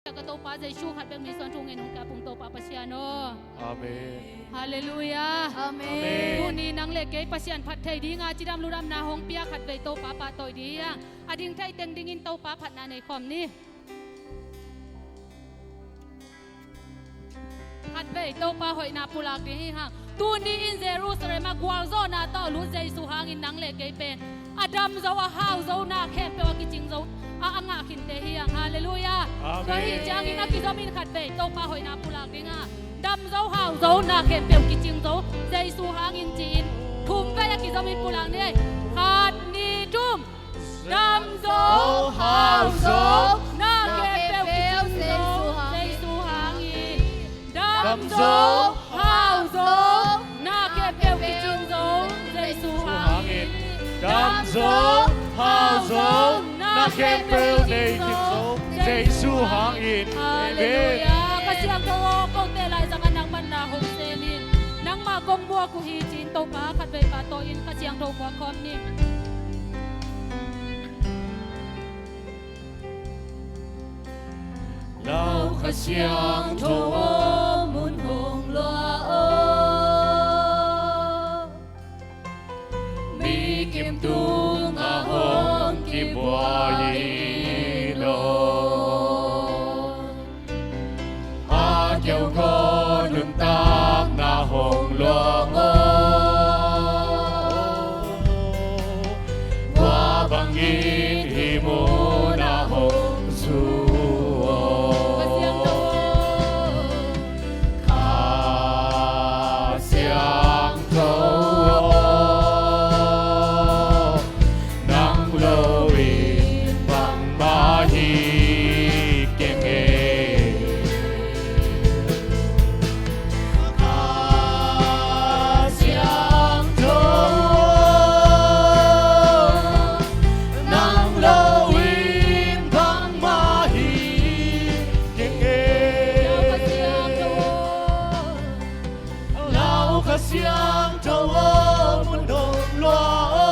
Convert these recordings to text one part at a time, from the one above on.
Kataw pa Jesu khat beng mi son tung en hong ka pung to pa pasiano. Amen. Hallelujah. Amen. Tu ni nang le ke pasian phat thei di nga chidam luram na hong pia khat ve to pa pa toy di yang. Ading thai teng dingin to pa phat na nei khom ni. Khat ve to pa hoi na pulak di hang. Tu ni in Jerusalem ma gwal zo na to lu Jesu hang in nang le ke pen. Adam zo a hau zo na khem pe wa ki ching zo. Anga kin te hiang hallelujah. Ko hi chang in a ki zo min khat ve to pa hoi na pulak di nga. Đâm dấu hào dấu na kèm biểu kỳ chừng dấu dây su hang in chín thùng cái kỳ dấu in pulang đi hạt ni chum đâm dấu hào dấu na kèm biểu kỳ chừng dấu dây su hang in đâm dấu hào dấu na kèm biểu kỳ chừng dấu dây su hang in đâm dấu hào dấu na kèm biểu kỳ chừng dấu dây su hang in. Amen. Siang to ko te lai sang anang man na hong se nin nang ma gong bua ku hi chin to pa khat ve pa to in ka siang to kwa khom ni Lao kha siang to mun hong loa ô mi kim tu nga hong ki bua yi lo kêu có nương tác na hồng loang ô qua bằng in hi mô na hồng su khá xiang thâu nắng lâu in bằng ba hi kiên nghề siang thâu ô muốn hồng loa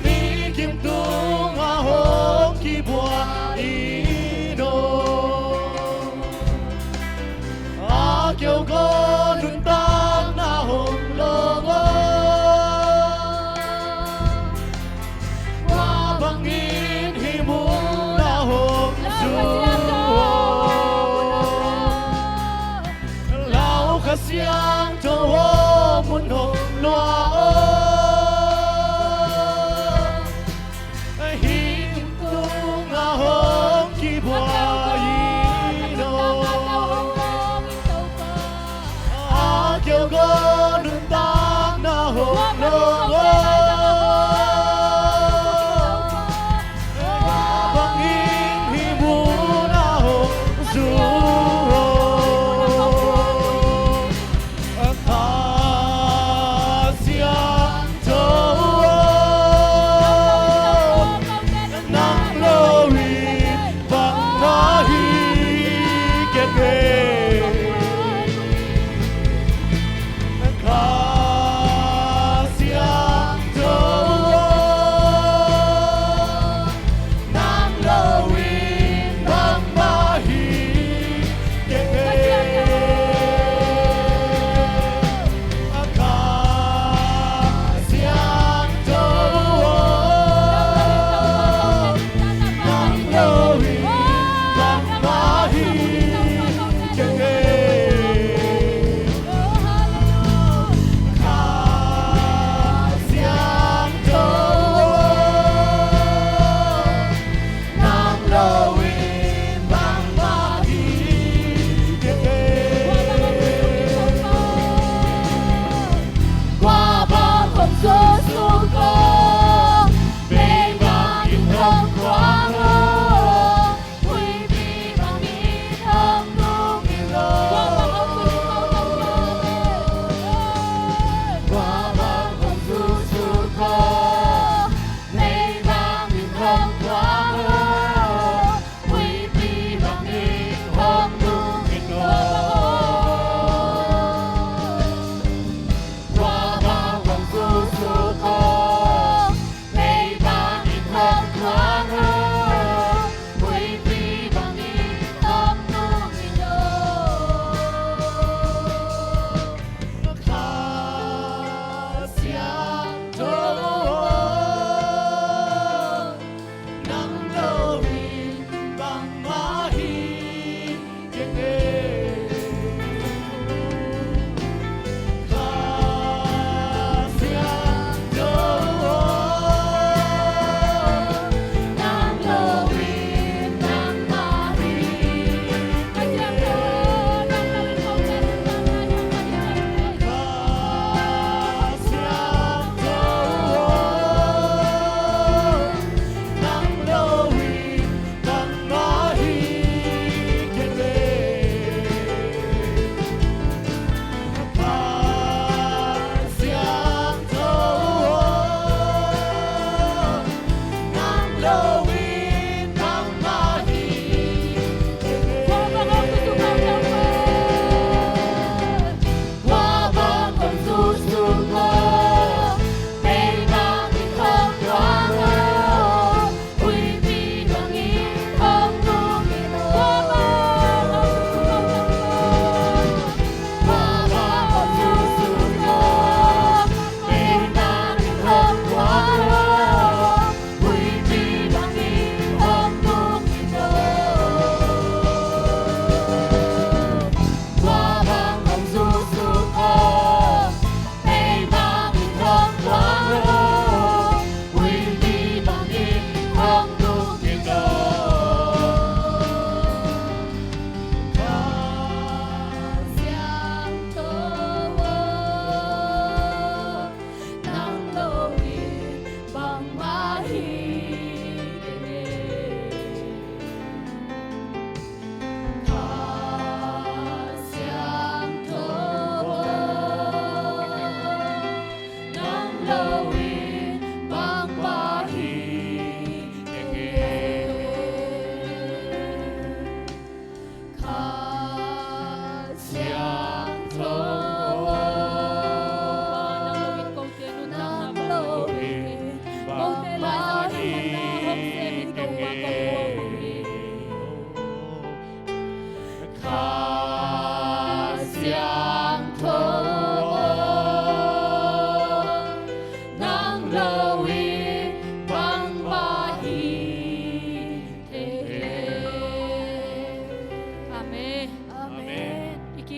mi kim tung a hồng ki bua y đô a kêu có nương tác na hồng loa qua bằng in hi mu na hồng du siang thâu ô muốn hồng loa hi tung a hồng ki bua yi đô a kêu có nương tác na hồng loa bằng in hi mu na hồng du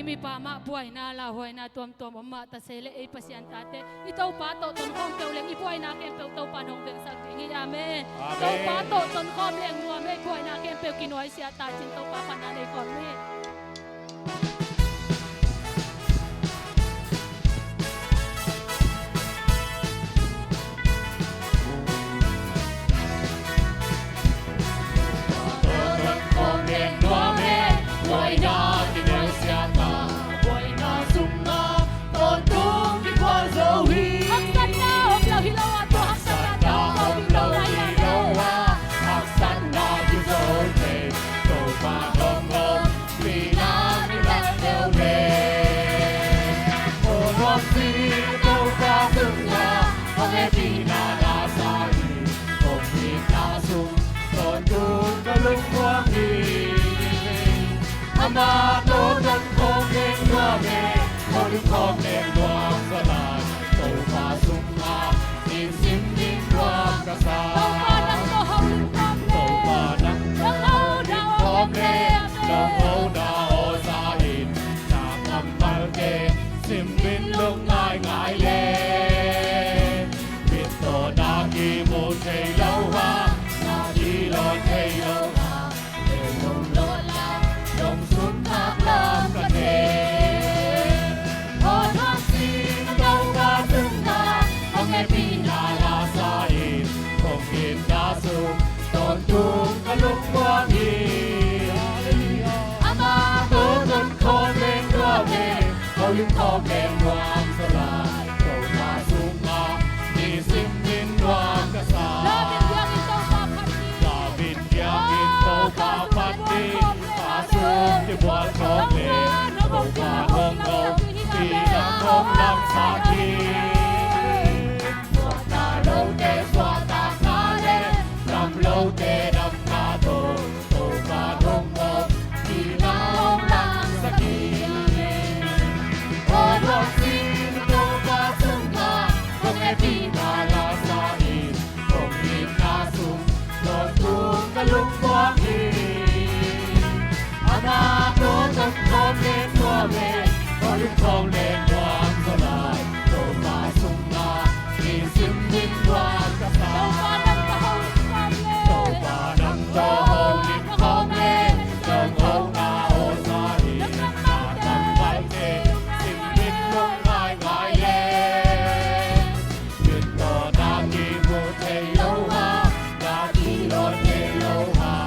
mi pa ma buhay na la hoy na tuam tuam amma ta sele e pasyan tate itaw pa to ton khom teu leng i buhay na kem peu tau pa nong beng sak tingi amen tau pa to ton khom leng nuam me buhay na kem peu kinoi sia ta chin tau pa pa na nei kon me Buhay na kinesiata, buhay na sumna, totong kikwa zawi. haksan na hok law hilaw ato haksan na hok law hilaw Haksan na gizote, to pa dongom, pinang ilang ewe. Onon si to pa sumna, ang epinanasari, kong ikasum, totong kalungwangi. Ama to tan khom lên loa mê, khô đứng khom lên loa sa lan, tô pha sung ha, in sim in loa ka sa. tau pa nang to hau lim tam Tô pha nang hau da khom lên, nang hau da ho sa in, cha ngam mal ke, sim bin lung ngai ngai lên. Biết to da ki mo thei lâu ha, na ki lo thei lâu ha, thei lâu lo la, dong sun thác lam ka thei. hon hak Sin đâu ba sung na, ang epinala sa in, kong in da sum, ton tung kalung wangi. Ama to ton khom lên loa mê, khâu yung khom lên loam sa lai, to ma sung na, ni sim min loam ka sa. labin yang itaw pa pati David yang ito pa pati, pasok di buwan khom lên, to pa hong hong, bilang hong lang sa akin. Swata lâu te swata ka lên, nam lâu te nam ka to, to pa hong hong, bilang hong lang sa akin. Onon sin to pa sung na, kong epinala sa in, kong inasum, ton tung kalung wangi. Ama to ton khom lên loa mê, khô yung khom lên loam sa lai, to pa sung na, ni sim min loam ka sa. tau pa nang to hau lim tam To pa nang to hong lim khom lên, nang hong na o sa in, na nang wal te, sim min lung ngai ngai lên. Biết to na ki mo thei lâu ha, na ki lo thei lâu ha,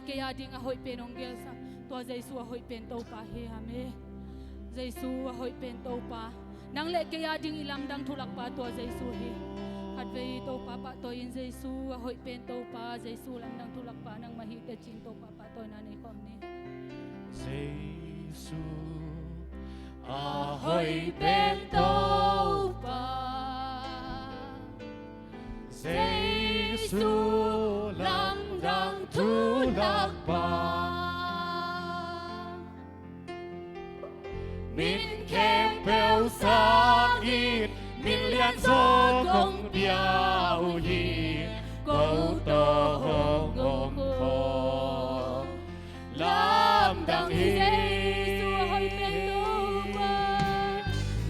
ke ya ding a hoi pen ong gel sa to Jesu a hoi pen to pa he ame Jesu a hoi pen to pa nang le ke ya ding ilam dang thulak pa to Jesu he hat ve to pa pa to in Jesu a hoi pen to pa Jesu lam dang thulak pa nang mahi te chin to pa pa to na nei khom ni Giêsu hỡi bên tâu pa Giêsu lam đang thu lạc ba min khem bèo sáng ít min liên gió công biao hi câu tơ hồng ôm phò lam đang hi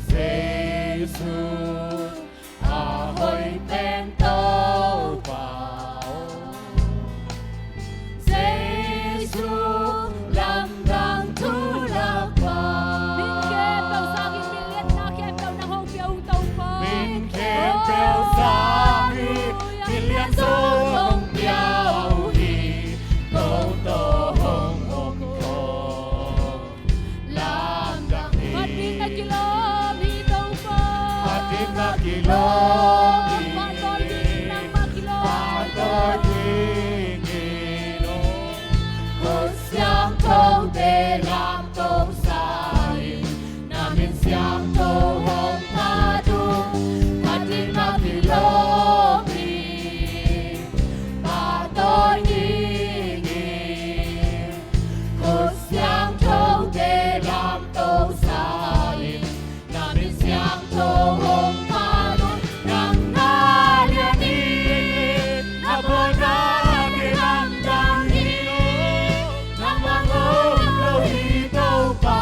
Giêsu hỡi bên tâu vào Giêsu lam đang thu lạc ba min ke tàu sang in min liet na ke tàu na hong piao tàu pa min khem bèo sáng ít min liên gió công biao hi câu tơ hồng ôm phò lam đang hi Pat min na kilom hi tàu pa Atin na kilom Patol din nang makilom Patol Panginoon Kung siyang câu để làm câu sai Namin siyang câu hong padung Atin na kilom Patol Panginoon Kung siyang câu để làm câu sai Namin siyang câu hong padung Nang nalianin Abonan nilang dangin Nang mangong lohitaw pa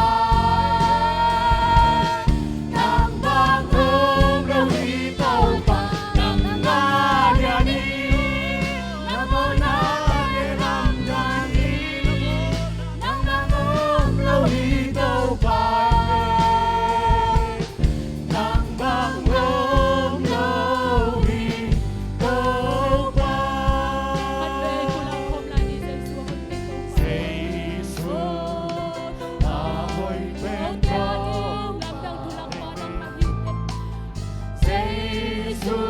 Nang mangong lohitaw pa Nang nalianin Abonan nilang dangin Nang mangong lohitaw pa Nang mangong lohitaw pa At ve kulang khom la ni Jesu hoi pen to pa Giêsu ahoy bên lam tâu dang thulak pa nang mahi te Giêsu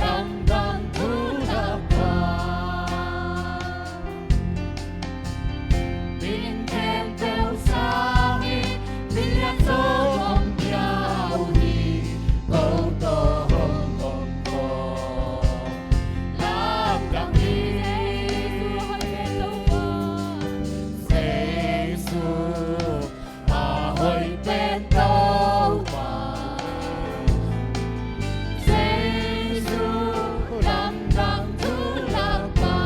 lam đang thu lạc ba min khem bèo sáng ít min liên gió không biao hi câu tơ hồng ôm phò lam đang hi Jesu hoi pen to Giêsu ahoy bên tâu pa Giêsu lam đang thu lạc ba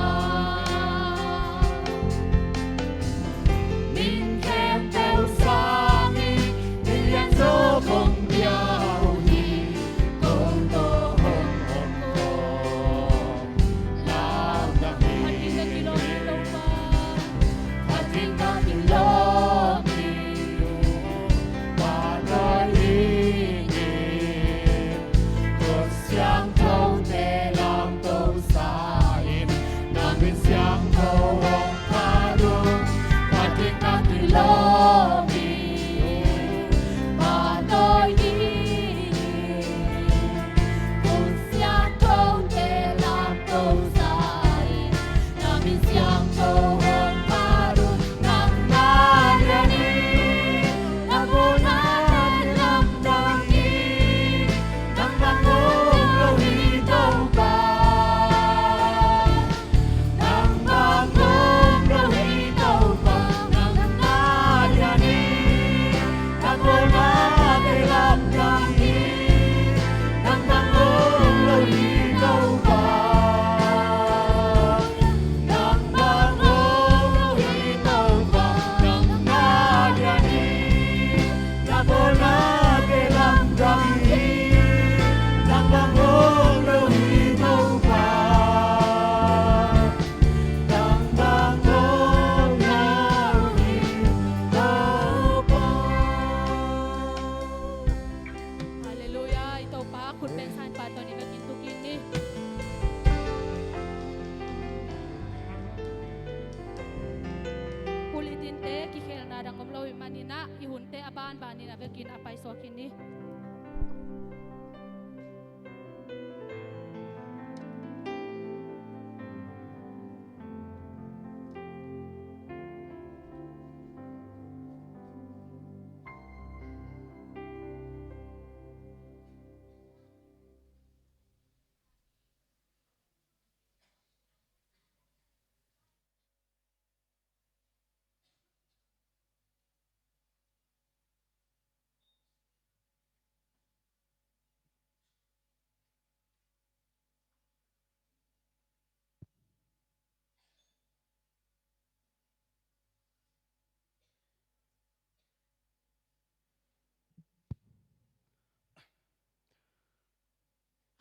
te ki khel na dang om lo manina i hun te aban banina vekin apai so kini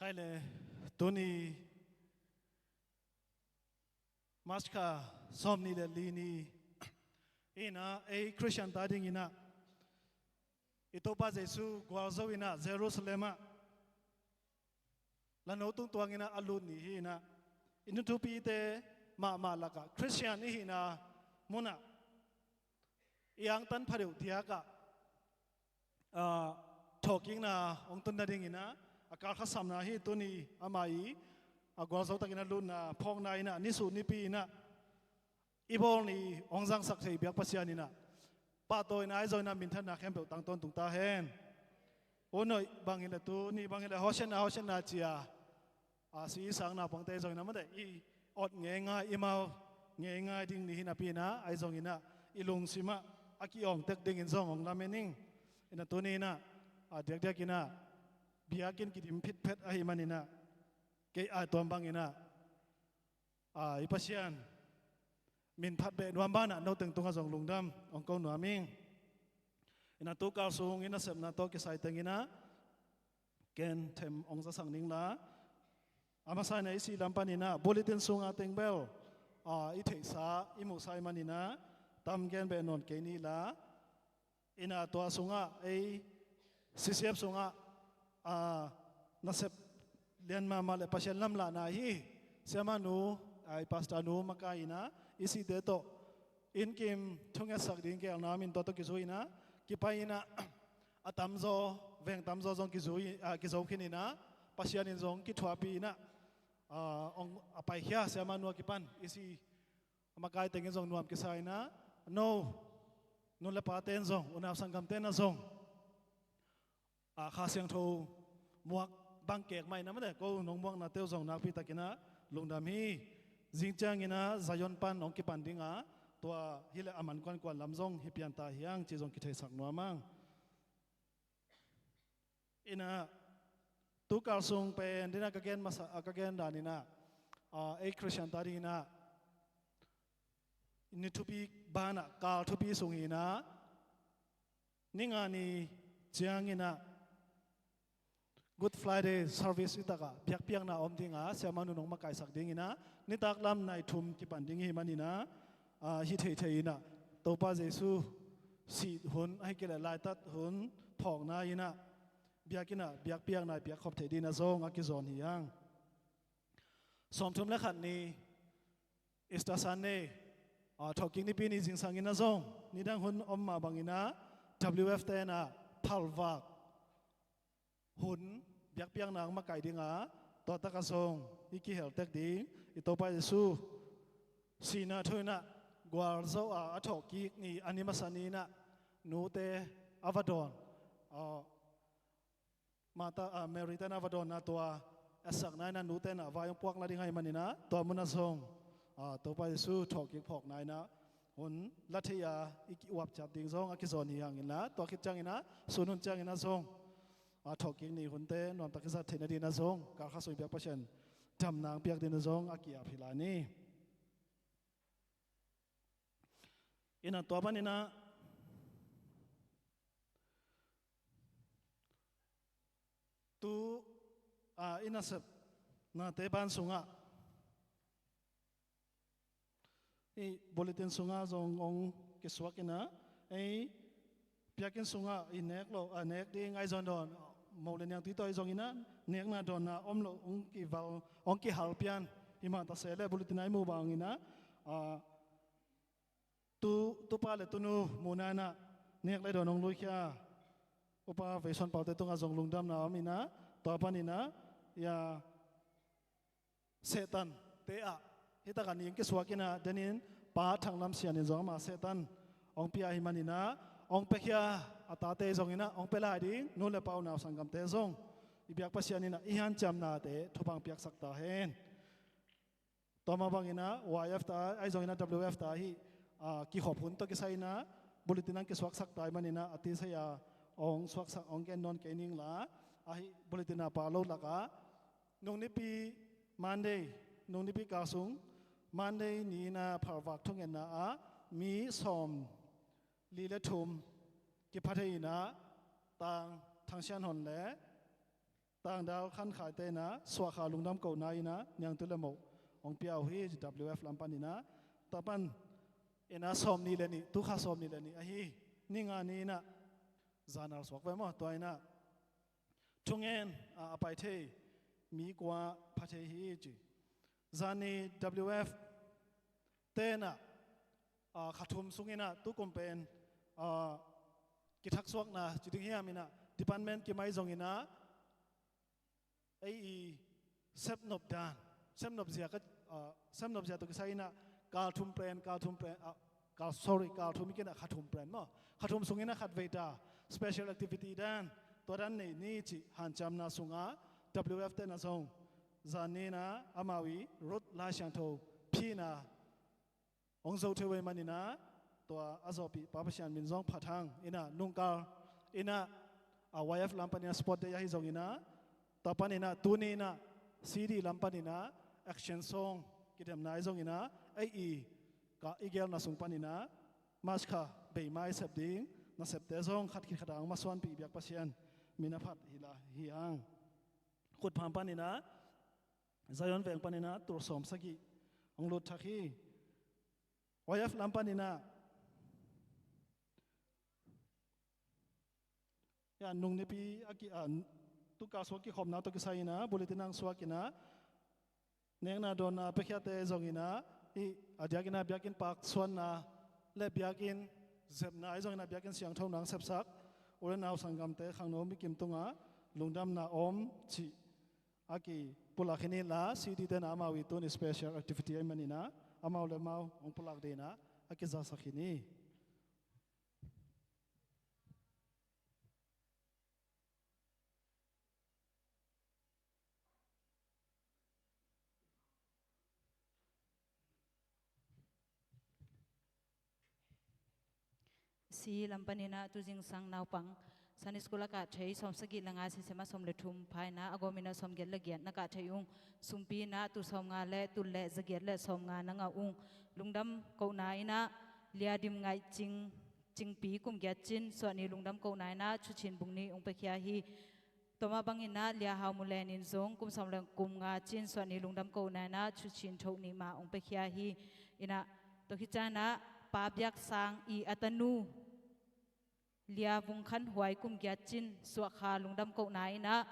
khai le tuni maska somni le lini ina a Christian dading ina itopa Jesu gwazo ina Jerusalem lano tung tuang ina alut ni ina inutupi te ma laka Christian ni ina muna yang tan phadeu tiaka talking na ong tun dading ina akal khasam na hi tuni amai agwazo takina luna phong na ina nisu nipi ina ibol ni ongjang sak thei biak pasian ina pa toy na ai na min than na khem pe tang ton tung ta hen onoi bangila tu ni bangila hosen na chia a si sang na pang te zoi na ma de i ot nge nga i mau nge nga ding ni hina pi na ai zong ina ilung sima aki ong tek ding in zong ong lamening ina tu ni na a dek ina biakin kidim pit pet ahi manina ke a tom bangina a ipasian min phat be nuam bana no teng tunga jong lungdam ong ko nuaming ina tu kal sung ina sem na to ke sai tengina ken them ong za sang ning la ama sai na isi lampanina bulletin sunga teng bel a i thei sa i mu sai manina tam gen be non ke ni la ina to sunga ei ccf sunga nasep lian ma le pasien lam la na hi sema nu ai pastor nu makaina isi de to in kim thunga sak ding ke na min to ki zuina ki paina atam zo veng tam zo zong ki zui ki zo khinina pasien in zong ki thwa pi na ong apai khia sema nu ki pan isi makai teng zong nuam ki sai na no nu le pa ten zong una sangam ten na zong kha siang tho muak bang kek mai na ma de ko nong muak na teu zong nak pi takina lungdam hi jingchang ina zayon pan ong ki pan dinga to hile aman kwan kwan lamzong hi pian ta hiang chi zong ki thei sak no mang ina tu kal sung pen dina ka gen masa ka gen danina a Christian ta dina ni to be bana kal to be sung ina ninga ni chiang ina Good Friday service itaka piak na om dinga siamanu nong makai sak dingina ni taklam nai thum ki panding hi manina hi thei na topa Jesu si hun ai ke lai tat hun phok na ina biakina biak piak na biak khop thei dina zong a ki zon hi yang som thum le khat ni istasane talking ni pi ni jing sangina zong ni dang hun om ma bangina WF te na phalwak hun biak piang nang makai dinga to taka song iki hel tek ding itopa Jesu sina thoina gwal zo a thoki ni animasani na nu te avadon mata merita na avadon na to asak na nu te na vayong puak la dingai manina to muna song topa Jesu thoki phok nai na hun lathia iki wap chat ding zong akizon hi hangin la to khit changina sunun changina song talking ni hunte non takisa thena dina zong ka kha soi biak pasien jam nang biak dina zong akia philani ina to banina tu ina sep na te ban sunga i bulletin sunga zong ong kiswakina ei piakin sunga i nek lo nek ding ai zon don màu lên yang tí tôi giống ina nek na don na om lo ong ki val ong ki hal pian ima ta sele bulletin ai mu bang ina tu pa le tu nu muna na nek le donong lui kya upa veson paute tunga zong lungdam na amina to panina ya setan te a hita kan ning ke swakina denin pa thang lam sian in zong ma setan ong pia hi manina ong pe kya ata te zong ina ong pe la ding nu le pau na sangam te zong ibyak pasianina ihan cham na te thupang piak sakta hen toma bangina YF ta ai zong ina WF ta hi ki khopun to ki saina bulletin ang ki swak sak tai manina ati saya ong swak sak ong ken non kening la ahi bulletin na pa lo laka nong ni pi Monday nong ni pi ka sung Monday ni na pharwak thungen na a mi som li le thum ki phathei na tang thangsian hon le tang dau khan khai te na swa kha lungnam ko nai na nyang tu le mo ong piao hi WF lampanina tapan ena som ni le ni tu kha som ni le ni ahi ninga ni na zanar swak ve mo toina chungen apai the mi kwa phathe hi chi zani WF te na khathum sungina tu kompen ki thak swak na chiding hi amina department ki mai zongina ai sep nop dan sep nop zia ka sep nop zia to ki saina kal thum pren kal thum ikena khathum pren mo khathum sungina khat veita special activity dan to dan nei ni chi han cham na sunga WF te na song zani na amawi rot la shang tho phi na ong zo thwe manina to azopi papasian min zong phathang ina nungkal ina YF lampania spot de yahi zong ina tapanina tunina CD lampanina action song kidem nai zong ina ai ka igel na sung panina maska be mai sep ding na sep te zong khat ki khatang ma swan pi biak pasian mina phat hila hiang khut pham panina zayon veng panina tur som sagi ong lut thakhi YF lampanina ya nung ni pi aki tu ka so ki khom na to ki sai na bulletin ang swakina neng na don na pekhya te zongina i adiagina biakin pak swan na le biakin zep na zongina biakin siang thau nang sep sak ore naw sangam te khangno mi kim tunga lungdam na om chi aki pulakhini la CD te na amawi to ni special activity ai manina amaw le maw ong pulak de na aki za sakhini si lampanina tu jing sang naw pang san skula ka thei som sagi langa si sema som le thum phaina agomina som gel le giat na ka theiung sumpi na tu som nga le tu le zagiat le som nga na nga ung lungdam ko nai na liadim ngai ching pi kum giat chin so ni lungdam ko nai na chu chin bungni ung pe khia hi toma bangina lia haw mulen in zong kum som leng kum nga chin so ni lungdam ko nai na chu chin tho ni ma ung pe khia hi ina to hi chana pa byak sang I atanu lia vung khan huai kum giat chin suwa kha lungdam ko nai na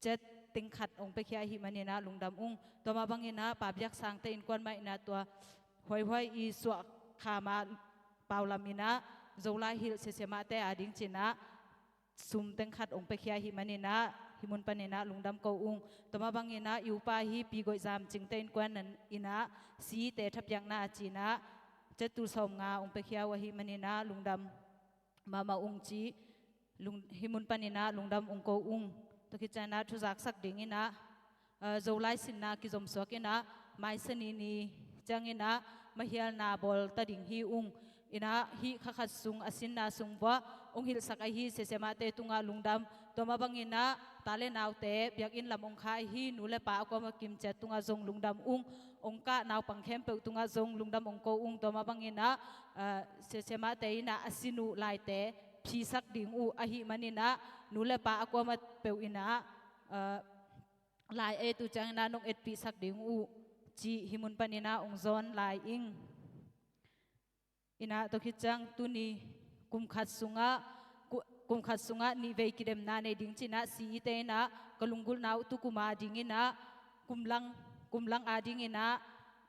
jet ting khat ong pe khia hi manina lungdam ung toma bangina pa byak sang te in kwan mai na to hoi I suwa kha ma paulamina zola hil se sema te ading china sum teng khat ong pe khia hi manina himun panina lungdam ko ung toma bangina yupa hi pi goi jam ching te in kwan nan ina si te thapyak na china tu som nga ong pe khia wa hi manina lungdam mama ung chi himun panina lungdam ung ko ung to ki chana thu jak sak ding ina zolai sinna ki zom so kina mai sani ni changina mahial na bol ta ding hi ung ina hi khakhat sung asin na sung wa ong hil sak hi se sema te tunga lungdam to mabangina tale naw te biak in lamong khai hi nule pa ko ma kim che tunga zong lungdam ung ongka naw pangkhem pe tunga zong lungdam ong ko ung to mabangina se sema te ina asinu lai te phi sak ding u ahi manina nule pa ko ma pe ina lai e tu chang na nong et pi sak ding u chi himun panina ong zon lai ing ina to khichang tuni kum khat sunga ni ve kidem na ne ding china si te na kalungul nau tu kuma ding ina kumlang ading ina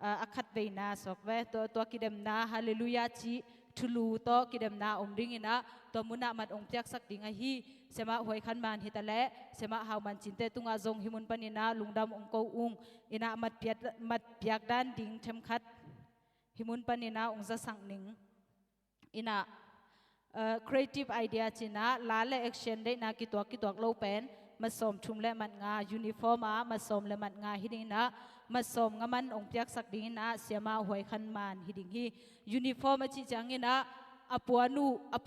อาคัดเวนาสอกเวตัวกิเดมนาฮาเลลูยาจีทุลูตัวกิเดมนาอมริงินะตัวมุนามัดองเปียกสักดิ่งฮีเสมาหวยขันมันฮิตาเล่เสมาหาวมันจินเตตุงอาจงหิมุนปนินาลุงดำองเกอุงอินามัดเปียกด้านดิ่งเทมคัดหิมุนปนินาองจะสังนิงอินาcreative idea จีน่าลาเล action ได้นากิตัวโลเป็นมาสมชุมและมันงา uniform มาสมและมันงาฮิดิงนะมาสมงามันองเปียกสักดิ่งนะเสียมาหวยขันมันฮิดิงฮี uniform มาจีจังงินะอป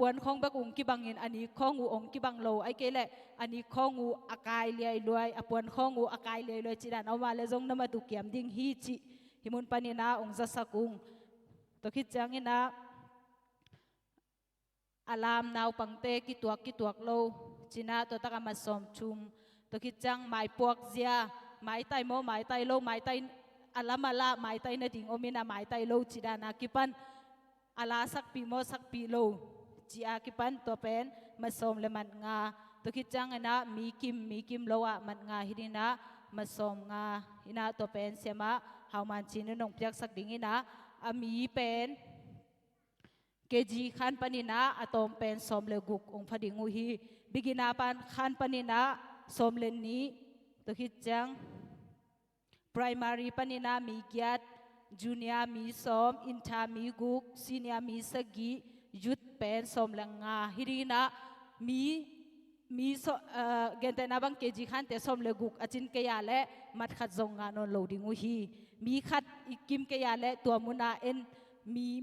วนของบักอุงกิบังเงินอันนี้ของงูองกิบังโลไอเกลอันนี้ของงูอากายเลียรวยอปวนของงูอากายเลียรวยจีดันเอามาเลจงนำมาตุเกียมดิ่งฮีจีหิมุนปานินาองจะสักุงตัวคิดจังงินะอารามนาวปังเตกิตัวโลจีน่าตัวตะกมาสมชุมตัวคิดจังหมายปวกเสียหมายไตโมหมายไตโลหมายไตอารามมาละหมายไตนาดิ่งโอมินาหมายไตโลจีดานากิปันอาลาสักปีโมสักปีโลจีอากิปันตัวเป็นมาสมเลมันงาตัวคิดจังนะมีกิมโลอะมันงาฮิดินะมาสมงาฮินาตัวเป็นเสียมะหาวมันจีนนงเปียกสักดิ่งฮินะอามีเป็นเกจีขันปนินาอะตอมเป็นสมเลกุกองพดิงูฮีบิกินาปันขันปนินาสมเลนนี้ตัวคิดจัง primary ปนินามีเกียรติ junior มีสม inter มีกุก senior มีสกียุดเป็นสมเลงาฮิรินะมีเกณฑ์แต่นาบังเกจีขันแต่สมเลกุกอาจินเกียและมัดขัดจงงานนโลดิงูฮีมีขัดอิกิมเกียและตัวมุนาเอ็น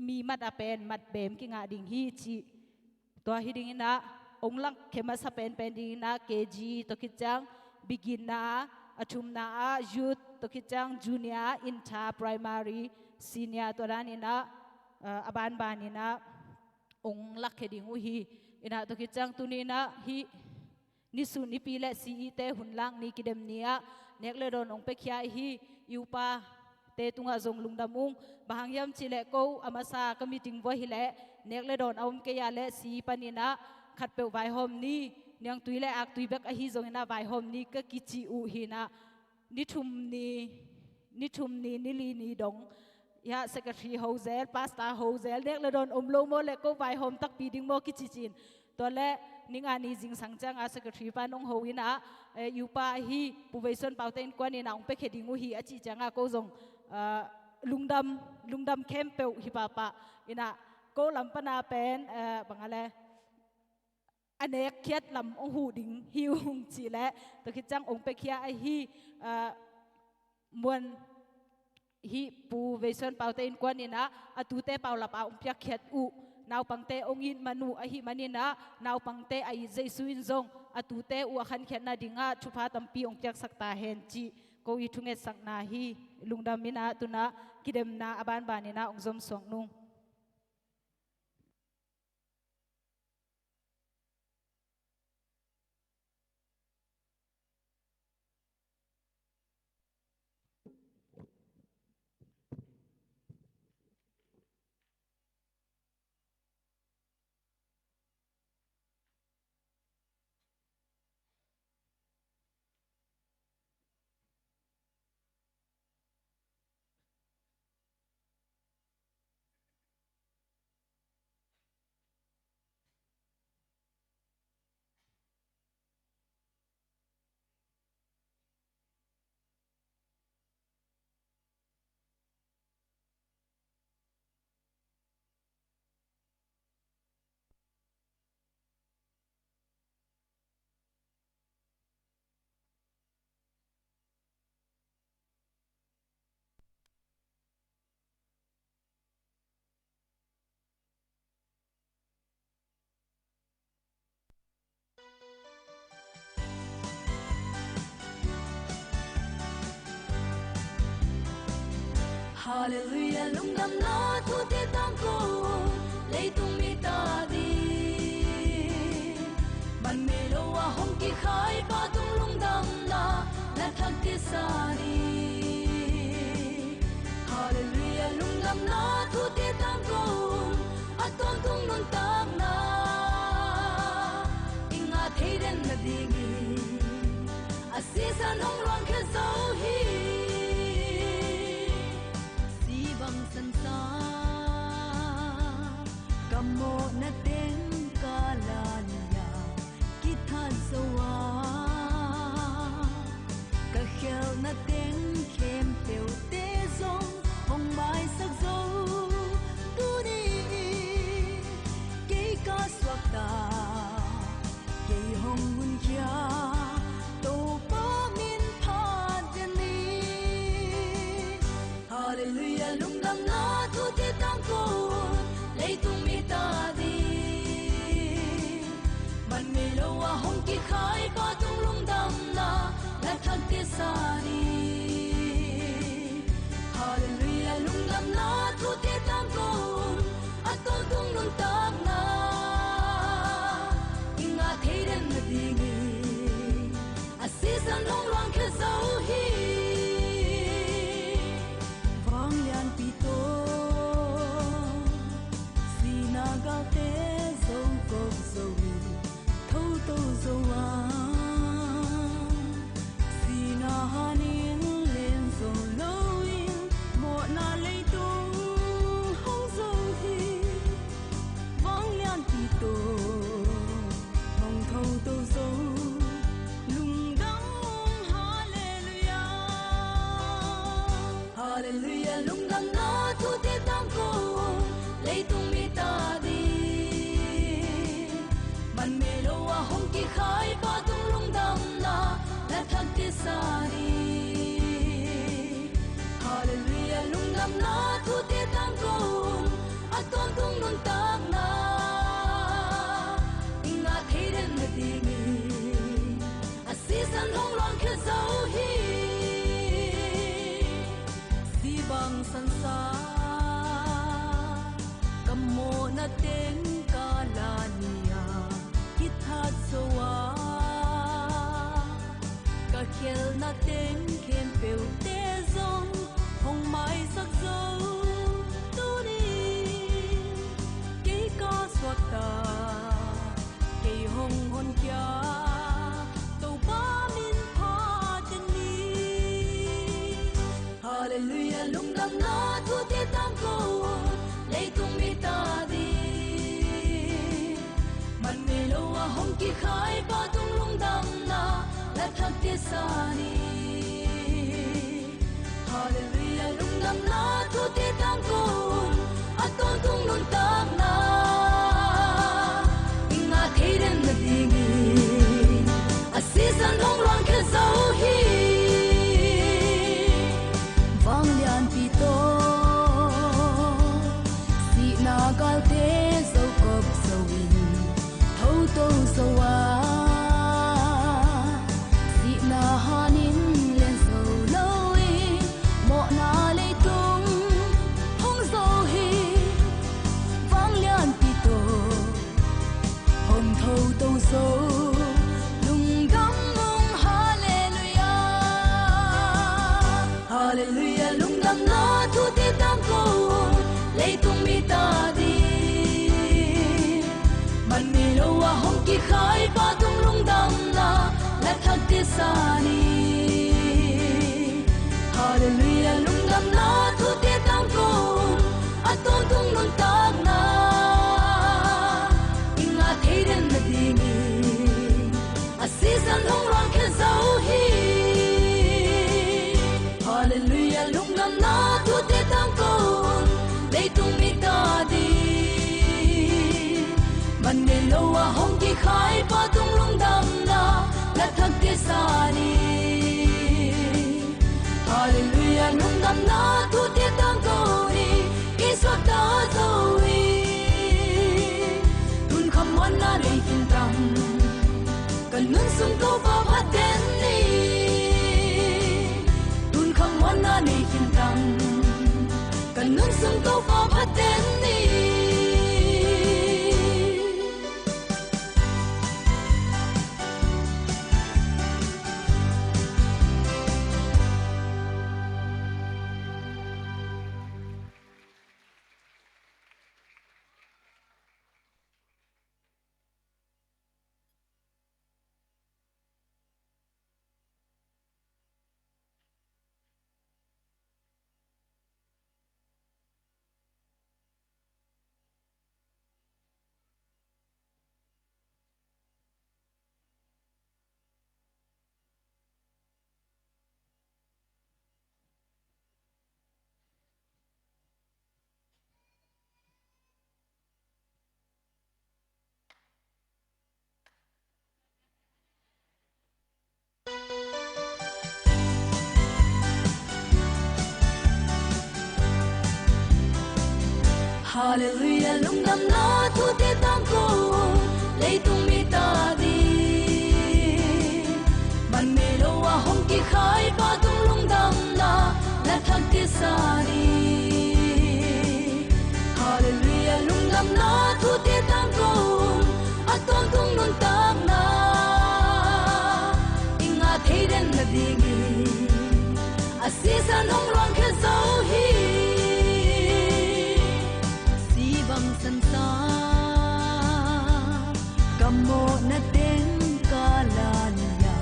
มีมัดอาเป็นมัดเบมกิงาดิ่งฮีจีตัวฮิดิ่งนะองลักเขมาสเป็นดิ่งนะเกจีตัวคิดจังบิกินนะอาชุมนะยุดตัวคิดจังจูเนียร์อินทาไพรมารีซีเนียตัวนั้นนะอบานนี่นะองลักเขดิ่งหูฮีอินะตัวคิดจังตัวนี้นะฮีนิสุนิปีและซีเตหุ่นลังนี่กิเดมเนียเนกเลโดนองเปขียฮียูปาเตตุงอาจงลุงดำอุงบางยามชิเลโกอามาซากมิติงวะฮิเลเนกเลโดนเอาเกียเลสีปานินะขัดเปวไวหอมนี้เนียงตุยเลอักตุยเบกอหิจงนะไวหอมนี้ก็กิจิอูฮินะนิทุมนีนิลีนีดงยา secretary โฮเซลพาสตาโฮเซลเนกเลโดนอมโลโมเลโกไวหอมตักปีดิงโมกิจิจินตัวเลนิงานีจิงสังจังอา secretary ปานงโฮวินะยูปาฮีปูเวซันเปาเตนกวนนี่นะองเปเคดิงูฮีอจิจังอาโกจงลุงดำเข้มเปวฮิปาปะอินะโกลำปนาเป็นบางอะไรอันเนกเคียดลำองหูดิ่งฮิวงจีและตัวคิดจังองเปเคียไอฮีมวนฮีปูเวซันเปาเตนกวนนี่นะอตูเตเปาลับองเปียเคียดอุนาวปังเตองยินมานูไอฮีมันนี่นะนาวปังเตไอเจสุอินซงอตูเตอุขันเขียนนาดิ่งาชุพาตัมปีองเปียกสักตาเฮนจีก็อีทุงเอสักนาฮีลุงดำมินาตุนะกิเดมนาอบานบานินาองซมสองนุงHallelujah, lung dam na thu te tang ko, lei tung mi ta di. Man me lo wa hong ki khai pa tung lung dam na, la thak ti sa di. Hallelujah, lung dam na thu te tang ko, at ton tung nun tak na. Inga thei den na di gi, asisa nong luang ke zau hi. kamo na ten kalanya kithan sawa ka khel na ten khem teu te zong hong mai sak zo tu ni ke ka swak ta ke hong hun kya to pa min pha den ni hallelujah lung dam na tu te tang ko lei tung mi ta di ban me lo wa hong ki khai pa tung lung dam na la thak te sa ni hallelujah lung dam na tu te tang ko atol tung lung tak na inga theiren na ding asisan long long ke zau hi vang lian pi to sina ga te zo ko zo thâu tô zo wa sina hanin len zo loin mo na lei tung hong zo hi vang lian pi to hong thâu tô zo lung dang hallelujah hallelujah lung dang na tu te tang ko lei tung mi ta di ban me lo wa hong ki khai pa tung lung dam na la thak te sa ni hallelujah lung dam na tu te tang ko aton tung lung tak na inga theiren na ding asisan long long ke zau hi si bang san sa kamo na ten kalania kithat sowa ka khel na ten khem peu te zong hong mai sak zo tu ni ke ka swak ta ke hong hon kya to pa min pha ten ni hallelujah lung dam na tu te tang ko lei tung mi ta di man me lo wa hong ki khai pa tung lung dam na la thak te sa ni hallelujah lung dam na tu te tang ko aton tung lung tak na inga theiren na ding asisan long long ke zau hi vang lian pi to si na gal te zo kop zo win thâu tô zo wa si na hanin len zo loi mo na le tung hong zo hi vang lian pi to hong thâu tô zo lung gam mong hallelujah hallelujah lung gam na tu te tang ko lei tung mi ta di ban me lo wa hong ki khai pa tung lung dam na la thak te sa ni hallelujah lung dam na tu te tang ko aton tung lung tak na inga theiren na ding asisan long long ke zau hi hallelujah lung dam na tu te tang ko lei tung mi ta di ban me lo wa hong ki khai pa tung lung dam na la thak te sa ni hallelujah lung dam na tu te tang ko ni ki swak ta zo wi tun kham mon na nei kin tam kan nun sung ko pa phat ten ni tun kham mon na nei kin tam kan nun sung ko pa phat ten ni Hallelujah lung nam na thu te tang ko lấy tung mi ta đi ban mê lo wa hong ki khai pa tung lung dam na la thak ti sa đi Hallelujah lung nam na thu te tang ko a tong tung nun tak na inga thei den na dingi a si san hong rong khe zo hi si bang san sa kamo na ten kalanya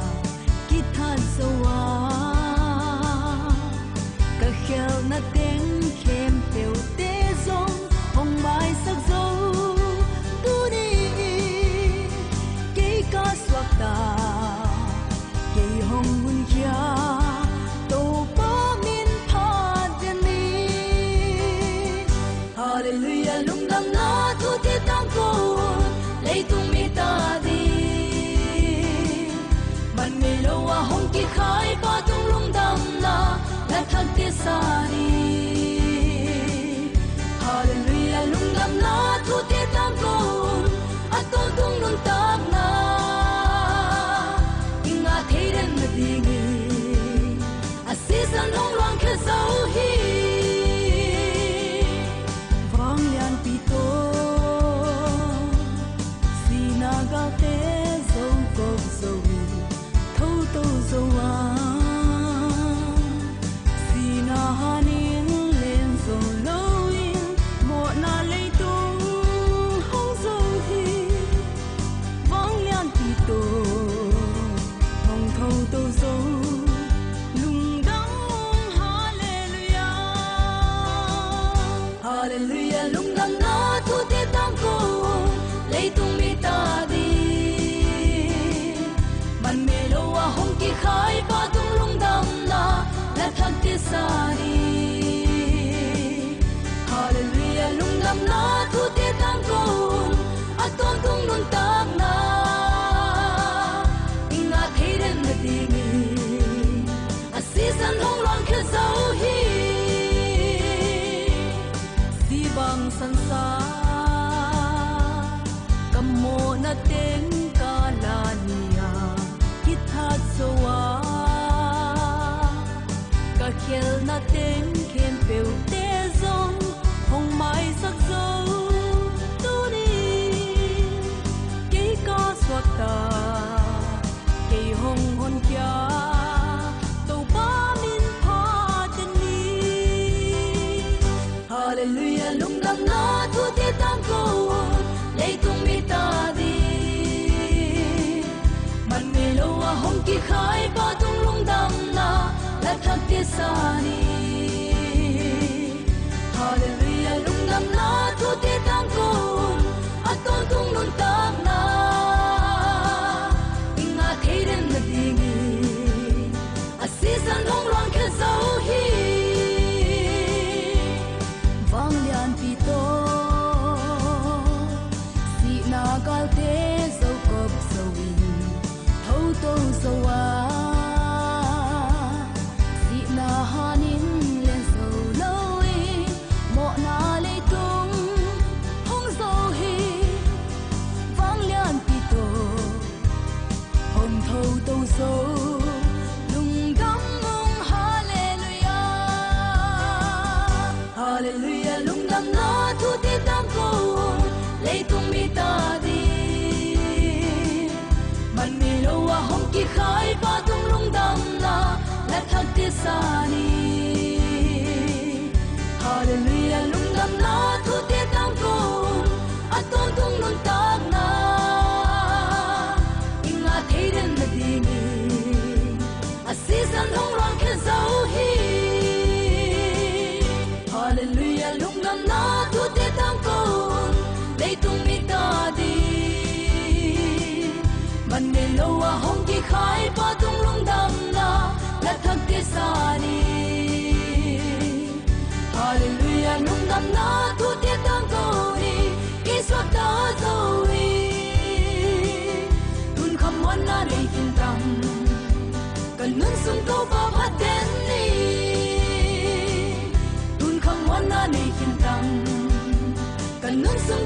kithan sowa ka khel na ten khem peu te zong hong mai sak zo tu ni ke ka swak ta ke hong hun kya to pa min pha den ni hallelujah lung dam na tu te tang ko lấy tung mi ta đi ban mê lo wa hong ki khai pa tung lung dam na la thak ti sa đi hallelujah lung dam na thu te tang ko a to tung nun tak na inga thei den na dingi a si san hong rong khe zo hi vang lian pi to ga te zo ko zo thâu tô zo a si na hanin len zo lo in mo na le tung hong zo hi vang lian ti to hong thâu tô zo lung dang hallelujah hallelujah lung dang na thu te tang ko lấy tung mi ta đi ban mê lo wa hong ki khai pa tung lung dam na la thak ti sa đi hallelujah lung dam na thu te tang ko a ton tung nun tak na inga thei den na dingi a si san hong rong khe zo hi si bang san sa mo na ten kalania kithat sowa ka khel na ten khem peu te zong hong mai sak zo tu ni ke ka swak ta ke hong hon kya to pa min pha ten ni hallelujah lung dam na thu te tang ko lấy tung mi ta đi ban mê lo wa hong ki khai pa tung lung dam na la thak ti sa ni hallelujah lung dam na thu te tang ko a ton tung nun tak na inga thei den na dingi a si san hong rong khe zo hi vang lian pi to gal te zo kop zo in thâu tô zo a si na hanin len zo lo in mo na le tung hong zo hi vang lian pi to hong thâu tô zo lung gam mong hallelujah hallelujah lung gam na thu te tang ko lấy tung mi ta đi ban mê lo wa hong ki khai pa tung lung dam na la thak ti sa ni hallelujah lung dam na thu te tang ko a ton tung nun tak na inga thei den na dingi a si san hong rong khe zo hi hallelujah lung dam na thu te tang ko lấy tung mi ta đi ban mê lo wa hong ki khai pa tung lung dam na la thak ti sa ni hallelujah lung dam na thu te tang ko ni ki swak ta zo wi tun kham wan na nei kin tam kan nun sum to pa pha ten ni tun kham wan na nei kin tam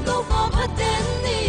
câu có phát tên ni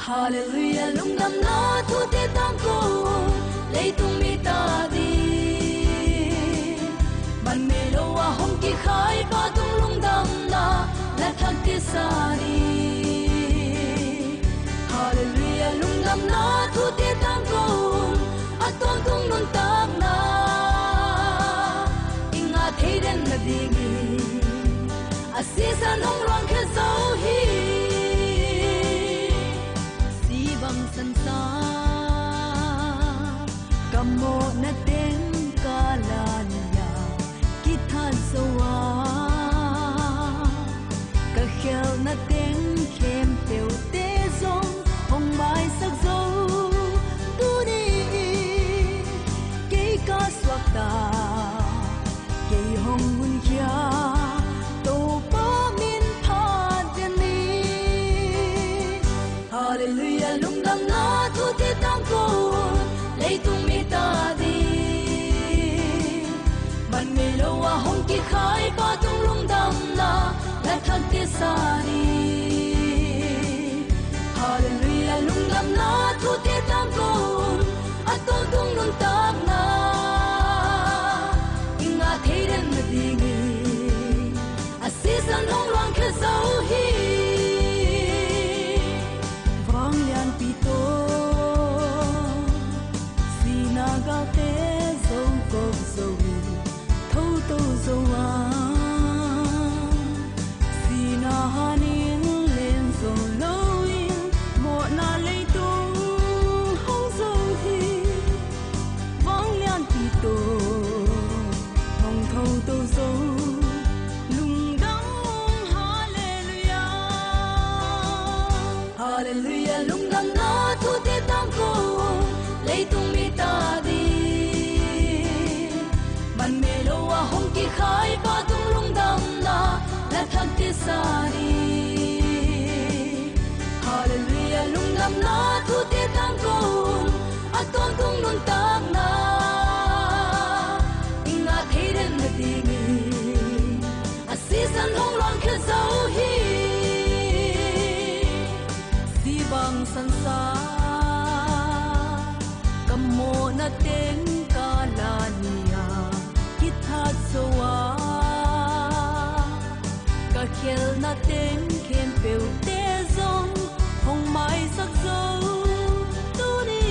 Hallelujah lung nam na thu te tang ko lei tung mi ta di ban me lo wa hong ki khai pa tung lung dam na la thak ti sa di Hallelujah lung nam na thu te tang ko atong tung nun tak na inga thei den na di gi asisan hong rong khe zo hi san sa kamo na ten kalania kita soa ka khel na ten khem teu te zong hong mai sak zo tu ni ke ka swak ta ke hong hun kya to pa min pha den ni hallelujah lung dam na thu te tang ko lei tung mi ta di ban me lo wa hong ki khai pa tung lung dam na la thak ti sa di hallelujah lung dam na thu te tang ko atong tung nun tak na inga thei den na di gi asisan hong rang khe zo hi Hallelujah lung dam na thu te tang ko lei tung mi ta di ban me lo wa hong ki khai pa tung lung dam na la thak ti sa di Hallelujah lung dam na thu te tang ko atong tung nun tak na inga thei den na di gi asisan hong rang khe zo hi bang san sa kamo na ten kalania kithat soa ka khel na ten khem peu te zong hong mai sak zo tu ni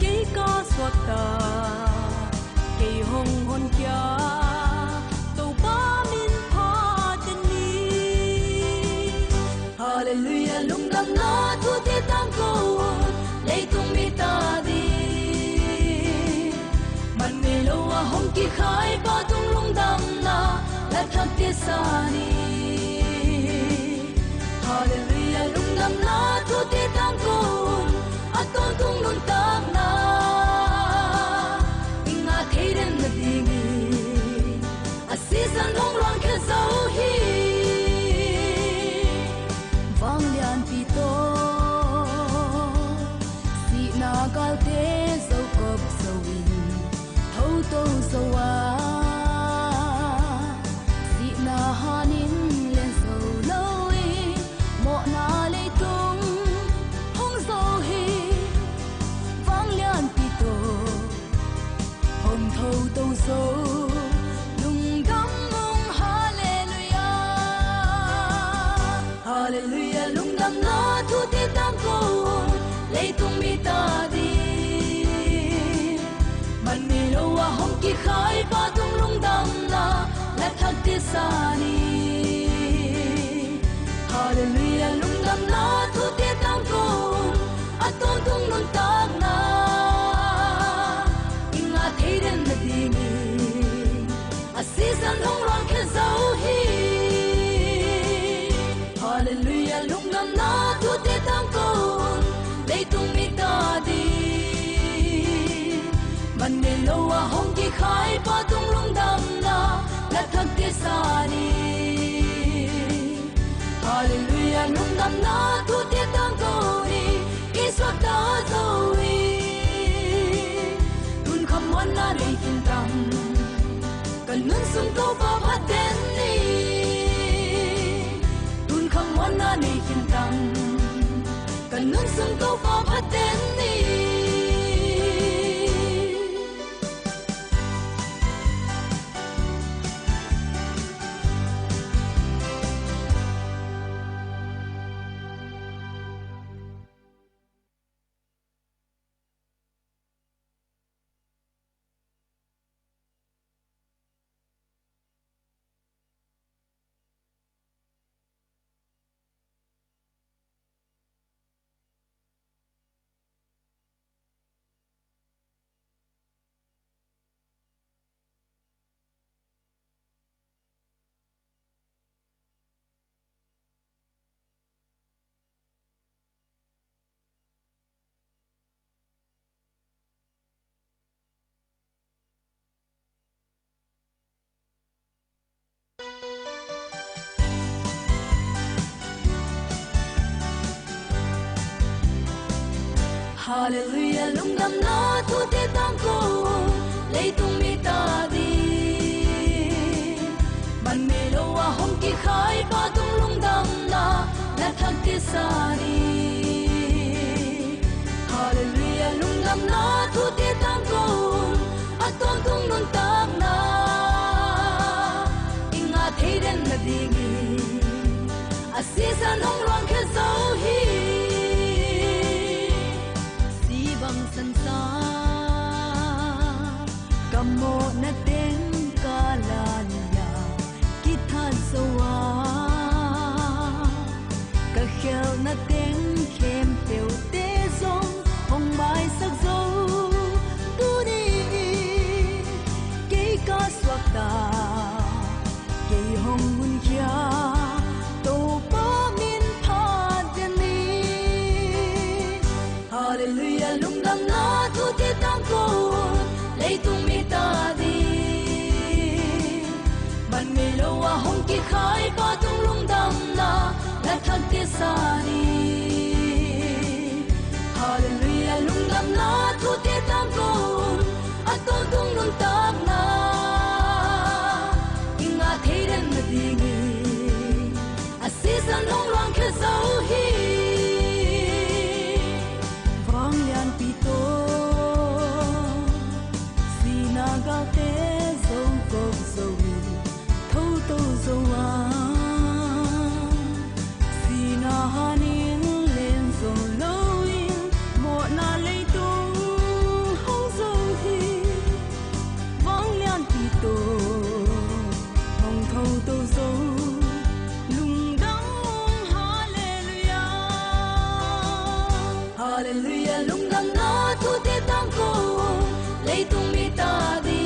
ke ka swak ta ke hong hon kya to pa min pha ten ni hallelujah lung dam na thu te tang ko lei tung mi ta di man me lo wa hong ki khai pa tung lung dam na la thak ti sa ni hallelujah lung dam na thu te tang ko atong tung nun tak na inga thei den na di gi asisan hong rang khe zo hi vang lian pi to si na kal te so kop so win ho to so wa si na hanin len so lo mo na le tung hong so hi vang lian pi to hong tho to so đam na thu tiết tăng cầu đi ý xoát ta dâu đi đun khăm món na đầy kinh tâm cần luôn sung câu bao hát đến đi đun khăm món na đầy kinh tâm cần luôn sung câu bao hát đến đi Hallelujah lung đam na thu te tang ko lấy tung mi ta đi ban mê lo wa hong ki khai pa tung lung đam na la thang ti sa đi Hallelujah lung đam na thu te tang ko at ton tung nun tang na inga thei den na dingi asisa nong rong khe zo hi san sa kamo na ten kalanya kithan sawa ka khel na ten khem peu te zong hong mai sak zo tu ni ke ka swak ta ke hong mun kya to pa min pha den ni hallelujah lung đam na thu te tang ko lấy tung mi ta đi ban mê lo wa hong ki khai pa tung lung đam na la thang te sa đi hallelujah lung đam na thu te tang ko at ton tung lung tang na inga thei den na dingi asisa nong rang khe zo hi gal te zo go zo tho to zo wa si na hanin len zo lo in mo na le tung hong zo hi vang lian pi to hong tho to zo lung dang hallelujah hallelujah lung dang na thu te tang ko lấy tung mi ta đi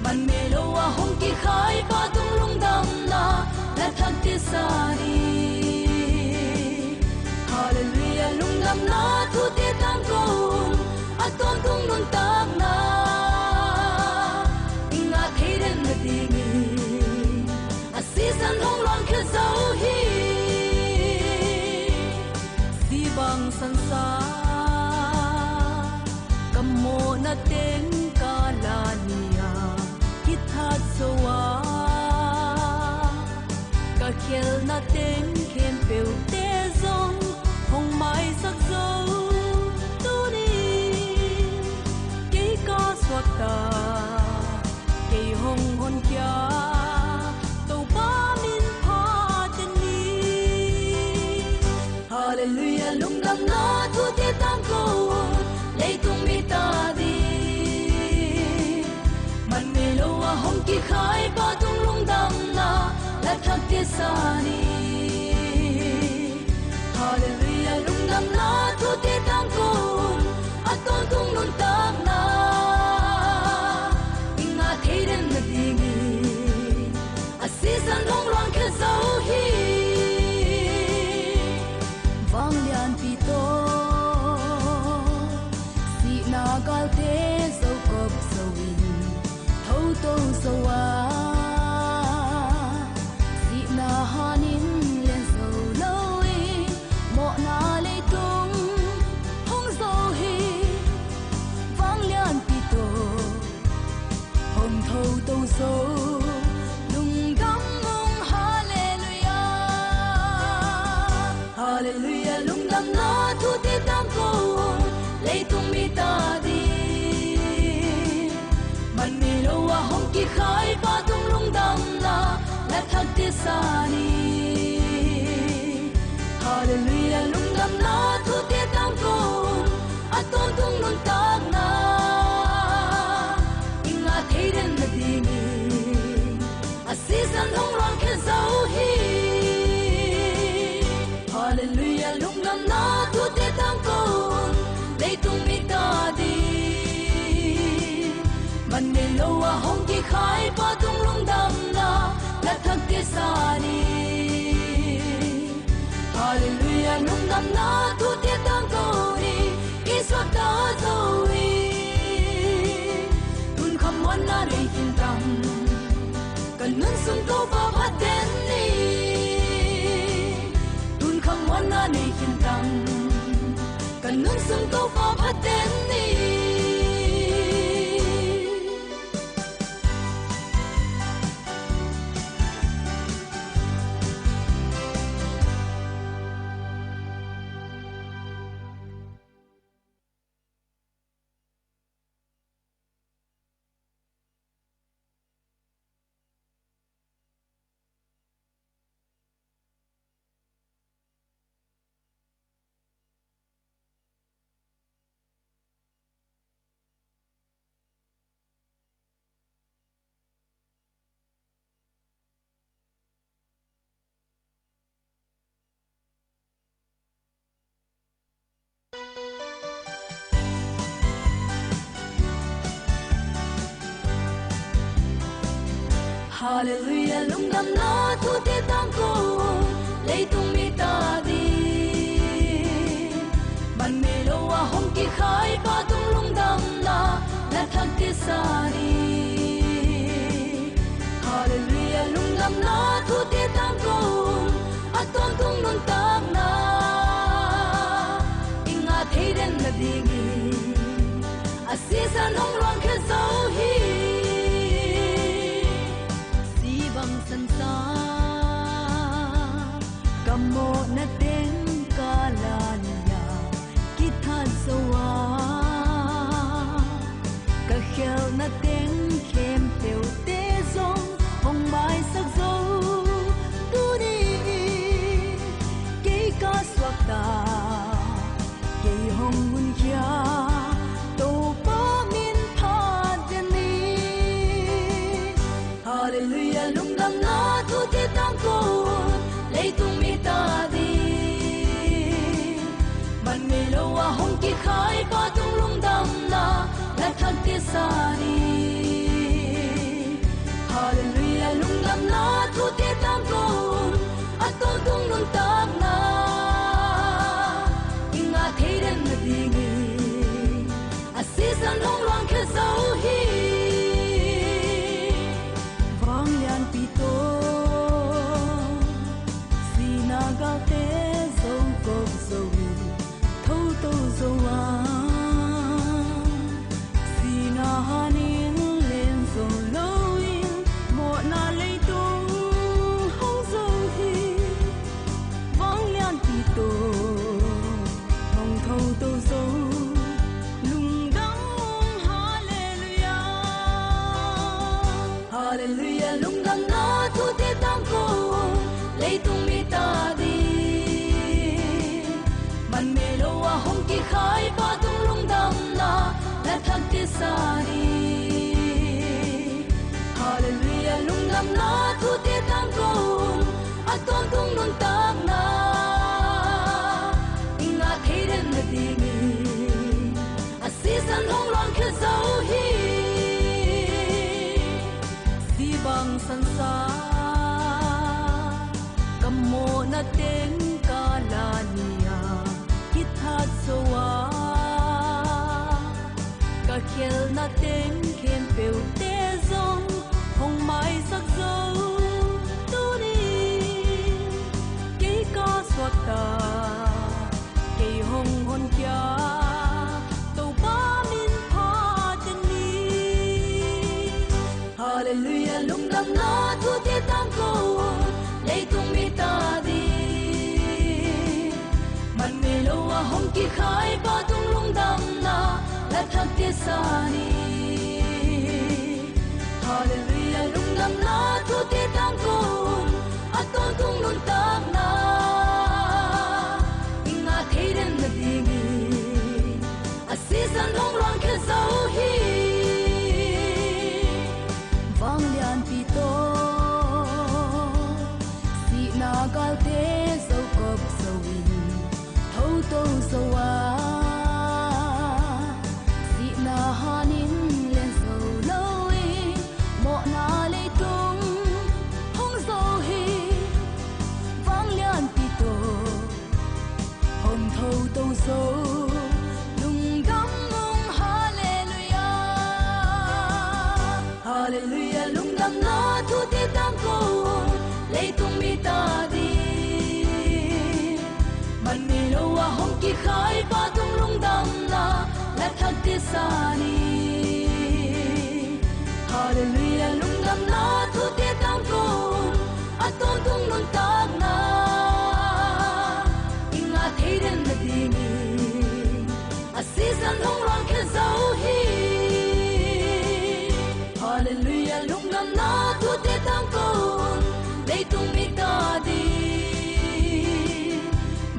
ban mê lo wa hong ki khai pa tung lung dam na la thang ti sa đi hallelujah lung dam na thu te tang ko at ton tung nun tang na inga thei den na dingi asisan hong lang khe zo hi si bang san sa mo na ten kalania kithat sowa ka khel na ten khem peu te zong hong mai sak zo tu ni ke ka swak ta ke hong hon kya to pa min pha ten ni hallelujah lung dam na thu te tang ko lấy tung mi ta đi ban mê lo wa hong ki khai pa tung lung dam na la thang te sa đi hallelujah lung dam na thu te tang ko at ton tung nun tang na inga thei den na dingi asisan hong rang khe zo hi vang lian pi to gal te zo kop zo in tho to zo wa si na hanin len thâu tô dấu lùng đắm mong hallelujah hallelujah lùng đắm nó thu tiết đam cô lấy tung mi ta đi man mi lo wa hong ki khai pa tung lùng đắm na la thak ti sa ni hallelujah lùng đắm nó thu tiết đam cô aton tung nun tak na inga theiden na dini season hong rang ke zau hi hallelujah lung nam na tu te tang kon dei tung mi ta di man ne lo wa hong ki khai pa tung lung dam na la thak te sa ni hallelujah lung nam na tu te tang kon ni iswa ta zo hi tun kham wan na dei hin tam kan nun sum to pa phaten ni tun kham wan na nei hin tam kan nun sum to pa phaten ni hallelujah lung nam na thu te tang ko lấy tung mi ta đi man me lo wa hong ki khai pa tung lung dam na la thak ti sa ni hallelujah lung nam na thu te tang ko aton tung nun tak na inga theiden na dingi asisa nong rang ke zau hi san sa kamo na ten kalania kita sawa ka khel na ten kem peu te zong hong mai sak zo tu ni ke ka swak ta ke hong mun kya to pa min tha den ni hallelujah lung nam na tu te tang ko lấy tung mi ta đi man me lo wa hong ki khai pa tung lung dam na la thak ti sa ni hallelujah lung nam na tu te tang ko aton tung nun tak na inga theiden na dingi season hong rang ke zau hi ga te zo go zo thâu tô zo wa si na hanin len zo lo in mo na le tung hong zo hi vang lian pi to hong thâu tô zo lung dang hallelujah hallelujah lung dang na thu te tang ko lấy tung mi ta đi man me lo wa hong ki khai pa tung lung dam na la thak ti sa ni hallelujah lung dam na thu te tang ko aton tung nun tak na inga theiden na dingi a season hong rang ke zau hi si bang san sa kamo na ten kalania kithat sowa ka khel na ten khem peu te zong hong mai sak zo tu ni ke ka swak ta ke hong hon kya to pa min pha ten ni hong ki khai pa tung lung dam na la thak te sa ni hallelujah lung dam na tu te tang ko aton tung lung tak na inga theiden na dingi asisan long rang ke sau hi vang lian pi to si na gal te so kop so win thâu tô so wa si na hanin len so loi mo na le tung hong so hi vang lian pi to hong thâu tô so hallelujah lung dam na thu te tang ko lei tung mi ta di man me lo wa hong ki khai pa tung lung dam na la thak te sa ni hallelujah lung dam na thu te tang ko aton tung lung tak na inga theiden na di ni asisan hong rang ke zau hi hallelujah lung nam na tu te tang ko dei tung mi ta di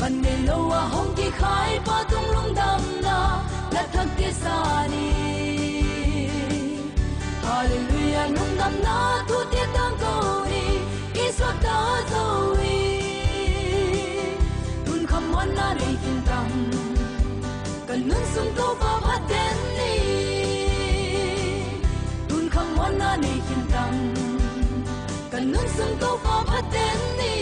man me lo wa hong ki khai pa tung lung dam na la thak te sa ni hallelujah lung nam na tu te tang ko ni ki swak ta zo wi tun kham wan na nei kin tam kan nun sum to pa phat den ni na nei hin tam kan nun sum to pa phaten ni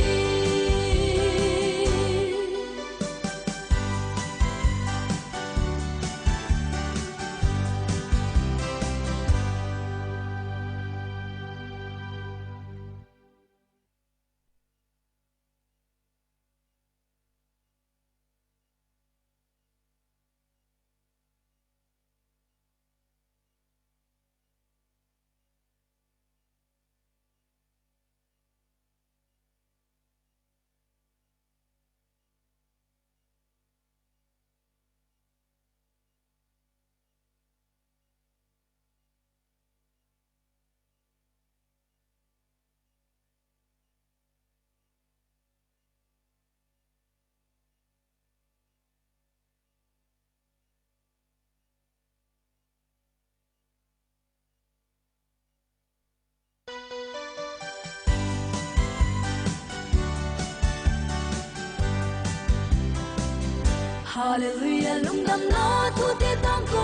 hallelujah lung dam na thu te tang ko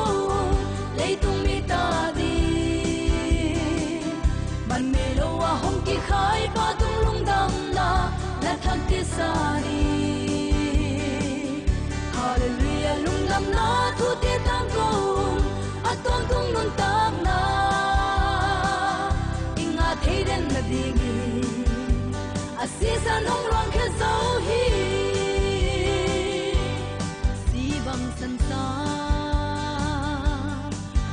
lei tung mi ta di man me lo wa hong ki khai pa tung lung dam na la thak te sa ni hallelujah lung dam na thu te tang ko aton tung lung tak na inga theiden na dingi asisan hong rang ke zau hi san sa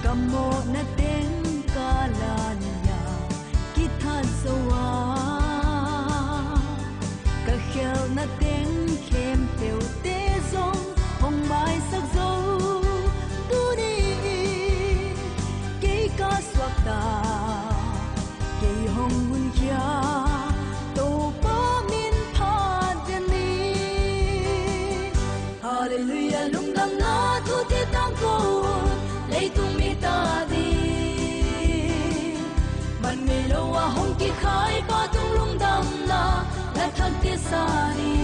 kamo na ten kalanya kithan sowa ka khel na ten khem teu te zong hong mai sak zo tu ni ke ka swak ta ke hong hun kya to pa min pha den ni hallelujah lung dam na tu te tang ko lei tung mi ta di man me lo wa hong ki khai pa tung lung dam na la thak te sa ni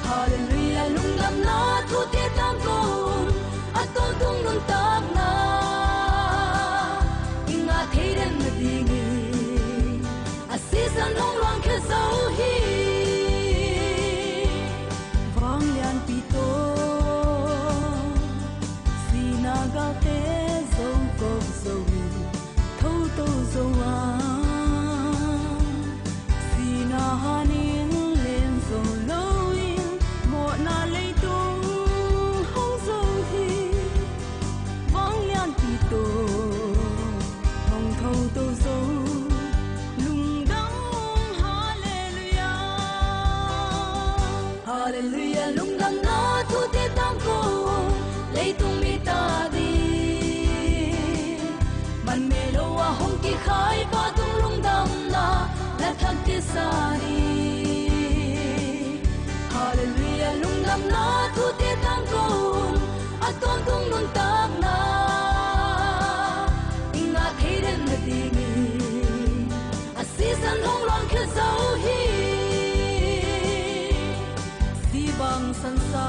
hallelujah lung dam na tu te tang ko aton tung lung tak na inga theiden na dingi asisan hong rang ke zau hi te zo ko zo thâu tô zo wa si na hanin man me lo wa hong ki khai pa tung lung dam na la thak ti sa ni hallelujah lung dam na tu te tang ko aton tung lung tak na inga theiren na ti ni a season long long ke zo hi si bang san sa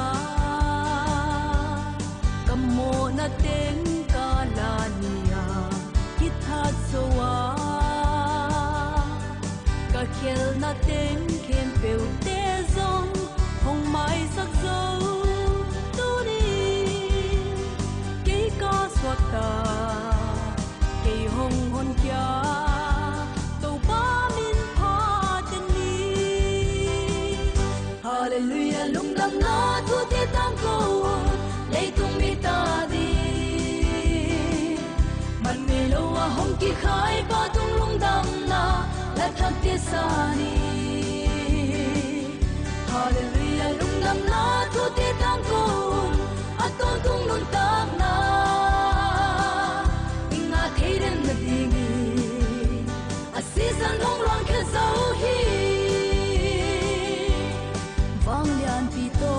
mo na ten ka la niya kithat sowa ka khel na ten khem peu te zong hong mai sak zo tu ni ke ka swat ta ke hong hon kya to pa min pha ten ni hallelujah lung lam na tu te tang ko lấy tung mi ta đi man me lo wa hong ki khai pa tung lung dam na la thak ti sa ni hallelujah lung dam na tu te tang ko aton tung lung tak na inga theiren na ding ni a season long long ke zo hi vang lian pi to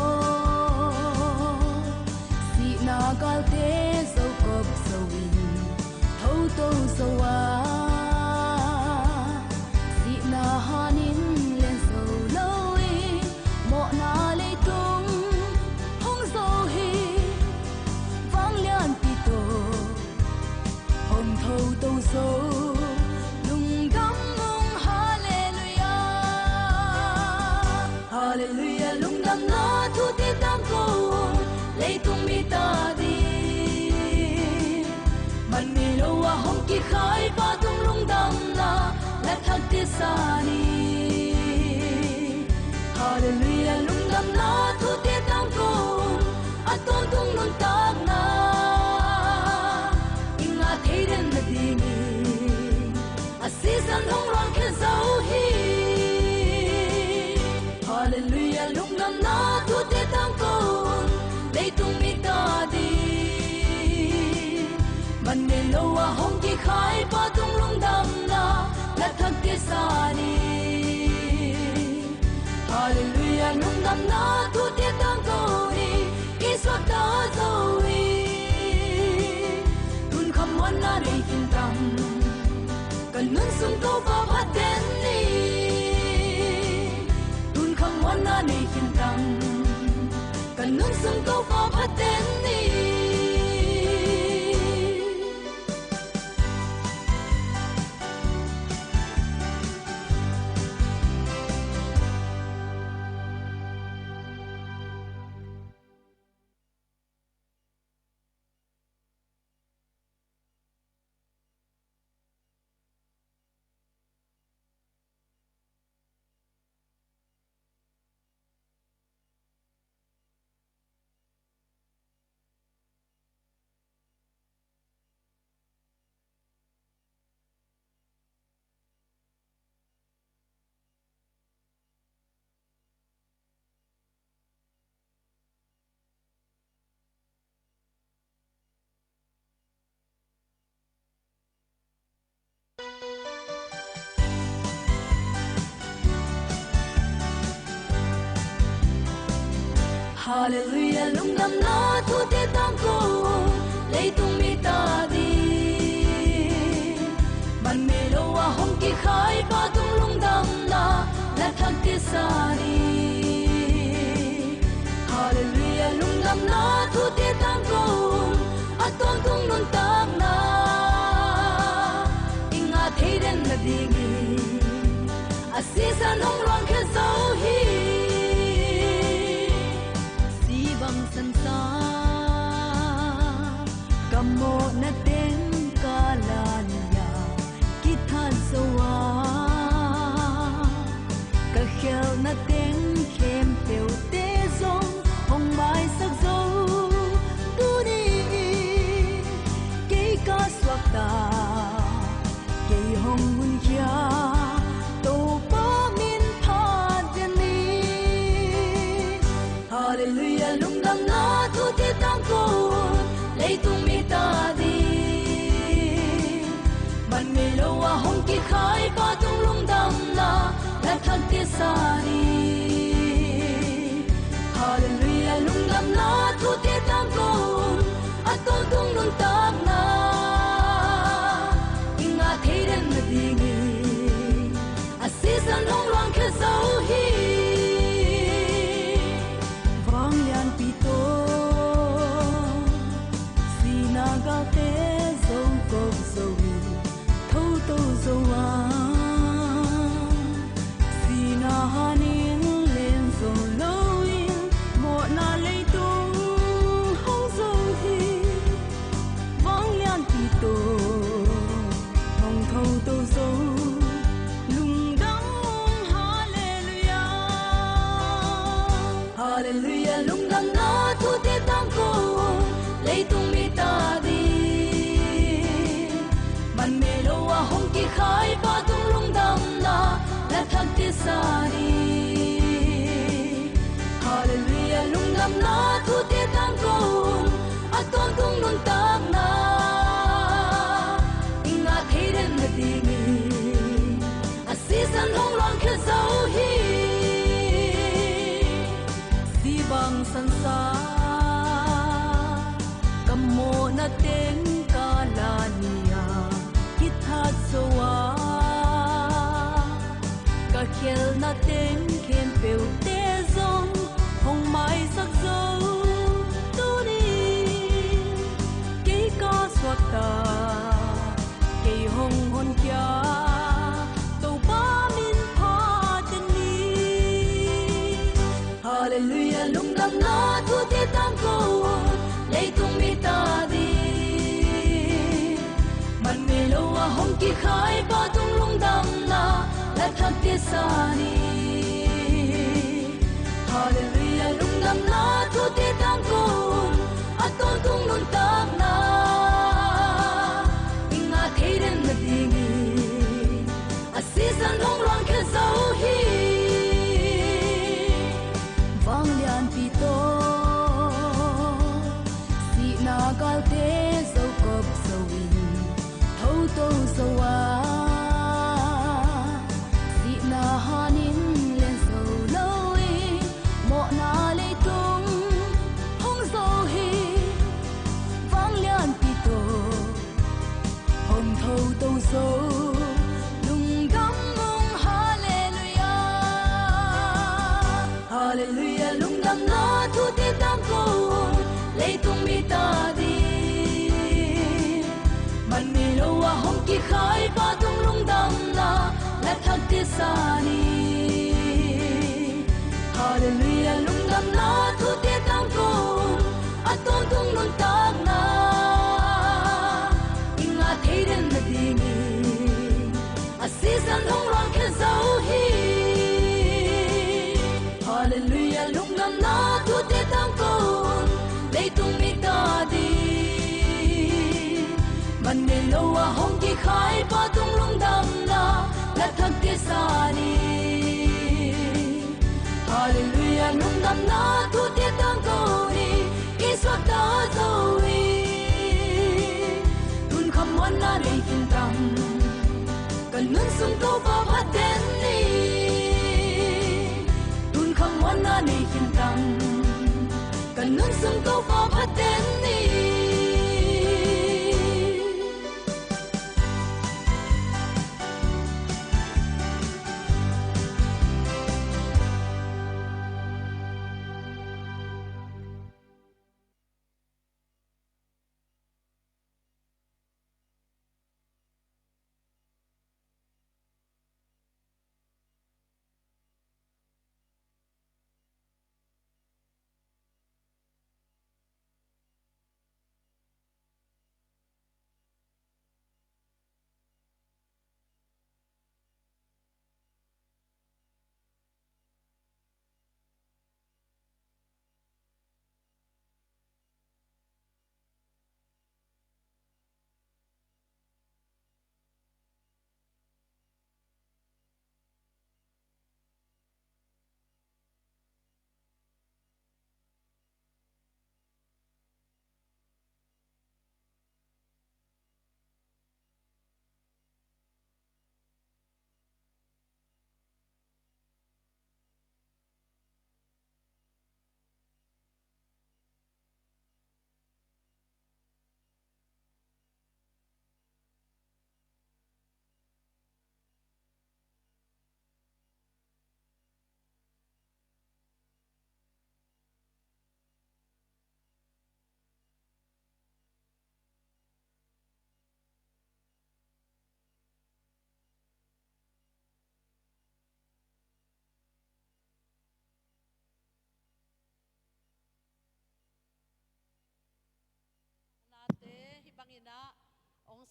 gal te so kop so win thâu to so wa si na hanin len so loi mo na le tung hong so hi vang lian pi to hong thâu to so lung gam mong hallelujah hallelujah lung gam na thu te tam ko lấy tung mi ta man me lo wa hong ki khai pa tung lung dam na la thak ti sa ni hallelujah lung dam na thu te tang ko aton tung lung tak na inga theiren na di ni a season long long ke zo hi hallelujah lung dam na thu te tang ko lấy tung mi ta di man me lo wa hong ki khai pa tung lung dam na la thak ti sa ni hallelujah lung dam na tu te tang ko ni ki swat ta zo wi tun kham wan na nei kin tam kan nun sum ko pa phat ten ni tun kham wan na nei kin tam kan nun sum ko pa phat ten ni hallelujah lung dam na thu te tang ko lấy tung mi ta đi man me lo wa hong ki khai pa tung lung dam na la thak ti sa ni hallelujah lung dam na thu te tang ko aton tung lung tak na inga theiren na ding ni a season long long ke zo hi bang san sa kamo na ten ka la niya kithan so wa ka khel na ten khem peu te zong hong mai sak zo tu ni ke ka swak ta ke hong hun kya to pa min pha den ni hallelujah lung dam na thu te tang ko lấy tung mi ta đi hong ki khai pa tung lung dam na la thak te sa ni hallelujah lung dam na thu te tam ko aton tung lung tak na inga theiren na dingi asisan hong lang khe sau hi vang lian pi to sinaga te zo ko zo thâu tô zo wa sina hanin len zo loin mo na lei tung hong zo hi vang lian pi to hong thâu tô zo lung dang hallelujah hallelujah lung dang na thu te tam ko lei tung mi ta di man me lo wa hong ki khai pa tung lung dam na la thak te sa ni hallelujah lung dam na thu te tam ko aton tung lung tak na inga theiren na di mi asisan hong lang khe sau hi si bang san sa kamo na ten ka la niya kithat sowa ka khel na ten khem peu te zon hong mai sak zo tu ni ke ka swata ke hong hon kya to pa min pha ten ni hallelujah lung dam na thu te tam ko lei tung mi ta di man me lo wa hong ki khai pa tung lung dam na la thak te sa ni hallelujah lung dam na thu te tam ko aton tung lung tak na inga theiren na dingi asisan hong lang khe sau hi vang lian pi to si na gal te zo kop zo win thâu tô zo wa si na hanin len zo loi mo na le tung hong zo hi vang lian pi to hong thâu tô zo lung gam mong hallelujah hallelujah lung gam na thu te tam ko lei tung mi ta di man me lo wa hong ki khai pa tung lung dam na la thak te sa ni hallelujah lung dam na thu te tam ko aton tung lung tak na inga theiren na dingi asisan hong lang khe sau hi hallelujah lung dam na thu te tam ko lei tung mi ta di man me lo wa hong ki khai pa tung lung dam na la thak te sa ni hallelujah lung dam na thu te tam ko ni ki swat ta zo wi tun kham wan na nei kin tam kan nun sum to pa phat ten ni tun kham wan na nei kin tam kan nun sum to pa phat ten ni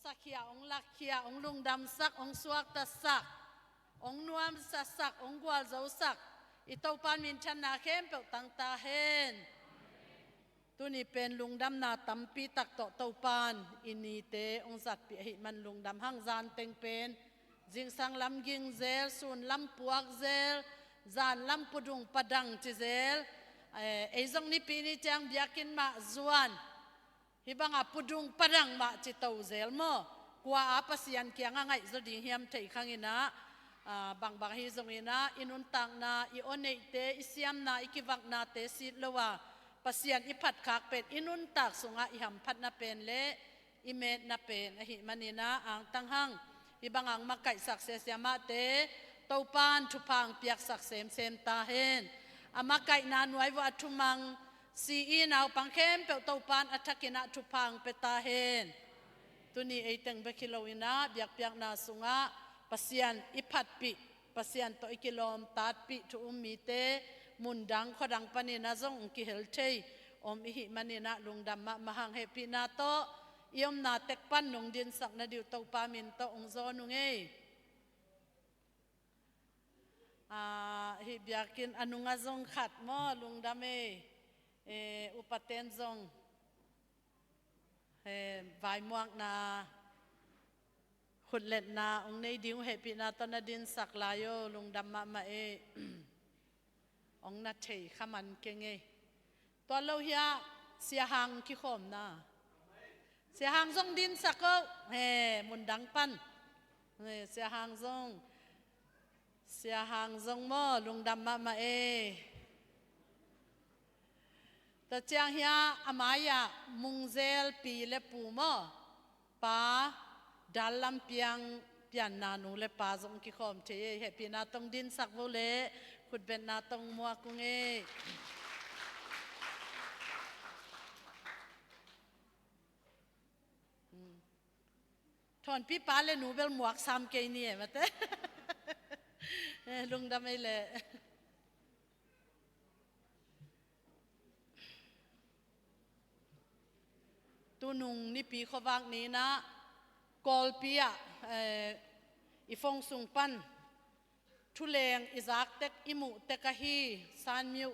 สักเขียองลักเขียองลุงดำสักองสวกตะสักองนวมสักองกวาลเจ้าสักอิตาปานมินชันนาเข้มเปตังตาเฮนตัวนี้เป็นลุงดำนาตัมปีตักโตเตาปานอินีเตองสักปีหิมันลุงดำหังจานเต็งเป็นจิงสังลำยิงเซลส่วนลำปวกเซลจานลำปุดุงปดังจิเซลไอ้จงนี้ปีนี้จังเบียกินมาจวนฮิบังอาปุดุงปดังมาจิตเอาเซลโมกว่าอาปัสยันเกียงไงจะดิ่งเฮียมเทขังอินะบางฮิจงอินะอินุนตังนาอิโอเนเตอิเซียมนาอิกิวักนาเตสิลวาปัสยันอิพัดขากเป็ดอินุนตักสุงะอิหัมพัดนาเป็นเละอิเมตนาเป็นหิมันินะอ่างตังหังฮิบังอังมาไก่สักเสียมาเตเต้าปานทุพังเปียกสักเซมตาเฮนอามาไก่นานไว้ว่าทุมังซีอีนาวปังเข้มเปเต้าปานอัฐกินะทุพังเปตาเฮนตัวนี้ไอตังเบกิโลวินะเบียกนาสุงะปัสยันอิพัดปิปัสยันโตอิกิโลมตัดปิทุมีเตมุนดังขดังปนินาซงกิเฮลเทยอมอิหิมันินะลุงดำมะหังเฮปินาโตยมนาเต็กปันนุงดินสักนาดิวเต้าปามินโตองโซนุงเอฮิบยากินอนุงาซงขัดมอลุงดำอุปเทนซงไวมวกนาขุดเล็ดนาองในดิวเฮปินาตนาดินสักลายโยลุงดำมาองนัดเฉยขมันเก่งตัวเราเฮียเสียหางขี้ขมนะเสียหางซงดินสักก็มุนดังปันเสียหางซงหม้อลุงดำมาตัวเจียงเฮียอามายามุงเซลปีเลปูหม้อป้าดัลลัมเปียงเปียนนานูเลป้าซงขี้ขมเฉยเฮปีนาตรงดินสักโวเลขุดเป็นนาตรงมัวกุงถอนพี่ป้าเลยหนูเบลหมวกซ้ำเกยนี่มาเต้ลุงดำไม่เลยตัวนุงนี่ปีเขาวางนี้นะกอลปีอะอีฟงสุงปันทุเลงอิซักเต็กอิมุเต็กฮีซานมิว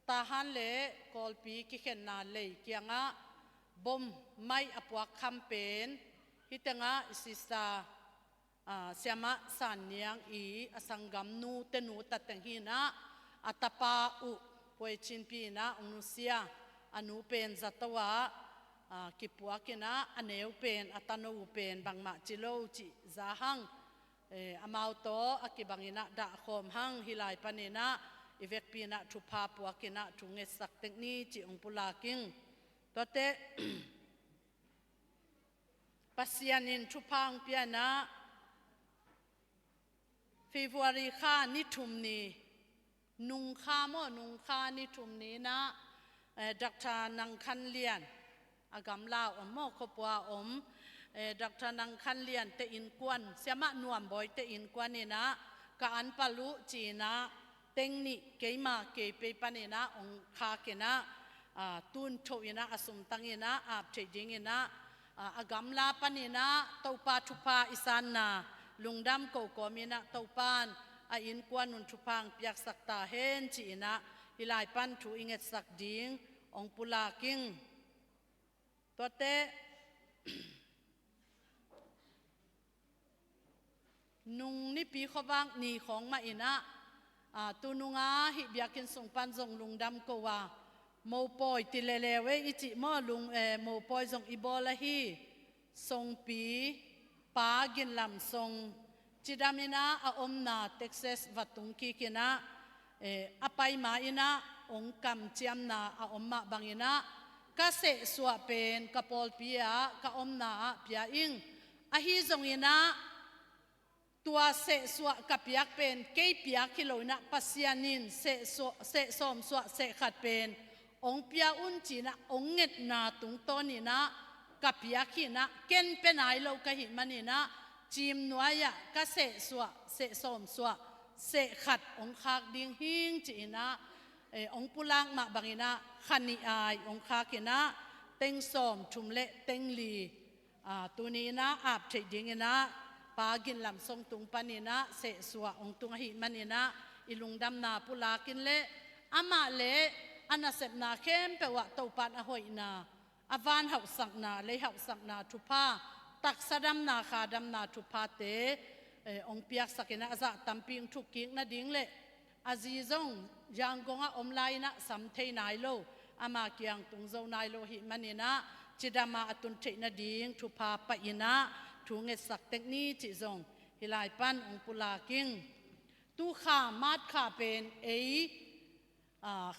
ตาฮันเล่กอลปีกิเขนนาเลยเกียงะบอมไม่อปวกคัมเปญฮิตงะสิสาเสียมะสันยังอีอสังกัมนูเตนูตัดแต่งหินะอัตปาอุปวยชินปีนะองนุเซียอนุเป็นจัตวะกิปัวกินะอเนวเป็นอัตโนเป็นบางมะจิโลจิจาหังอมาวโตอกิบังอินะดะคอมหังฮิลายปานินะอีเวกปีนะทุพาปัวกินะทุงเงสักเทคนิจิองปุลากิงตัวเตปัสยานินทุพังเปียนะฟีฟวารีค่านิทุมนีนุงค่าโมนุงค่านิทุมนีนะดักทานังคันเลียนอากำลาวโมขบว่าดักทานังคันเลียนเตอินกวนเสียมะนวมบ่อยเตอินกวนนี่นะกะอันปะลุจีนะเต็งนี่เกยมาเกยไปปะนี่นะองคาเกนะตุนโชยนะอสมตังยนะอาบเฉยดิงนะอากำลาปะนี่นะเต้าปาทุพาอิสานนาลุงดำโกโกมีนะเต้าปานอินกวนนุนทุพังเปียกสักตาเฮนจีนะฮิลายปันถูอิงเอสักดิงองปุลากิงตัวเตนุงนี่ปีขวังนี่ของมาอินะตุนุงาฮิบยากินส่งปันส่งลุงดำโกว่าโมปอยติเลเลเวอิจิมอลุงโมปอยส่งอิโบลาฮีส่งปีปากินลำส่งจิดามินะอมนาเท็กซัสวัตุงกีกินะอไปมาอินะองกำเจียมนาอมมาบังอินะกะเสสวะเป็นกะปอลปียกะอมนาปียอิงอหิซงอินะตัวเสสวะกับปียกเป็นเกยปียกกิโลนะปัสยานินเสสอมสวะเสขัดเป็นองปียอุนจีนะองเงตนาตุงต้นนี่นะกับปียกินะเก่นเป็นไอโลกะหิมันนี่นะจิมนัวยะกะเสสวะเสสอมสวะเสขัดองคากดิงหิงจีนะองปุลังมาบังอินะขันนิอายองคากินะเต็งสอมชุมเละเต็งลี ตัวนี้นะอาบเฉยดิ้งนะปากินลำทรงตุงปานีนะเสสวะองตุงหิมันนีนะอิลุงดำนาปุลากินเละอามาเละอันน่ะเสพนาเข้มเปวะเตาปานอหอยนาอวานเฮาสักนาเลยเฮาสักนาทุพาตักสะดำนาขาดำนาทุพาเตองเปียกสักนะจะตัมปิงทุกกิ้งนะดิ้งเละอาจีจงยังกงอาอมไลนะสัมเทนายโลอามาเกียงตุงเจ้านายโลหิมันนีนะจิดามาอตุนเทนะดิ้งทุพาปะอินะทุงเงสักเทคนิจิจงฮิลายปันองปุลากิงตูขามาดขาเป็น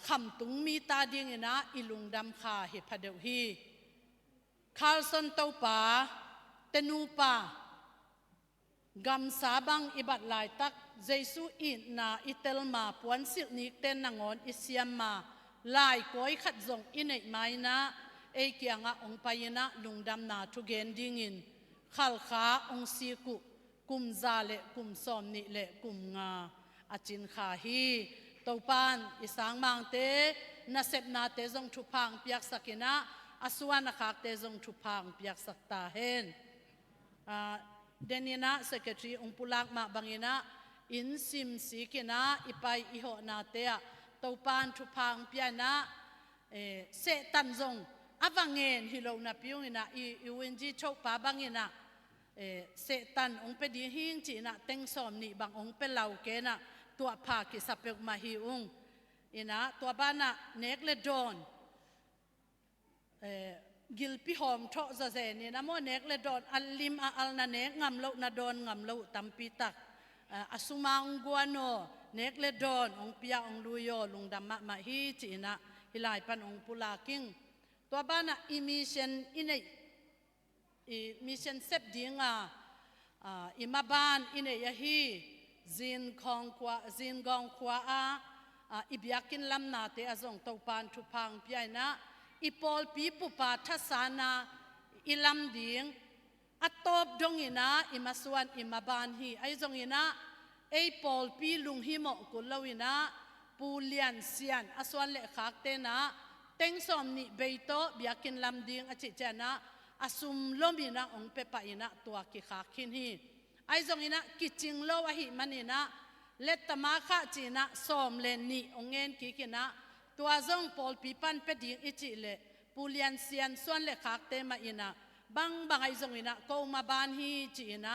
คำตุงมีตาดิ้งนะอิลุงดำขาเฮพเดวฮีคาลสันเตาป่าเตนูป่ากำสาบังอิบัดลายตักเจสุอินาอิเตลมาปวนสินิกเตนนางอนอิเซียมมาลายก้อยขัดจงอินเอไมนะเอเกียงะองไปนะลุงดำนาทุเกนดิ้งินขัลขาองซีกุมซาเลกุมซอมนิเลกุมงาอาจินขาฮีตปานอิสังมังเตนาเซบนาเตจงทุพังเปียกสักินะอสวานะคักเตจงทุพังเปียกสักตาเฮนเดนินะเซกเตรีองปุลักมาบังอินะอินซิมสีกินะอิไปอิโหนาเตะตปานทุพังเปียนะเสตันจงอวังเงินฮิโลนาพิวอินะอีวินจีโชปาบังอินะเสตันองเป็ดหิงจีนะเต็งสอมนี่บางองเป็นเหล่าเกนะตัวผากิสับเปกมาฮิอุงอินะตัวบ้านน่ะเนกเลดอนกิลพิหอมทอซาเซนี่นะโมเนกเลดอนอัลลิมอัลนาเนกงำเลานาดอนงำเลาตัมปีตักอสุมังกัวโนเนกเลดอนองเปียองลุยลุงดำมาฮิจีนะฮิลายปันองปุลากิงตัวบ้านน่ะอิมิเชนอินมิเชนเซปดิ้งอิมาบานอินเอยฮีจินกองขวาอิบยากินลำนาเตอจงตปานทุพังปียนะอิปอลปีปุปาทัศนาอิลำดิ้งอัตตบดงอินะอิมาสวนอิมาบานฮีไอจงอินะไอปอลปีลุงฮิโมกุลลวินะปูเลียนเซียนอสวนเลขักเตนะเต็งสอมนิเบยโตบยากินลำดิ้งอจิเจนะอสุมลมินะองเปปะอินะตัวกิขาคินฮีไอจงอินะกิจิงโลวะหิมันอินะเลตมาคะจีนะสอมเลนนี่องเงินกิกินะตัวจงปอลปีปันเป็ดยิงอิจิเลปูเลียนเซียนส่วนเลขักเตมาอินะบางไอจงอินะก็มาบานฮีจีนะ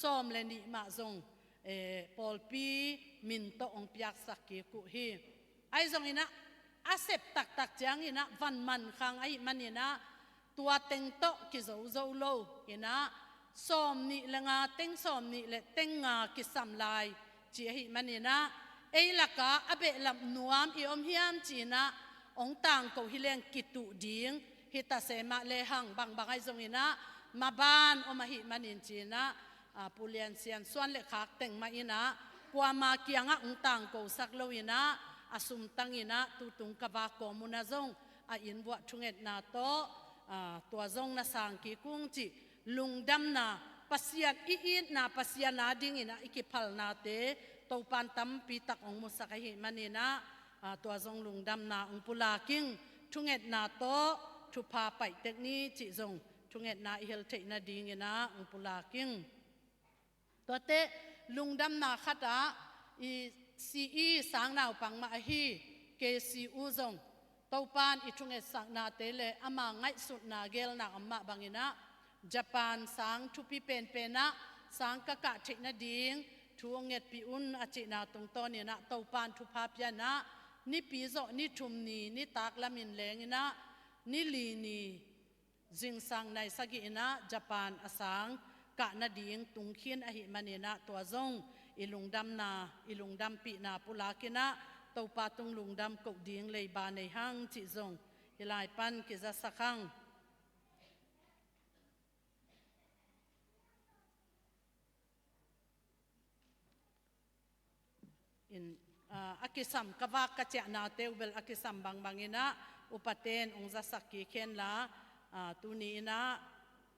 สอมเลนนี่มาจงปอลปีมินโตองเปียกสักกิกุฮีไอจงอินะอาเซปตักจังอินะวันมันขังไอมันอินะตัวเต็งโตกิโซโลอินะสอมนี่ละงาเต็งสอมนี่ละเต็งงากิสัมลายจีหิมันอินะเอลักะอเบลับนวมอิอมเฮียมจีนะองต่างกูฮิเลงกิตุดิงฮิตาเสมาเลหังบางไอจงอินะมาบานอมาหิมันอินจีนะปุเลียนเซียนส่วนเลขักเต็งมาอินะกว่ามาเกียงองต่างกูสักโลอินะอสุมตังอินะตุตุงกบากอมุนาจงอินวัวทุงเอ็ดนาโตตัวจงนาสังกีกุ้งจีลุงดำนาปัสยานอีนาปัสยานาดิ้งอินะอิกิพัลนาเตตอปันตัมปีตักองมุสกหิมันอินะตัวจงลุงดำนาองปุลากิงทุงเอ็ดนาโตทุพาไปเทคนิจิจงทุงเอ็ดนาอิเฮลเทนาดิ้งอินะองปุลากิงตัวเตลุงดำนาขัดอีซีสังนาวปังมาฮีเกซีอูจงตอปานอิทุงเอ็ดสักนาเตเลอามาไงสุดนาเกลนาอัมมาบังอินะญี่ปุ่นสังทุปีเป็นนะสังกะกะเทนะดิ้งทวงเงิดปีอุนอาจินาตรงต้นเนี่ยนะตอปานทุภาพยานะนี่ปีโซนี่ทุมนีนี่ตากละมินแรงนะนี่ลีนีจิงสังในสกินะญี่ปุ่นอาสังกะนะดิ้งตุงขีนอหิมันเนี่ยนะตัวจงอิลุงดำนาอิลุงดำปีนาปุลากินะตอปาตุงลุงดำกกดิ้งเลยบานในห้างจิจงฮิลายปันกิจะสักครั้งอากิสัมกวากกะเจนาเตวเบลอากิสัมบางอินะอุปเทนองจะสักกีเคนละตุนีนะ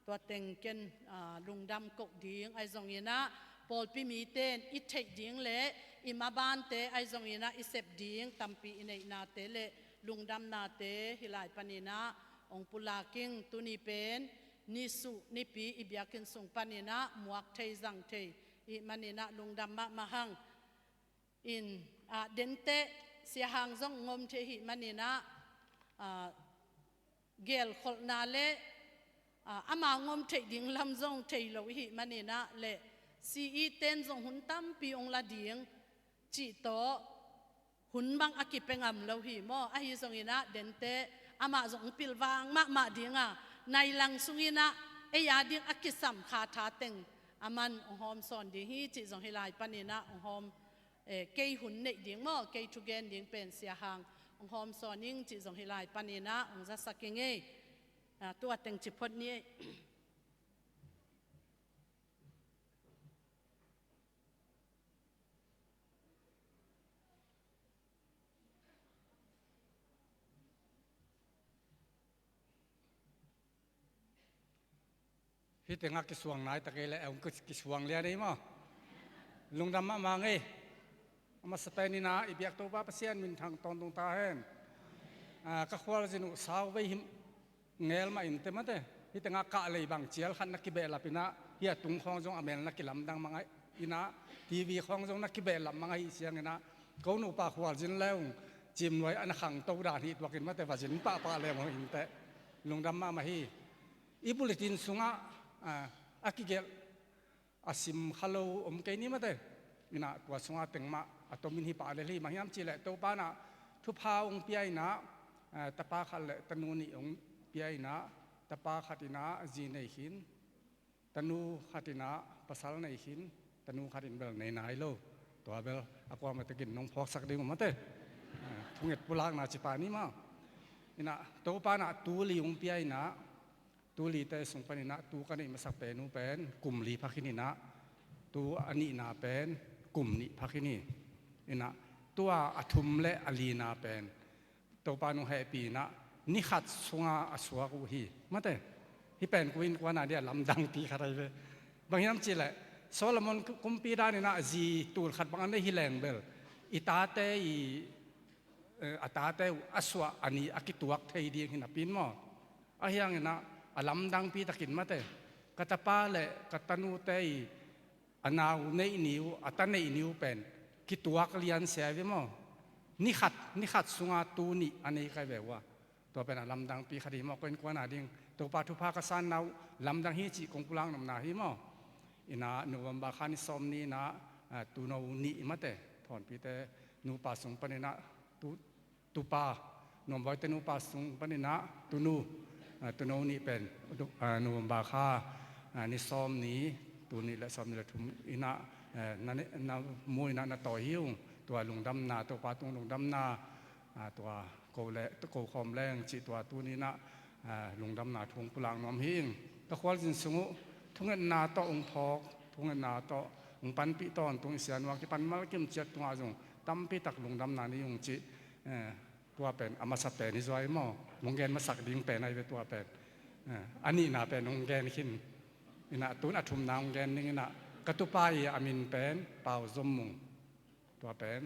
ตัวเต็งเกนลุงดำกกดิ้งไอจงอินะปอลปีมีเตนอิเทดิ้งเละอิมาบานเตไอจงอินะอิเซบดิ้งตัมปีอินเอนาเตเลลุงดำนาเตฮิลายปานินะองปุลากิงตุนีเป็น นิสุนิปีอิบยากินสุงปานินะมวกเทจังเทอิมันนินะลุงดำมะหังอินเดนเตเสียหางจงงมเทหิมันนินะเกลขลนาเลอามางมเทดิงลำจงเทโลหิมันนินะเลซีอีเตนจงหุนตั้มปีองละดิงจิโตหุนบังอากิเป็งอัมโลหิโมอาฮิจงอินะเดนเตอามาจงปิลวางมาดิงในลังสุงินะยาดิงอากิสัมคาทาเต็งอามันองหอมสอนดิฮิจิจงฮิลายปานินะองหอมเกยหุนเนดิงโมเกยทุเกนดิงเป็นเสียหางองหอมสอนยิงจิจงฮิลายปานินะองจะสักเงยตัวเต็งจิพดนี้พี่เต็งกิสวงนายตะเกลเอากิสวงเลียได้มั้งลุงดำมาไงมาสเปนินาอิบยักตัวบ้าเสียนมินทางตอนตรงตาเห็นก็ควรจะนุสาวไปหิมเงลมาอินเต็มเตพี่เต็งกะเลยบางเจียลขันนักกิเบลปินะเฮียตุงของจงอเมนนักกิลำดังมังไงอินะทีวีของจงนักกิเบลมังไงเสียงนะเขาหนูปากควรจินแล้วจิมไว้อันขังตัวด่านฮิตว่ากินมาแต่ว่าจินป้าเลยมังอินเตลุงดำมาฮีอีบุลตินสุงะอากิเกลอาซิมฮัลโหลแค่นี้มาเถอะนี่นะตัวสุงาเต็งมาตัวมินฮิปาเลลีมาฮิมจิเลตัวป้านะทุพาองเปียนะตะปาขัดเลตนูนี่องเปียนะตะปาขัดินะจีนในหินตนูขัดินะภาษาในหินตนูขัดินเบลในนายโลตัวเบลอากวามาตะกินน้องพอกสักเดียวมาเถอะทุ่งเอ็ดปุลากนาจิปานี่มานี่นะตัวป้านะตัวลีองเปียนะตูลีแต่ส่งไปนี่นะตูกันนี่มาสักเป็นนูเป็นกลุ่มลีพักนี่นะตูอันนี้นาเป็นกลุ่มนี้พักนี่นี่นะตัวอัทุมและอลีนาเป็นตัวปานุแฮปีนะนี่ขัดสงอาสวากูฮีมาเต้ที่เป็นกุอินกว่านาเดียลำดังตีขัดอะไรเลยบางอย่างจีแหละโซโลมอนกุมปีดานี่นะจีตูขัดบางอันได้ฮิแรงเบลอิตาเตอีอัตาเตอสวาอันนี้อากิตัวเทียดีหินาปินมออาอย่างนี้นะอลัมดังปีตะกินมาเตกัตปาเลกัตนูเตยอนาวในนิวอัตในนิวเป็นคิดตัวกเลียนเสียวิมอนี่ขัดสุงาตูนี่อันนี้ใครแบบว่าตัวเป็นอลัมดังปีคดีมอเป็นกว่านาดิ่งตัวปาทุภาคสานนาวลำดังฮิจิกงกุลังนำนาฮิมออินาโนวัมบาคานิสอมนี่นะตูนาวนี่มาเตถอนปีเตนูปาสุงปนินะตูปานวมไว้เตนูปาสุงปนินะตูนูตัวโน้นนี่เป็นนูบาคานิซอมนี้ตัวนี้และซอมนี่แหละทุมอินะนั่นน่ามวยนั่นต่อหิ้วตัวลุงดำนาตัวปลาตุงลุงดำนาตัวโกเล่ตัวโกคอมแรงจีตัวนี้นะลุงดำนาทงกุลังน้อมหิ้งตะควอลจินสงุทุงเงินนาต่อองพอกทุงเงินนาต่อองปันปีตอนตรงเสียนว่าที่ปันมาเก็มเจ็ดตัวจงตั้มปีตักลุงดำนานี่ยงจีตัวเป็นอามาสัตเป็นนิจอยมอมงแกนมาสักดิ้งเป็นอะไรเป็นตัวเป็นอันนี้น่ะเป็นมงแกนขึ้นนี่นะตุนอัฐมนามงแกนนี่นะกระตุปายอามินเป็นเป่าจมุงตัวเป็น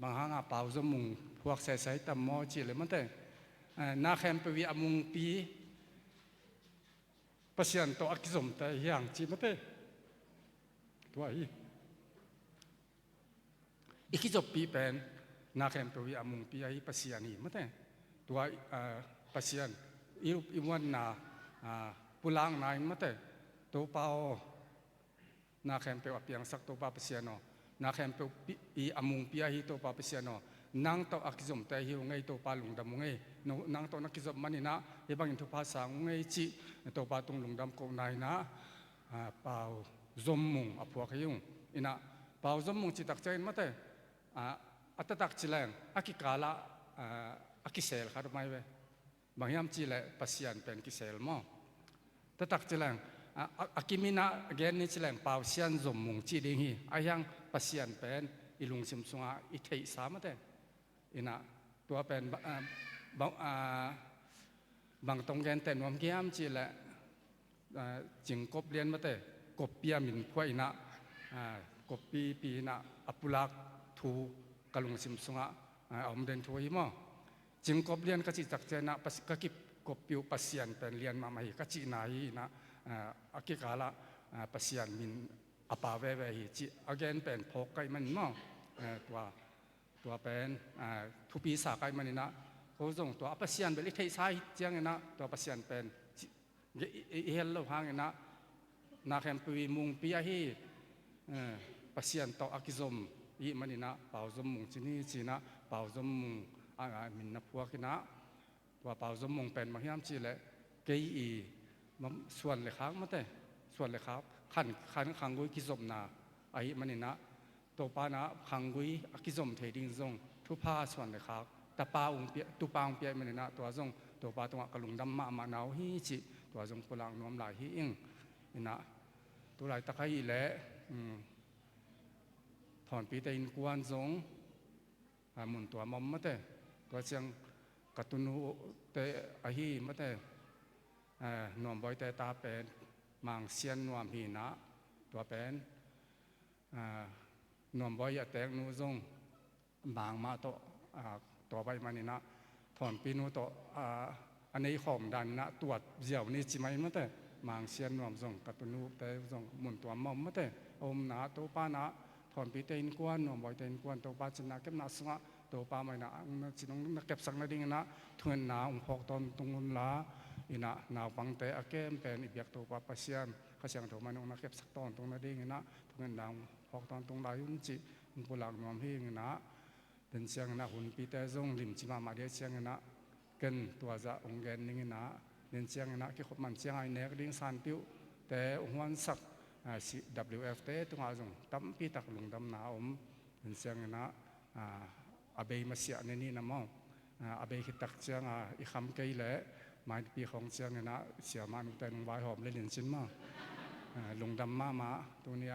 บางครั้งเป่าจมุงพวกใส่ตำมอจีเลยมันแต่นาแคมเปวีอามุงปีประเสียนตัวอักษรแต่อย่างจีมันแต่ตัวอีกจบปีเป็นนาแคมเปวีอามุงปีไอ้ประเสียนี่มันแต่ตัวประเสียนอีวันนาปุลังนายมันแต่ตัวเป่านาแคมเปว่าเพียงสักตัวปาประเสียนนาแคมเปอีอามุงปีไอ้ตัวปาประเสียนนางตัวอักษรแต่หิวไงตัวปาลุงดำไงนางตัวนักกิจมันนี่นะไอ้บางอินทุภาษาไงจีตัวปาตุงลุงดำโกนายนะเป่าจมุงอพวกหิวอินะเป่าจมุงจิตักใจมันแต่อัตตักจิแรงอากิกาละอากิเซลครับไม่เว้บางยามจิเลปัสยันเป็นกิเซลมั้งแต่ตักจิแรงอากิมินะเกนนี่จิแรงเป่าเสียนจมุงจีดิ่งฮีอายังปัสยันเป็นอิลุงซิมซุงอาอิเทยสามแต่อินะตัวเป็นบางตรงเกนแต่นวมเกียมจีเลจิงกบเรียนมาแต่กบเปียมินพวยนะกบปีนะอปุลักทูกลุงซิมซุงอาอมเดนทูหิมอจิงกบเรียนก็จิจักเจนะปัสกกิบก กบปิวปัสยันเป็นเรียนมาไม่กัจจินาฮีนะอากิกาละปัสยันมินอปาเวเวฮีจิอาเกนเป็นพกไกมันมั้งตัวเป็นทุปีสาไกมันนี่นะเขาส่งตัวปัสยันเป็นลิเทใช้เจียงนะตัวปัสยันเป็นเฮลโลหางนะนาแคมปุยมุงปียฮีปัสยันต่ออากิซมอีมันนี่นะเป่าซมมุงจีนี่จีนะเป่าซมมุงมินนับพวกนะตัวเป่าซมมุงเป็นมาฮิมจีเลยเกยมันส่วนเลยครับมั้งแต่ส่วนเลยครับขังกุยกิซมนาไอ้มันนี่นะตัวป้านะขังกุยกิซมเทดิงซงทุพาส่วนเลยครับแต่ป้าองเปียตุป้าองเปียมันนี่นะตัวซงตัวป้าตัวกระลุงดำมาหนาวฮีจิตัวซงกุลังนวมหลายฮีอิงนี่นะตัวหลายตะไคร้แหละถอนปีแต่อินกวนซงหมุนตัวมอมมั้งแต่ตัวเชียงกตุนูแต่อาฮีมั้งแต่นวมบอยแต่ตาเป็นมังเซียนนวมฮีนะตัวเป็นนวมบอยแต่งนูซงบางมาตัวใบมันนี่นะถอนปีนูตัวอันนี้ของดันนะตรวจเดี่ยวนี่จิไหมมั้งแต่มังเซียนนวมซงกตุนูแต่ซงหมุนตัวมอมมั้งแต่อมนะตัวป้านะถอนปีแต่อินกวนนวมบอยแต่อินกวนตัวป้าชนะเก็บนาสงะตัวป้าไม่นะจิน้องนักเก็บสังนาดิ่งนะทวนนาองค์พอกตอนตรงนุนละอินะนาบังแต่อาเกมเป็นอิบยักตัวป้าปัสยันข้าเสียงตัวมันองนักเก็บสักตอนตรงนาดิ่งนะทวนนาพอกตอนตรงลายุนจิองค์ปุลักนวมหิงนะเดินเสียงนะหุ่นปีแต่ซงลิมจิมาเดียเสียงนะเกินตัวจะองค์แกนนิ่งนะเดินเสียงนะที่ขบมันเสียงไอเนกดิ่งสันติวแต่องค์วันสักWF เต้ตัวอาจงตั้มปีตักลุงดำนาเดินเสียงนะอาเบย์มาเสียในนี้นะมั่งอาเบย์คิดตักเสียงอีคำเกยแหละหมายปีของเสียงนะเสียมานุแต่ลงไว้หอมเลยเด่นชิ้นมั่งลุงดำมาตัวนี้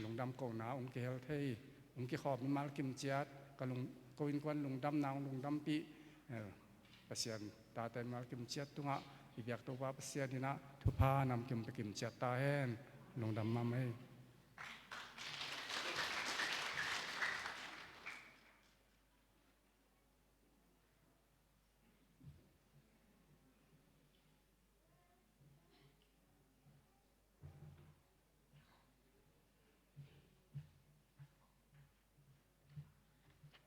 ลุงดำโกนาองค์เกลเทยองค์เกขอบมีมากิมเจียดกับลุงโกวินกวนลุงดำนางลุงดำปีเสียนตาแต่มากิมเจียดตัวอีกอย่างตัวว่าเสียนี่นะทุพานำกิมไปกิมเจียดตาแห้งลุงดำมาไม่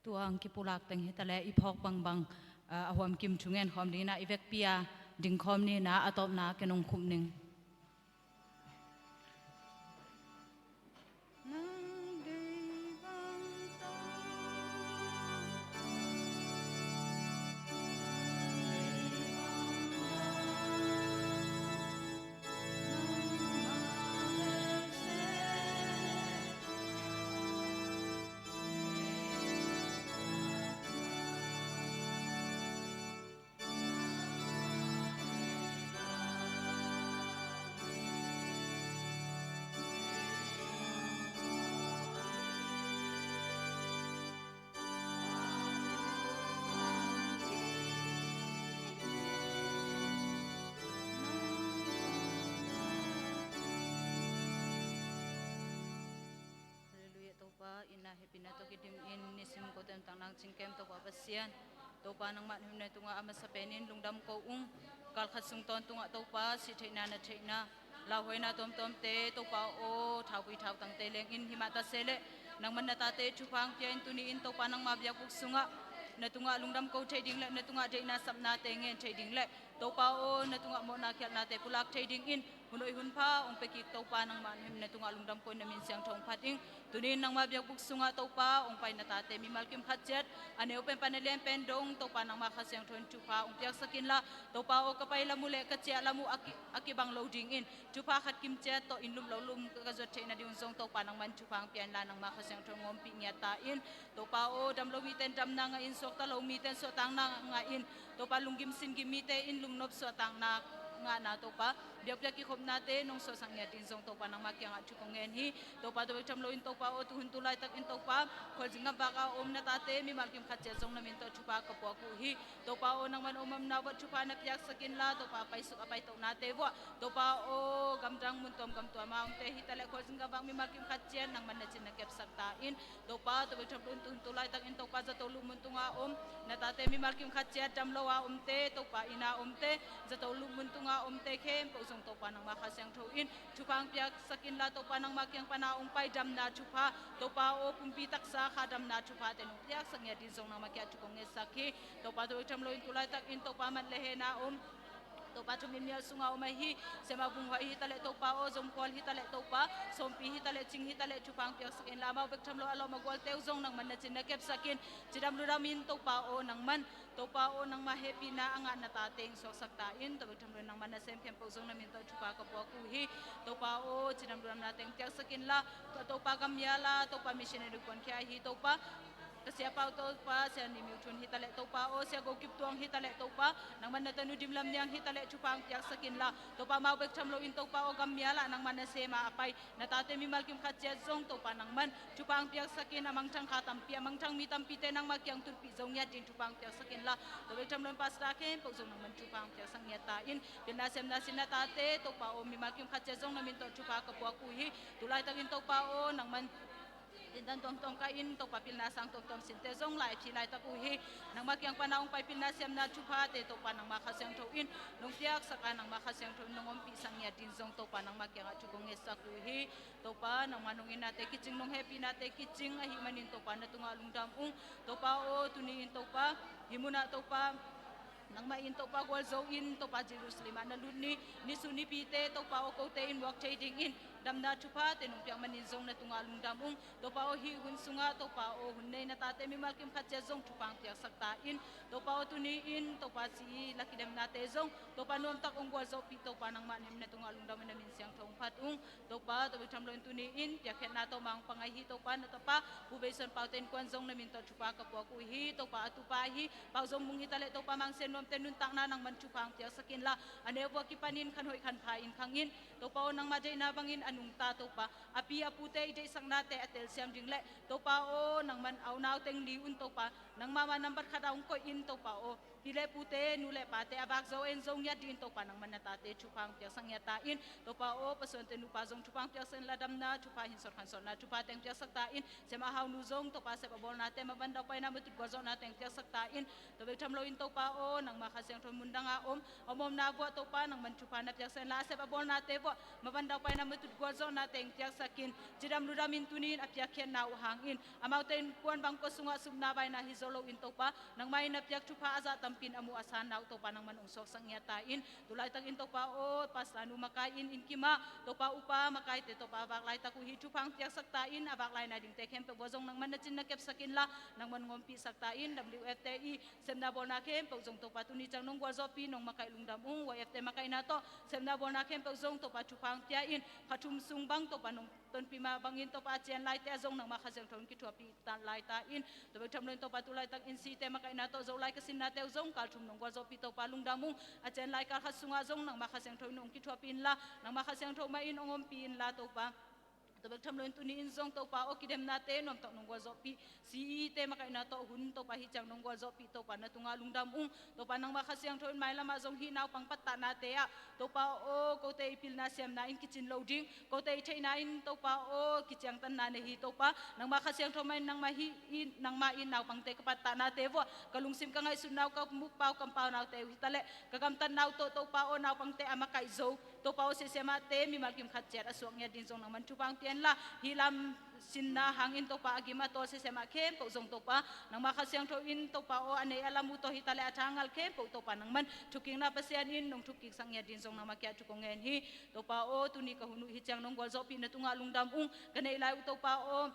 ตัวอังกิปุลักตังเหตุแลอีพอกบังอาหวมกิมชุงเงินคอมนี้นะอีเวกเปียดึงคอมนี้นะอาตบนะแกนงคุมหนึ่งina hepina to kidim in nisim ko tem tang nang chingkem to papasian to pa nang manhim na tunga ama sa penin lungdam ko kal khasung ton tunga to pa si theina na theina la hoina tom te to pa o thawpi thaw tang te leng in himata sele nang man na ta te chupang pian tuni in to pa nang mabyak puk sunga na tunga lungdam ko thading le na tunga deina sapna te ngen thading le to pa o na tunga mo na khyat na te pulak thading in hunoi hun pha ong pekik to pa nang manhim na tunga lungdam ko na min siang thong phating tunin nang mabyak buk sunga to pa ong pai na tate mi malkim khatchet ane open panelen pen dong to pa nang makhasyang thon tu pa ong piak sakin la to pa o kapay la mule ka che la mu akibang loading in tu pa khat kim che to inlum lolum ka zot theina diun song to pa nang man tu pang pian la nang makhasyang thon ngom pi nya ta in to pa o dam lo mi ten dam na nga in sok ta lo mi ten so tang na nga in to pa lunggim sin gimite in lungnop so tang na nga na to pa biak biak ki khop na te nong so sang ya din zong to pa nang makyang at chukong en hi to pa to cham lo in to pa o tuhun tulay tak in to pa khol jinga baka om na tate mi malkim khat che zong na min to chupa ka po ku hi to pa o nang man omam na wat chupa na piak sakin la to pa pai suk apai to na te wa to pa o gamdrang mun tom gam to ma ong te hi tale khol jinga bang mi malkim khat chen nang man na chin na kep sak ta in to pa to cham lo in tuhun tulay tak in to pa za to lu mun tunga om na tate mi malkim khat che jam lo wa om te to pa ina om te za to lu mun tunga om te khem po zong to pa nang ma khasyang tho in chupang piak sakin la to pa nang makyang pana ong pai dam na chupa to pa o pumpi taksa khadam na chupa te nong piak sang ya din zong nang makya chukong nge sakhi to pa to cham lo in tulay tak in to pa man lehe na to pa chum nim sunga o mai hi sema bung wa hi tale to pa o zom kol hi tale to pa sompi hi tale ching hi tale chupang piak sakin la ma bek cham lo alo magwal teu zong nang man na chin na kep sakin chidam lu ramin to pa o nang man to pa o nang ma happy na anga na tateng sok sakta in to bek cham lo nang man na sem kem po zong na min to chupa ka po ku hi to pa o chidam lu ram na teng piak sakin la to pa gam ya la to pa missionary kon kya hi to pa Kasi pa to pa siya ni Mewchun hitale to pa o siya go kip tuang hitale to pa nang man natanu dimlam niyang hitale chupang tiyak sakin la to pa mawek chamlo in to pa o gamyala nang man nasema apay natate mi malkim khatya zong to pa nang man chupang tiyak sakin amang chang khatampi amang chang mitampite nang makyang turpi zong ya din chupang tiyak sakin la to wek chamlo pas raken po zong nang man chupang tiyak sang yata in pinasem na sinatate to pa o mi malkim khatya zong namin to chupa ka po kuhi tulay tagin to pa o nang man Tindan tom kain to papil na sang tom sinte zong lai chi lai takuhi nang makyang panaong papil na siam na chupa te to panang makasyang to in nung tiak sa kanang makasyang to nung ompi sang ya din zong to panang makyang at chukong esakuhi to pa nang manungin nate kiching nung happy nate kiching ahimanin to pa natungalung damung to pa o tuniin to pa himuna to pa nang main to pa gwal zo in to pa Jerusalem na lunni ni suni pite to pa o ko te in work trading in dam na chupa te nung piang manin zong na tungalung damung to pa o hi hun sunga to pa o hunne na tate mi malkim khatya zong chupang piak sakta in to pa o tuni in to pa si laki dem na te zong to pa nuam tak ungwal zo pi to pa nang manim na tungalung damung na min siang thong phatung to pa to cham lo tuni in piak khet na to mang pangai hi to pa na to pa ubeson pauten kwan zong na min to chupa ka po ku hi to pa atu pa hi pa zong mung hitale to pa mang sen tenun tak na nang man chupang tiyak sakin la ane wa kipanin kan hoi kan phain khangin to pa nang majai na bangin anung ta to pa api apute ide sang nate atel siam dingle to pa o nang man au naw teng li un to pa nang mama number khadaung ko in to pa o pile pute nule pate abak zo en zong ya din to pa nang man natate chupang tiyak sang yata in to pa o pason tenu pa zong chupang tiyak sen ladam na chupa hin sor khan son na chupa teng tiyak sakta in sema haw nu zong to pa se babol nate mabanda pa na mutut gozo na teng tiyak sakta in to be tham lo in to pa o nang makasyang to mundanga omom na bo to pa nang manchupa na tiyak sen la se babol na te bo mabanda pa na mutut gozo na teng tiyak sakin jidam ludamin tunin apyak khen na uhangin amauten kuan bang ko sunga subna bay na hizolo in to pa nang may na piyak chupa aza tampin amu asan na to pa nang man usok sang yatain tulay tag in to pa o pas anu makain in kima to pa upa makay te to pa baklay ta ku hi chupang tiyak saktain abaklay na ding tekhem pe bozong nang man na chin na kep sakin la nang man ngompi saktain WFTI semna bona kem pe zong to pa tuni chang nong gwal zopi nong makai lungdam YFT makai na to semna bona kem pe zong to pa chupang tiain khatum sung bang to pa nong ton pima bangin to pa chen lai te zong nang makhaseng thon ki thua pi tan lai ta in to be tham len to pa tu lai tak in si te makai na to zo lai ka sin na te zong kal thum nong gwal zopi to pa lungdamung a chen lai ka khasunga zong nang makhaseng thon nong ki thua pin la nang makhaseng thon ma in ongom pin la to pa to bek tham loin tuni in zong to pa o kidem na te nom to nong gwal zopi si te makai na to hun to pa hi chang nong gwal zopi to pa na tunga lungdam to pa nang makhasyang thon mai lama zong hi naw pang patta na te a to pa o ko te ipil na siam na in kitchen loading ko te thai na in to pa o kichang tan na ne hi to pa nang makhasyang thon mai nang ma hi in nang ma in naw pang te ka patta na te vo kalungsim ka ngai sun naw ka muk pau kam pau naw te wi tale kagam tan naw to pa o naw pang te amakai zo to pa o se sema te mi malkim khatchet aswang ya din zong nang man chupang la hilam sinna hangin to pa agima to se sema kem po zong to pa nang makasyang to in to pa o ane alamu to hitale athangal kem po to pa nang man thuking na pasian in nong thukik sang ya din zong nang makya chukong en hi to pa o tuni ka hunu hichang nong gol zopi na tunga lungdam kanai lai to pa o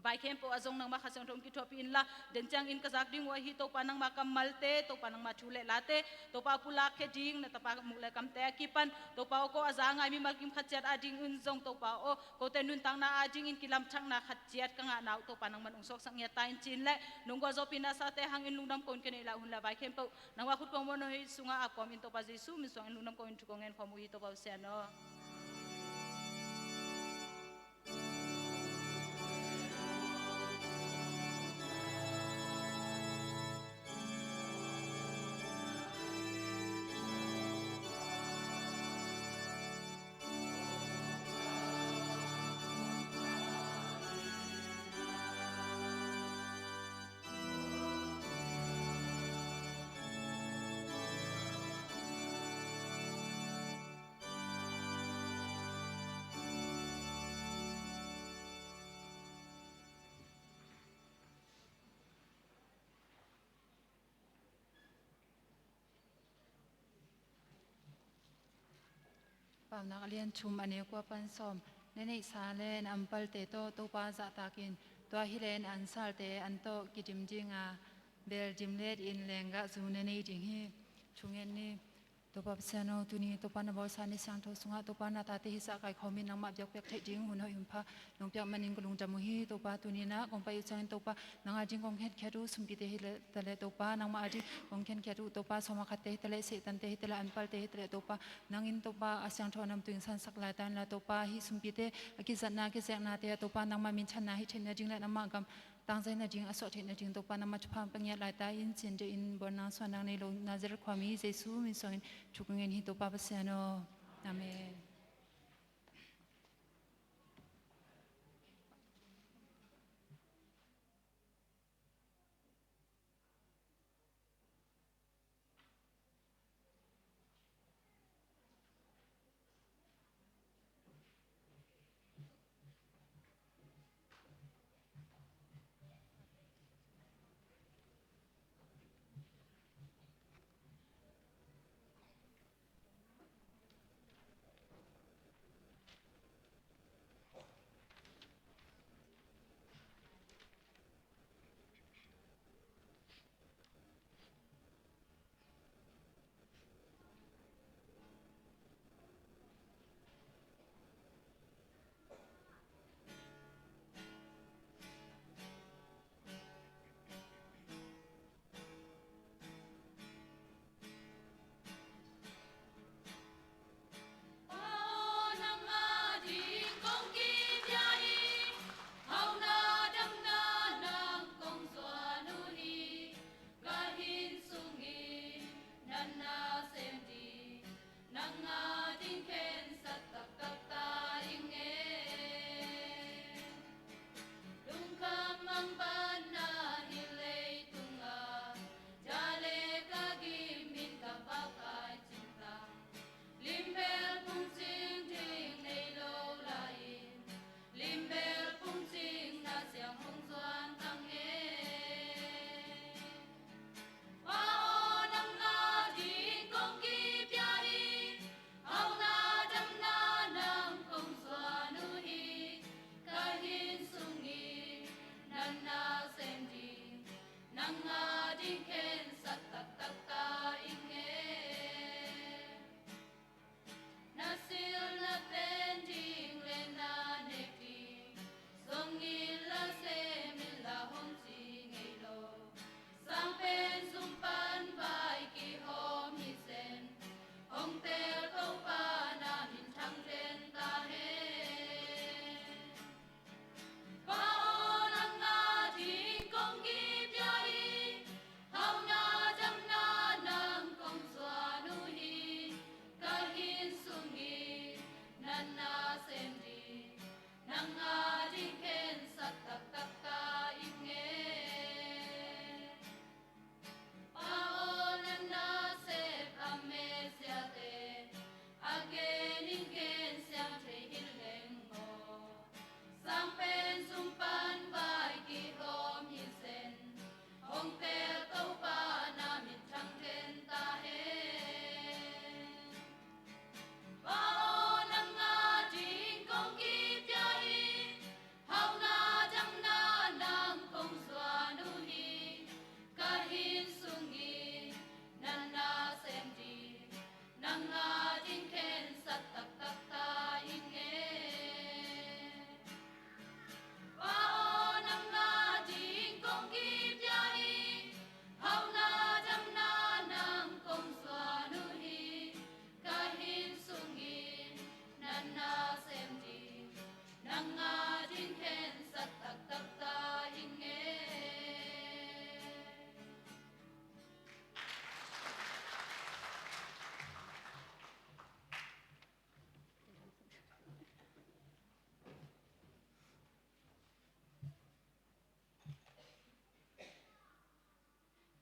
bai kem po azong nang makasang tong kitopi in la den chang in kazak ding wa hi to panang makamalte to panang machule late to pa pula ke ding na tapa mule kam te kipan to pa ko azanga mi malkim khatchat ading un zong to pa o ko te nun tang na ading in kilam chang na khatchat ka nga naw to panang man ungsok sang ya tain chin le nungwa zo pinasa te hang in lungdam kon ken ila hun la bai kem po nang wa khut ko mo no hi sunga akom in to pa jesu mi song in lungdam ko in tu kongen ko mu hi to pa se noปามนักเรียนชุมอันนี้กว่าปันสอมในสาเลนอัมพัลเตโตตัวปาจะตากินตัวฮิเลนอันซาลเตอันโตกิจิมจิงาเบลจิมเลดอินแรงกะซูในจิงฮีชุงเงินนี่ตัวปับเซโนตุนีตัวปานบอลสานิสังทสุงะตัวปานาตาติฮิสะไกเขามีนังมาบยกเปียกเทจิงหุ่นหอยมพะลงเปียกมันนิงกลุงจามุฮีตัวปาตุนีนะกงไปอุจังตัวปานางอาจิงกงเฮ็ดแค่ดูสุมปิเตฮิเลตะเลตัวปานางมาอาจิกงเฮ็ดแค่ดูตัวปาสมาคัตเตฮิตะเลเสตันเตฮิตะเลอันปัลเตฮิตะเลตัวปานางอินตัวปาอาสังทอนำตุงสันสักลายตันละตัวปาฮิสุมปิเตกิจันนากิเซกนาเตตัวปานางมามินชันนาฮิเชนจิงและนามากำตั้งใจนะจิงอสอเทนะจิงตัวปานามาชพามปัญญาลายตาอินเซนเจอินบนนางสวนังในโลนาเซรความมีเยซูมิสอนชุกเงินฮิตัวปาเปเซโนอาเมน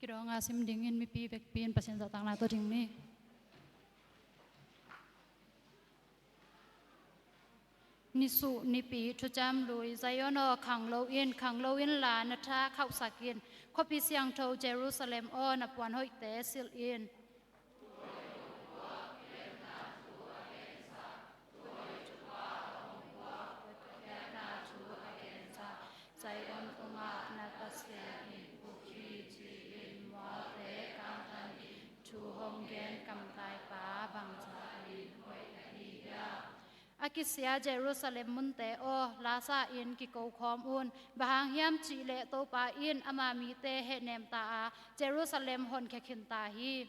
Kiro nga sim dingin mi pi vek pin pasien za tang na to ding ni. Nisu ni pi thu cham lui zayono khang lo in la na tha khau sakin khopi siang tho Jerusalem o na puan hoi te sil in. Zayon unga na pasien in ukhi ji in mo te kang tan thu hong gen kam tai pa bang cha in hoi ni ya. Akisia Jerusalem munte o lasa in ki ko khom un bahang hiam chi le to pa in ama mi te he nem ta a Jerusalem hon khe khin ta hi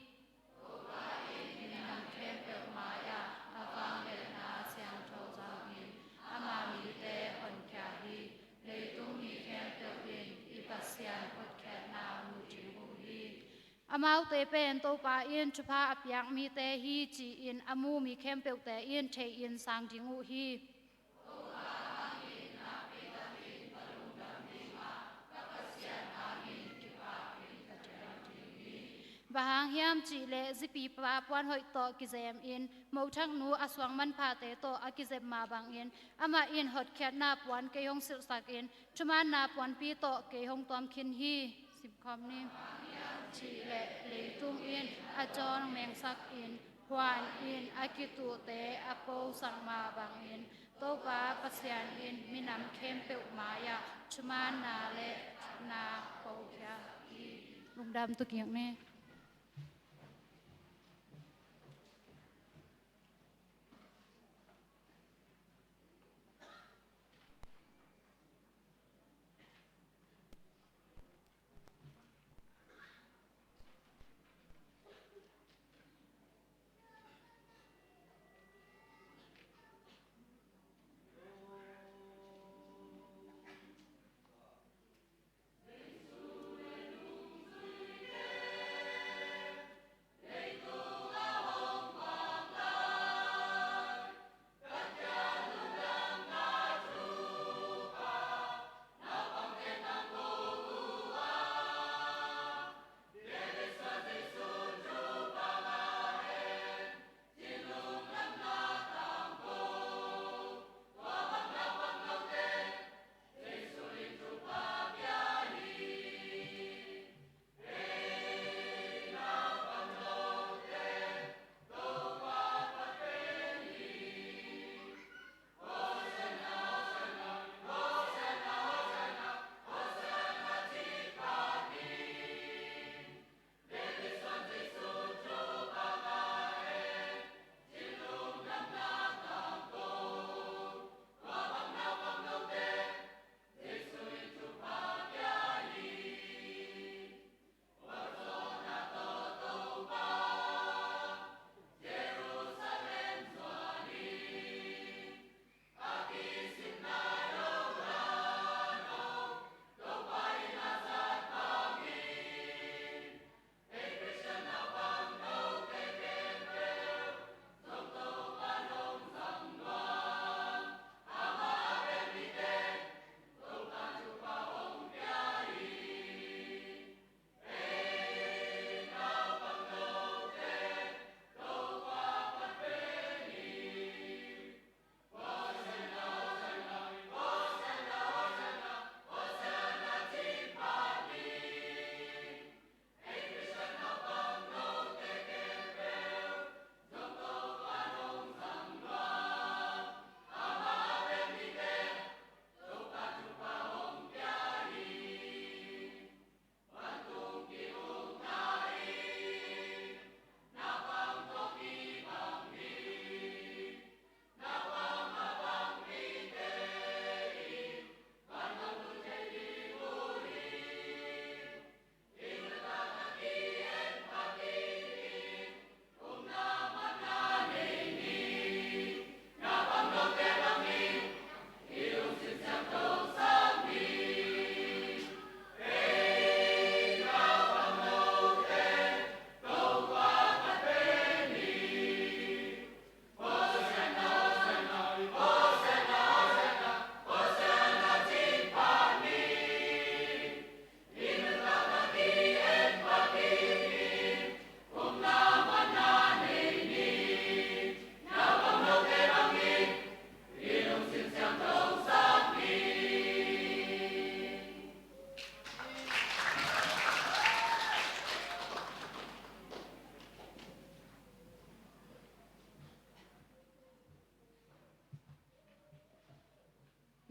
to pa in nam khem pe ma ya avang le na siang tho jang in ama mi te hon kha hi le tung mi khem pe in ipasian hot khe na mu chi hu hi Amau te pen to pa in chupa apyak mi te hi chi in amu mi khem pe te in the in sang ding u hi bahang hiam chi le zipi pa puan hoi to ki zem in mo thang nu aswang man pha te to akizem ma bang in ama in hot khat na puan ke hong sil sak in chuman na puan pi to ke hong tom khin hi sim khom ni chi le tung in a chon meng sak in huan in akitu te apo sang ma bang in to pa pasian in minam khem pe ma ya chuman na le na ko kya lungdam tu kyang ne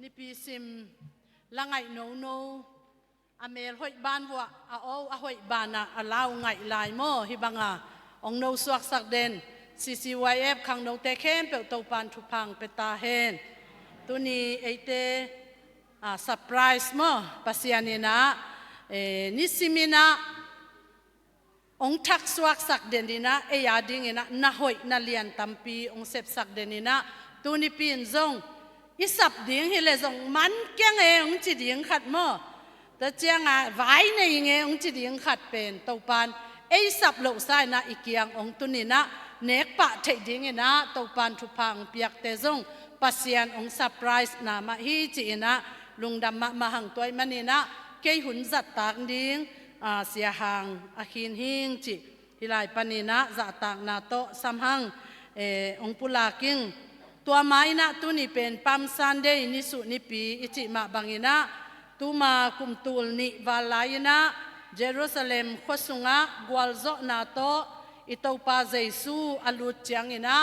นิปีซิมละไงโนโนอเมรหอยบ้านวัวอาหอยบ้านอาลาวไงลายโมฮิบังองโนสวักสักเดนCCYF ขังโนเตเข้มเปิลตัวปานทุพังเปตาเฮนตัวนี้ไอเตเซอร์ไพรส์มั้งปัสยานีนะนิสิมินะองทักสวักสักเดนดีนะยาดิ้งนะน่าหอยน่าเลียนตัมปีองเสพสักเดนดีนะตัวนี้ปีนซงอิสับดิ้งฮิเลซงมันแกงองจีดิ้งขัดมั้งแต่เจ้าไว้ในองจีดิ้งขัดเป็นตัวปานสับโลกไซนะอีกอย่างองตัวนี้นะเนกปะเทดิ้งนะตัวปานทุพังเปียกเตซงปัสยานองเซอร์ไพรส์นามาฮีจีนะลุงดำมาหังตัวมันนี่นะเกยหุ่นจัดตากดิ้งเสียหางอาคินหิงจิฮิไลปานีนะจัดตากนาโตสัมหังองปุลากิงตัวไม้นะตัวนี้เป็นปั๊มซันเดย์นิสุนิปีอิจิมาบังอินะตัวมาคุมตูลนิวาลายนะเยรูซาเล็มขสุงะกวลโซนาโตอิตาปาเจซูอลุจยังอินะ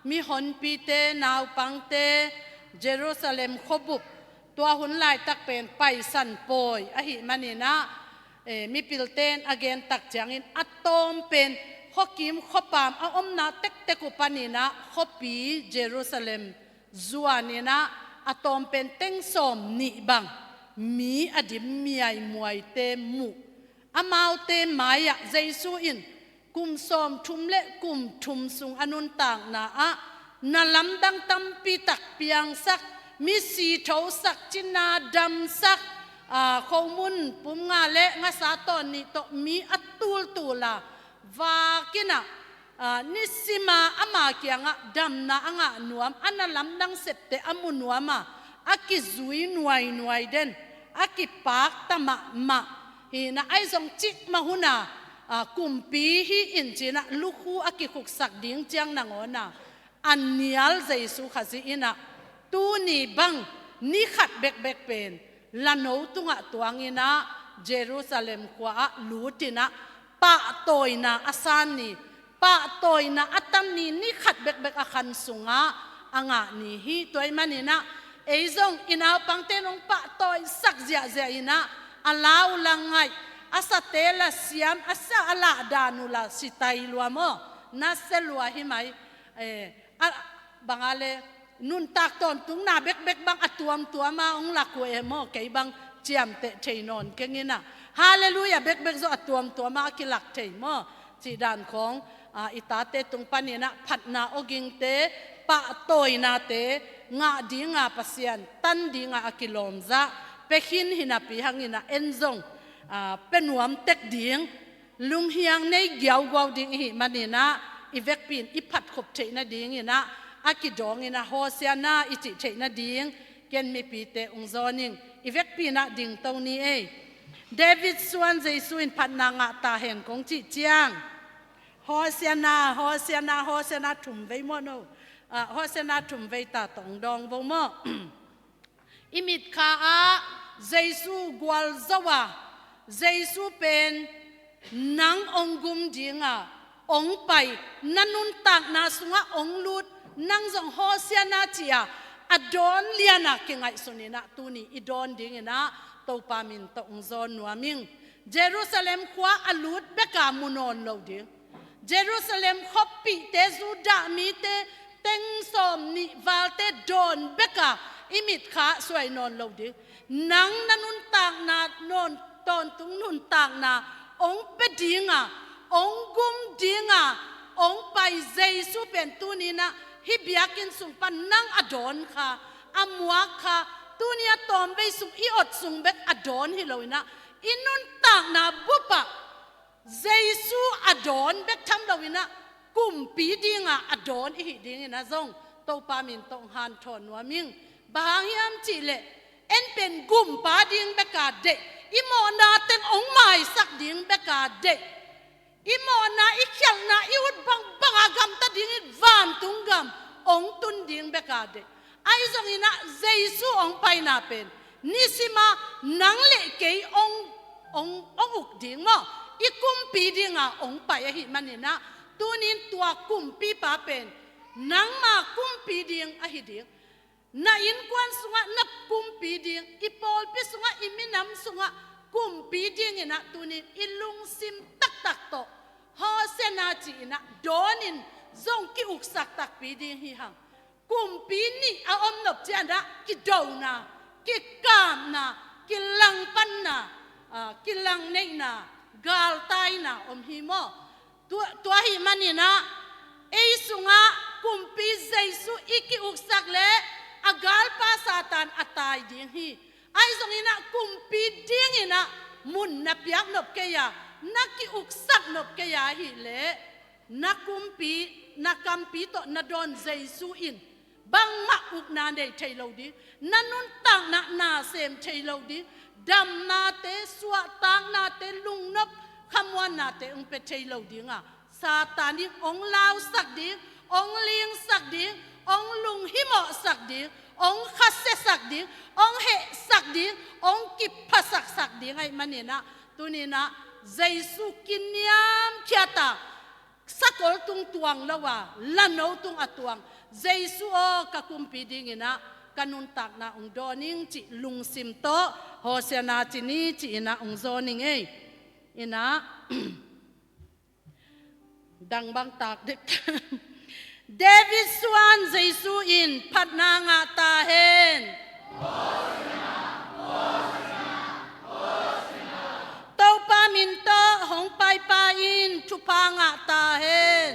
มีหนปีเตนาวปังเตเยรูซาเล็มขบุบตัวหุ่นลายตักเป็นไปสันปอยอหิมันนี่นะมีปิลเตนอเกนตักจังอินอัตโตมเป็นข้อกิมข้อปามเอานาเต็กเตกุปานี่นะข้อปีเยรูซาเล็มจวนนี่นะอัตโตมเป็นเต็งสมนิบังมีอดิมมีไอมวยเตมุอามาวเตมายะเจซูอินกุมสมทุมเละกุมทุมสุงอนุนต่างนานาลำดังตัมปีตักเปียงสักมีสีเทาสักจินาดำสักข้อมุนปุ่มงาเละงาสาตอนนี้ตมีอัตตูลตูลาวากินะนิสิมาอามาเกียงดำนาอ่างนวมอันนั้นลำดังเสพเตอมุนวมาอากิจุยหน่วยเด่นอากิปากตะมาฮีนะไอซงจิกมาหุนากุมปีฮีอินจีนะลูกหูอากิขุกสักดิ้งเจียงนางอนาอันเนียลเจสุขจีอินะตูนี่บังนี่ขัดเบกเป็นละโนตุงะตัวงินะเยรูซาเล็มกว่าลูตินะปะโตยนะอาซานนี่ปะโตยนะอัตัมนี่ขัดเบกอาคันสุงะอ่างนี่ฮีตัวมันนี่นะซงอินาปังเตนงปะโตยสักเจียอินะอาลาวลังไงอาสเตลเสียมอาสาอาลาดานุลาสิตายลัวโมนัสเซลัวหิไมบังอาเลนุนตักตอนตุงนาเบกบังอัตัวมาองลักเวโมเกยบังเจียมเตเชยนอนเกงินะฮาเลลูยาเบกzoตัวมากิลักเทโมจีดานของอิตาเตตุงปานีนะผัดนาโอกิงเตปะโตยนาเตงาดีงาปัสยันตันดีงาอกิลอมซะเปขินหินาปีหังหินาเอ็นซงเป็นหวมเต็กดีงลุงเฮียงในเกี่ยวกาวดิงหิมันนี่นะอีเวกปีนอีผัดขบเชยนาดิงนะอากิดองนะโฮเซียนาอิจิเชยนาดิงเกนมีปีเตองซอนิงอีเวกปีนะดิงตรงนี้เดวิดส่วนเจสุอินพันนางะตาเห็นของจิเจียงโฮเซียนาถุมไว้โมโนโฮเซียนาถุมไว้ตาตองดองวงโมอิมิดคาเจสุกวลซาวาเจสุเป็นนางองกุมจิงองไปนันุนตักนาสุงะองลูดนางจงโฮเซียนาจียอดอนเลียนักยังไงสุนีนะตูนี่อีดอนดิ่งนะตัวปามินตัวองซอนนัวมิงเยรูซาเล็มขวาอลูดเบกามุนอนโลดิ่งเยรูซาเล็มขบปีเตซูดามีเตเต็งสมนิวาลเตดอนเบกาอิมิดขาสวยนอนโลดิ่งนางนันุนตักนานอนตอนตุงนุนตักนาองเปดิ่งองกุมดิ่งองไปเจสุเป็นตูนี่นะฮิบยากินสุงปันนังอดอนค่ะอมวกค่ะตัวนี้ตอมไปสุงอีอดสุงเบกอดอนฮิโลวินะอินุนต่างนาบุปะเจสุอดอนเบกทำโลวินะกุมปีดิงอดอนอีดิงนะซงโตปามินตองฮันทอนวามิงบางยามจิเลเอ็นเป็นกุมปาดิงเบกาเดอิโมนาเต็งองไม้สักดิงเบกาเดอิโมนาอิเขียนนาอิวุดบังอากำตัดดิ่งวันตุงกำองตุนดิ่งเบกาเดไอซงอินะเจสุองไปนาเป็นนิสิมานังเล็กเกยองอุกดิ่งมั้งอีกุมปีดิ่งองไปหิมันนี่นะตัวนี้ตัวกุมปีป้าเป็นนังมากุมปีดิ่งหิดิ่งนาอินกวนสุงะนับกุม ปีดิงอีปอลพิสุงะอิมินำสุงะกุมปีดิงนะตุนินอิลุงซิมตักตักโตฮอเซนาจีนะโดนินซงกิอุกสักตักปีดิงฮิฮังกุมปีนี่อาอมนบเจนะกิดาวนากิกามนากิลังปันนากิลังเนนา gal tai na hi mo tua hi manina ei sunga kumpi jaisu iki uksak le agal pa satan atai ding hi ai zongina kumpi ding ina mun na piak nop ke ya naki uksak nop ke ya hi le na kumpi na kampi to na don jaisu in bang ma uk na nei thailo di nanun tang na sem thailo di dam na te swa tang na te lung nop khamwan na te ung pe thailo di nga satani ong lao sak di ong ling sak di ong lung himo sak di ong khasse sak di ong he sak di ong kipha sak di ngai manina tunina jaisu kinyam khiata sakol tung tuang lawa lano tung atuang jaisu o kakumpi dingina kanun tak na ung doning chi lung sim to hosena chi ni chi ina ung zoning ei ina dang bang tak dik David Swan Jaisu in patna nga ta hen tau pa min to hong pai pa in chu pa nga ta hen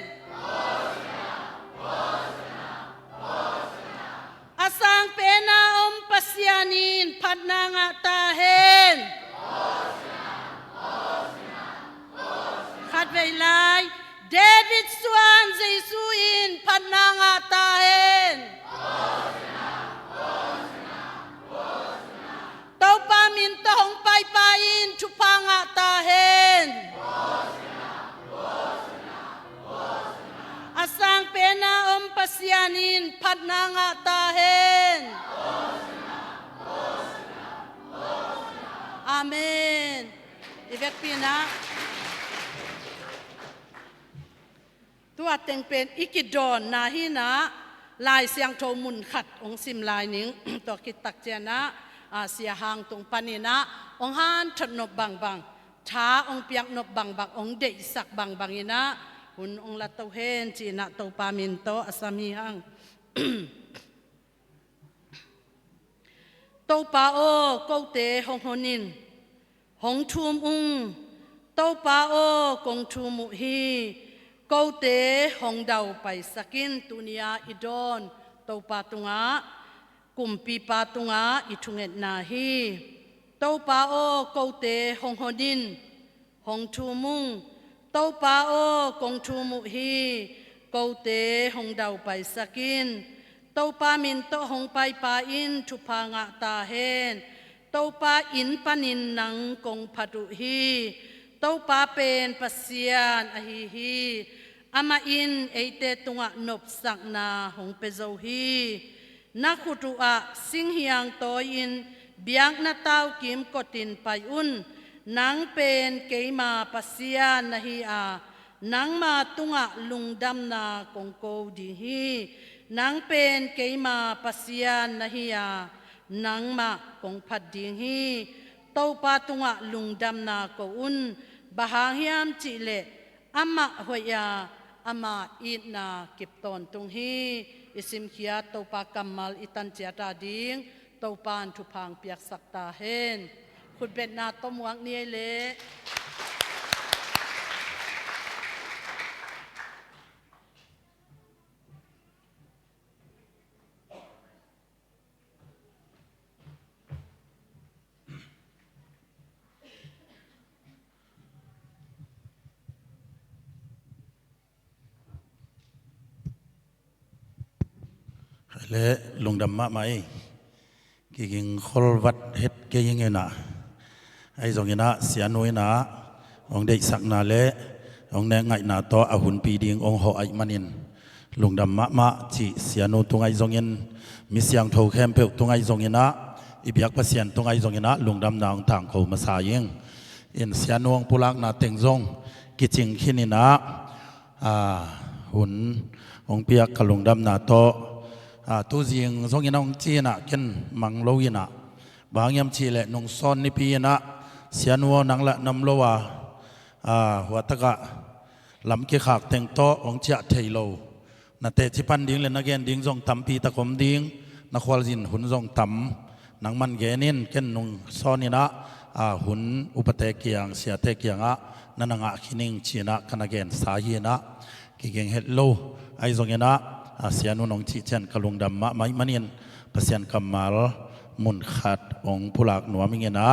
asang pena om pasyanin patna nga ta hen khat vei lai David Swan Jaisu in patna nga ta hen tau pa min to hong pai pa in chu pa nga ta hen asang pena om pasyanin patna nga ta hen amen ivek pinaตัวเต็งเป็นอิกิดอนนาฮีนะลายเสียงโทมุนขัดองซิมลายนิงตัวกิตักเจนะเสียหางตรงปานินะองฮานถนบบางช้าองเปียกนบบางองเดยสักบางอินะหุ่นองละเตาเฮนจีนะเตาปามินโตอสามีหังเตาปาโอโกเตหงหนินหงทุมอุงเตาปาโอกงทุมุฮีกาเตหงดาวไปสกินตุนียาอิดอนเตาปาตุงะกุมปีปาตุงะอิทุงเอ็ดนาฮีเตาปาโอกาเตหงหดินหงทูมุงเตาปาโอกงทูมุฮีกาเตหงดาวไปสกินเตาปามินโตหงไปปาอินทุพางะตาเฮนเตาปาอินปานินนังกงพัดุฮีเตาปาเป็นปัสยานอหิฮีอามาอินเอเตตุงะนบสักนาหงเปโซฮีนักขุตุอะสิงเฮียงโตอินเบียงนาตาวกิมกตินไปอุนนังเป็นเกมาปัสยานนะฮีอานังมาตุงะลุงดำนากงโกดีฮีนังเป็นเกมาปัสยานนะฮีอานังมากงพัดดีฮีเต้าปาตุงะลุงดำนาโกอุนบาหางยามจิเลอามาหวยาอามาอิดนาเก็บตอนตรงฮีอิสิมขียาเต้าปากัมมัลอิตันเจตาดิงเต้าปานทุพังเปียกสักตาเฮนคุณเป็นนาต้มวังเนียเลและลุงดำมะไหมกิ่งคอลวัดเฮ็ดเกยิงเงินะไอ้สองเงินะเสียน้อยนะองเด็กสักนาเละองแนงไงนาต่ออาหุนปีดิงองหอไอมันินลุงดำมะจีเสียโนตรงไอ้สองเงินมีเสียงโทแคมเปลตรงไอ้สองเงินะอีบียกประเสียนตรงไอ้สองเงินะลุงดำนางทางเขามาสายงอินเสียนวงปุลักนาเต็งซงกิจิงขินินะหุนองเปียกกับลุงดำนาต่อตัวจริงสองยินองจีน่ะกินมังโลยินะ บางยามชีเลนงซอนนิปีนะเสียนัวนังละนำโลวาหัวตะกะลำเกี่ยขากเต็งโตองเจ้าเทโลนาเตชิปันดิ้งเลยนักเรียนดิ้งจงทำปีตะคมดิ้งนักวอลจินหุ่นจงทำนังมันเกนินเก่นนงซอนนี่นะหุ่นอุปเตกียงเสียเตกียงนั่นงะขินิงชีนะกันเกนสาฮีนะกิเกงเฮลโลไอจงเงนะเสียนุนงชีเชนกลุงดำไม่มันยันเปอร์เซ็นต์กำมาลมุนขัดองผู้หลักหนัวมิเงนะ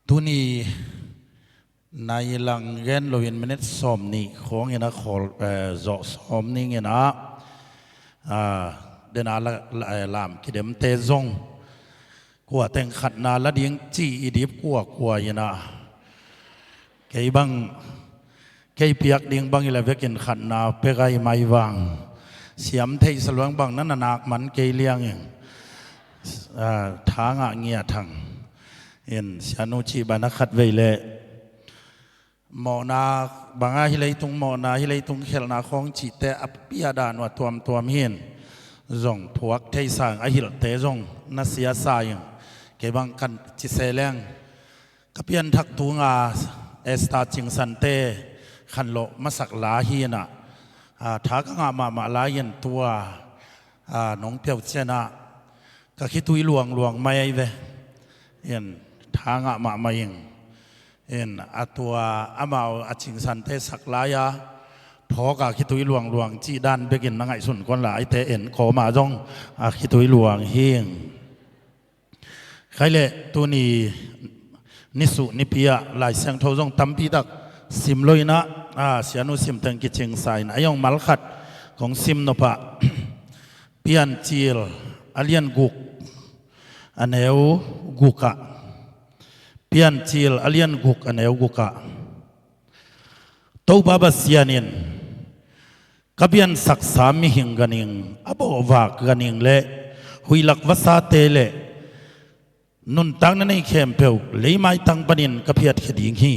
ตุนีในหลังเงินเราเห็นมันเนี่ยสมนี่ของเงินนะขอจอสมนี่เงินนะเดินอาลามกิเดมเตจงกว่าแต่งขัดนาละดิ้งจีอีดิบกว่าเงินนะเกี่ยบังเกี่ยเปียกดิ้งบังอีเลเวกินขัดนาเปกไอไม่วางเสียมเทยสลวงบังนั้นนักมันเกี่ยเลี้ยงอย่างทางเงียทังเห็นเสียนุชีบานักขัดเวเลหมอนาบางฮิเลยตุงหมอนาฮิเลยตุงเขลนาของจิตแต่อภิยาดานว่าตัวมีเห็นส่งพวกเทสางอหิลเตส่งนัสยาสายเก็บังกันจิเสเลงกับเพียนทักตุงเอสตาจิงสันเตขันโลมาสักลาฮีนะท้าก็งามาลายันตัวน้องเปียวเจนะก็คิดตุยหลวงไม่ไอ้เวเห็นทางมาเองเห็นตัวมาจิงสันเตสักลายาพอกคิดตุยหลวงจีดันไปกินนังไงสุนก้อนหลายเตเอ็นขอมาจงคิดตุยหลวงเฮงใครเละตัวนี้นิสุนิพิยาหลายเสียงโทจงตั้มพีตักซิมลอยนะเสียนุซิมตังกิจิงไซน์ยองมัลขัดของซิมนปะเปียนจีลอเลียนกุกอันเอวกุกะเปียนจีลอเลียนกุกอันเอวกุกะตัวบาบาเสียนินกับเปียนศักษามิหิงกันิงอบวากกันิงเละหุยลักวสาเตเลนุนตังนั้นในเข้มเปียวเลยไม่ตังปนินกับเพียรขดิ่งฮี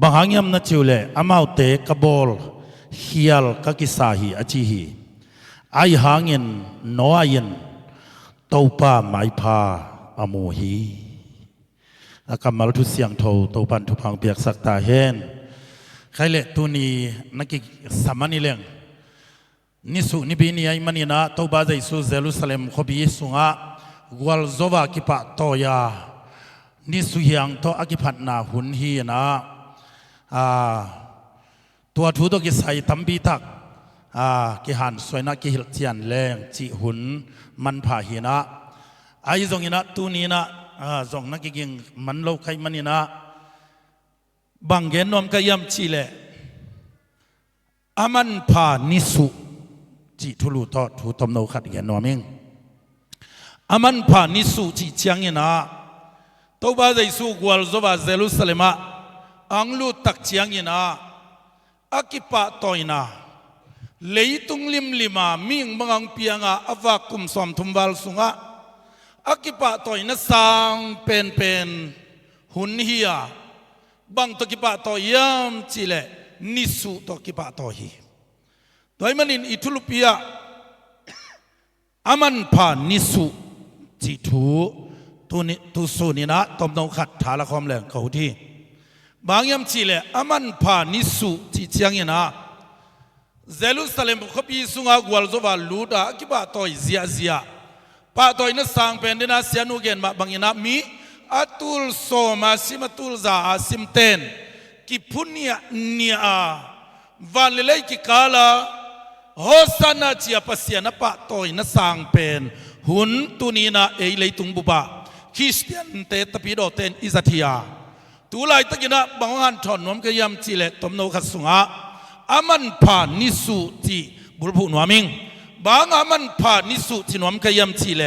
บางอย่างนั้นจิวเล่อมาเตะกบอลฮิลกักิสาฮีอจิฮีไอหางินโนอายินตัวป้าไม่พาอโมฮีอากามาลทุเสียงโทตัวปันทุพังเปียกสักตาเห็นใครเละตัวนี้นักกิสามันิเลงนิสุนิบินีไอมันนะตัวบ้าใจสุเซลุสเลมขบีสุงะกวลโซวากิปะโตยานิสุยังโตอากิพัดนาหุนฮีนะตัวทูตกิใส่ตั้มบีตักกิหันสวยนักกิหิลเจียนแรงจิหุนมันผ่าหินะไอ้จงนะตัวนี้นะจงนักกิงมันโลกใครมันนี่นะบางเงินนอมกยำชีเลอามันผ่านิสุจิทุลุทอทูตมโนขัดเงินนอมิงอามันผ่านิสุจิเชียงเงินะตัวบ้าใจสู้กวลโซวาเซลุสเลมะอังลูตักเชียงยินาอากิปะตอยนาเลยตุงลิมามิงบังเปียงอาวากุมสอมทุมบาลสุงะอากิปะตอยนาสังเป็นหุนเฮียบังตกิปะตอยยามจิเลนิสุตกิปะตอยโดยมันอินอิทุลุปียอามันพานิสุจิทูตุสุนินะตมนขัดฐาละคอมแหลงเขาที่บางยามชีเลอามันผ่านิสุที่เชียงยินะเซลุสเลมขบีสุงากวลโซวาลูดากิบะตอยเซียป้าตอยนัสังเป็นเดนะเสียนุเกนมาบางยินะมีอัตุลโซมาซิมตุลซาซิมเตนกิพุนียเนียวันเลกิกาลาโฮสานาจียปัสยานะป้าตอยนัสังเป็นหุนตุนีนาเอเลตุงบุบะคริสเตียนเตตปิโดเตนอิซาทิยาตัวลายตะกินะบางวันถอนนวมกยำจิเลตมโนขัดสุงะอามันผ่านนิสุจิบุรุษนวมิงบางอามันผ่านนิสุจินวมกยำจิเล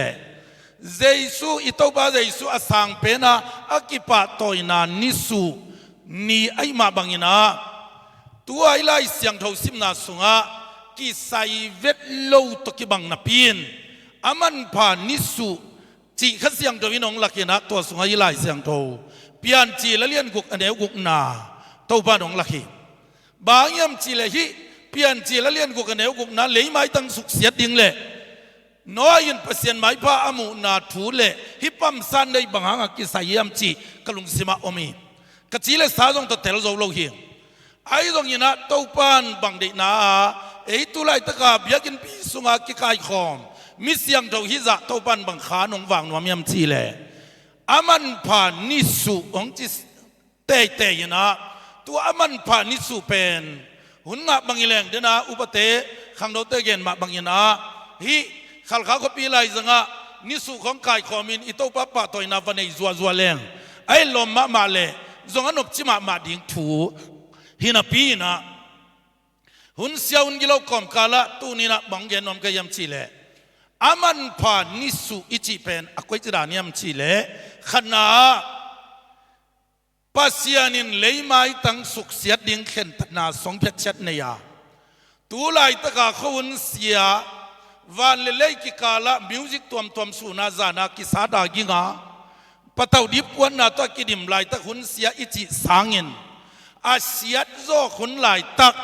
เจสุอิตอบาเจสุอาสังเปนะอากิปะตอยนานิสุนีไอมาบางยินะตัวไอไลเสียงทอสิมนาสุงะกิไซเวทโลตกิบังนาปีนอามันผ่านนิสุจิขัดเสียงทวินองลักยินะตัวสุงะไอไลเสียงทอเปียนจีละเลียนกุกอันเดียวกุกนาตัวบ้านของลักฮีบางยามจีละฮีเปียนจีละเลียนกุกอันเดียวกุกนาเลยไม่ตั้งสุขเสียดิ่งเลย น้อยนประเสียนไม้พระอมุนาทูเลฮิปัมสันได้บังหังกิสายามจีกลุงสิมาอมีกจีเลสาจงตะเตลโจโลหิงไอ้ตรงนี้นะตัวปันบังเดนาไอ้ตุไลตะกาบยากินปีสุงากิกายคอมมิเสียงตัวฮิจะตัวปันบังขานงวางนวมยามจีเลอามันผ่านนิสุองจิเตยเตยนะตัวอามันผ่านนิสุเป็นหุ่นงะบังอิเลงเดนะอุปเตขังโดเตเกนมาบังยนะฮิขัลข้าก็ปีไลจังะนิสุของกายคอมินอิโตปะปะตัวนาวันในจัวจัวเลงไอ้ลมมาเลจงอันอบจิมาดิ่งถูฮินาปีนะหุ่นเสียหุ่นกิโลกอมกาละตูนี่นะบังเกนนอมกยามชีเลอามันผ่านนิสุอิจิเป็นอควายจรานิยามชีเลขณะปัสยานินเลยไม่ตั้งสุขเสียดิ่งเข็นตนาสงเพชรเนียตูไลตะกาขวนเสียวันเล่กิกาละมิวสิกตัวสุนาจานากิสาดากิงาปะเตาดิบกวนนาตัวกิดิมไลตะขวนเสียอิจิสังเงินอาเซียดโซขวนไลตัก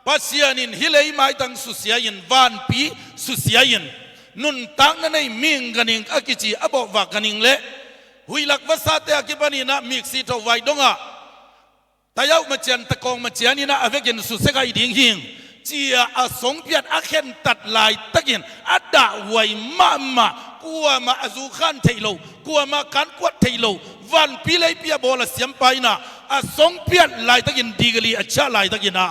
ปัสยานินฮิเลยไม่ตั้งสุเสียยินวันปีสุเสียยินนุนตังนั่นไอ้มิงกันิงอากิจิอบอกว่ากันิงเละหุยลักภาษาเตะกิบันีนะมิกซีทวายดงะแต่ยาวมาเจนตะกองมาเจนี่นะอเวกินสุเสกไอดิ่งหิงเจียอสงเพียรอาเข็นตัดลายตะกินอัดดาไว้มากัวมาอซูขันเทโลกัวมากันกวดเทโลวันปีเลยปีบอลเสียมไปนะอสงเพียรลายตะกินดีกลีอัจฉริลายตะกินนะ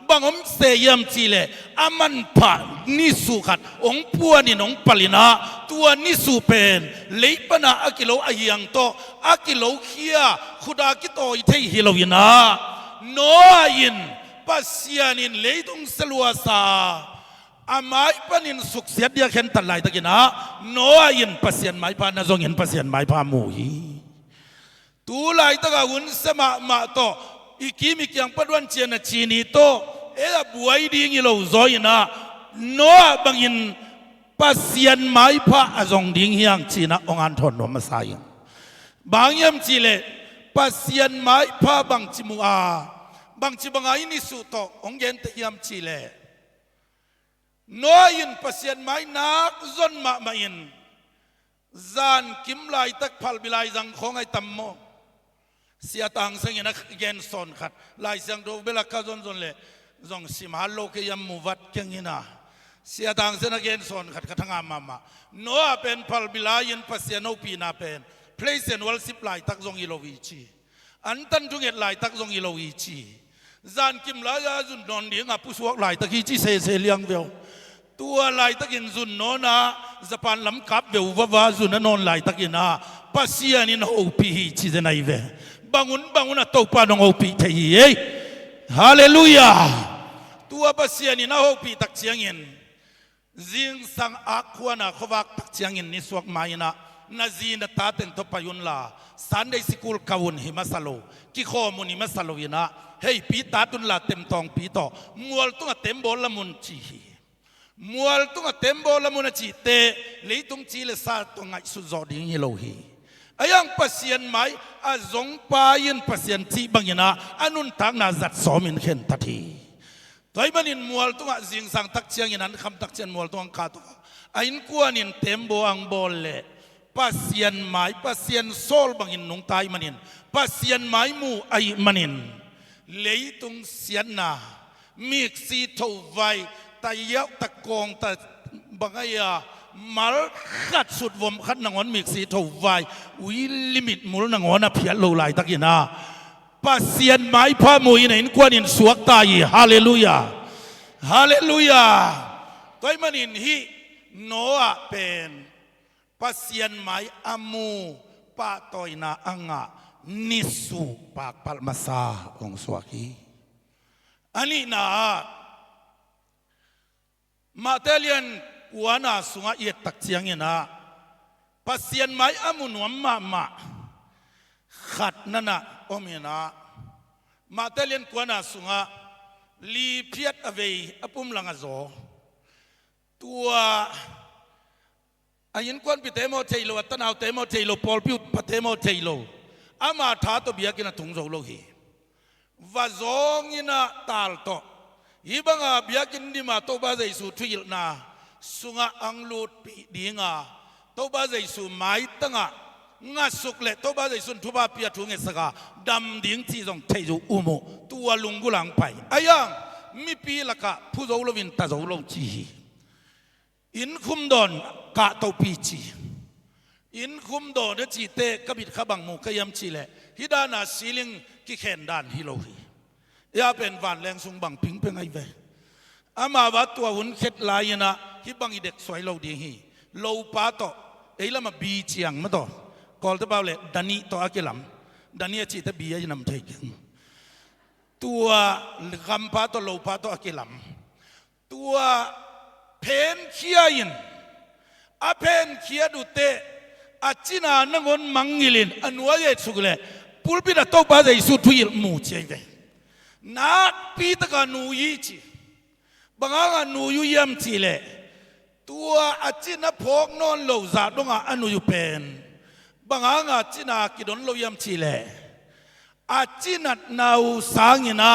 บางอมเสียมจีเลอามันผ่านนิสุขัดองพัวนี่น้องปลินาตัวนิสุเป็นเลยปนาอากิโลอายังโตอากิโลเขียขุดากิโตอิเทฮิโลวินาโนยินปัสยานินเลยตุงสลัวซาอาไม้ปนินสุขเสียเดียเข็นตัดลายตะกินะโนยินปัสยานไม้พานาจงยินปัสยานไม้พามูฮีตูลายตะกาวุนสมาโตอีกิมิกยังปัดวันเจนจีนีโตเอบุไอดีงิโลซอยนะโนบังยินปัสยานไม้พาอจงดิ่งเฮียงจีนะองอันทนนมาสายบางยามจีเลปัสยานไม้พาบังจิมูอาบางจีบางไอ้นิสุโตองเย็นเทียมชีเลน้อยินปัสยานไม้นักจนมาอินจานกิมไลตักพัลบิไลจังของไอ้ตัมโมเสียตังเสียงนักเกนสอนขัดไลเสียงดูเบลกาจนเลจงสิมาโลกยามมูวัดเก่งยินะเสียตังเสียนักเกนสอนขัดกระทั่งอามาน้อเป็นพัลบิไลยินปัสยานโอปีนาเป็นเพลย์เซนวัลสิบไลตักจงอิโลวิชีอันตันทุงเอ็ดไลตักจงอิโลวิชีจานกิมลายาจุนนอนเลี้ยงอาผู้สวกหลายตะกี้จีเซเลี้ยงเวลตัวหลายตะกินจุนโนนะจะปานลำกับเวลว่าจุนนอนหลายตะกินนะปัสยานินโอปีจีเจนัยเวบังอุนตัวปานโอปีเทียฮาเลลูยาตัวปัสยานินโอปีตักเชียงเงินจิงสังอักวานะขวักตักเชียงเงินนิสวกไม้นะนาจีนตาเต็นทบยุนลาสันได้สกุลกาวุนหิมาสโลกิโคมุนิมาสโลยินะเฮ้ยปีตาตุนลาเต็มตองปีต่อมัวตุงเต็มโบลมุนจีมัวตุงเต็มโบลมุนจีเตเลยตุงจีเลสาตุงไอสุจอดิ่งฮิโลฮีอายังปัสยานไม้อาจงปายินปัสยานจีบังยินะอานุนทางนาจัดสอมินเข็นทัดทีตัวมันอินมัวตุงจิงสังตักเชียงยินันคำตักเชียนมัวตุงคาตุอาอินกวนอินเต็มโบอังโบเลปัสยานไม้ปัสยานโซลบังอินนุงตายมันอินปัสยานไม้มูไอมันอินเลยตุงเสียนามิกซีทวายตะเยาตะกองตะบังไอยามาลขัดสุดวมขัดนางอนมิกซีทวายวิลิมิตมูลนางอนอภิยาโลไลตะกินาปัสยานไม้พามุยในอินกวนอินสวกตายฮาเลลูยาฮาเลลูยาตัวมันอินฮีโนอาเป็นปัสยานไม้อามูปะตอยนาอังะนิสุปากพัลมาซาองสวากีอันนี้นะมาเตลียนวานาสุงะเอียตักเชียงเนะปัสยานไม้อามุนวมมาขัดนั่นนะโอเมนะมาเตลียนกวานาสุงะลีเพียดอเวอปุ่มลังอโซตัวอายินกวนปิเตโมเทโลตันเอาเตโมเทโลพอลพิวปเตโมเทโลอามาท้าตัวเบียกินถุงโจโลฮีวาซองยินะตาลโตฮิบังอาเบียกินดิมาโตบาใจสุทุยลนา สุงะอังลูดปีดีงาตัวบ้าใจสุไม้ตั้งอ่ะงาสุกเละตัวบ้าใจสุนทุบาเปียทุงเอสกาดำดิ่งที่ส่งเทจูอุโมตัวลุงกุลังไปอายังมีปีละกะผู้โจลวินตาโจลจีอินคุมดอนกะตัวปีจีอินคุมดอนเดจีเตกบิดขบังมูกยำจีเละฮิดานาซีลิงกิเคนดานฮิโลฮียาเป็นวันแรงสุงบังพิงเป็นไงเวอามาวัดตัวหุ่นเข็ดลายนะฮิบังอีเด็กสวยเราดีฮีโลปาโตเอละมาบีเชียงมาโตกอลตะบ่าวเละดันีโตอาเกลัมดันีจีตะบียนำเทกิงตัวคำปาโตโลปาโตอาเกลัมตัวเพนเขียยินอาเพนเขียดูเตอาจินานังอนมังงิลินอันวายสุกเลปุลปิดาโตบาใจสุดทุยมูเชยเวนักปีตะกานูยีจีบางงานูยูยมจีเลตัวอาจินาพกนอนโลซาดงอาอนุยุเป็นบางงาจินากิดอนโลยมจีเลอาจินัดนาวสางินา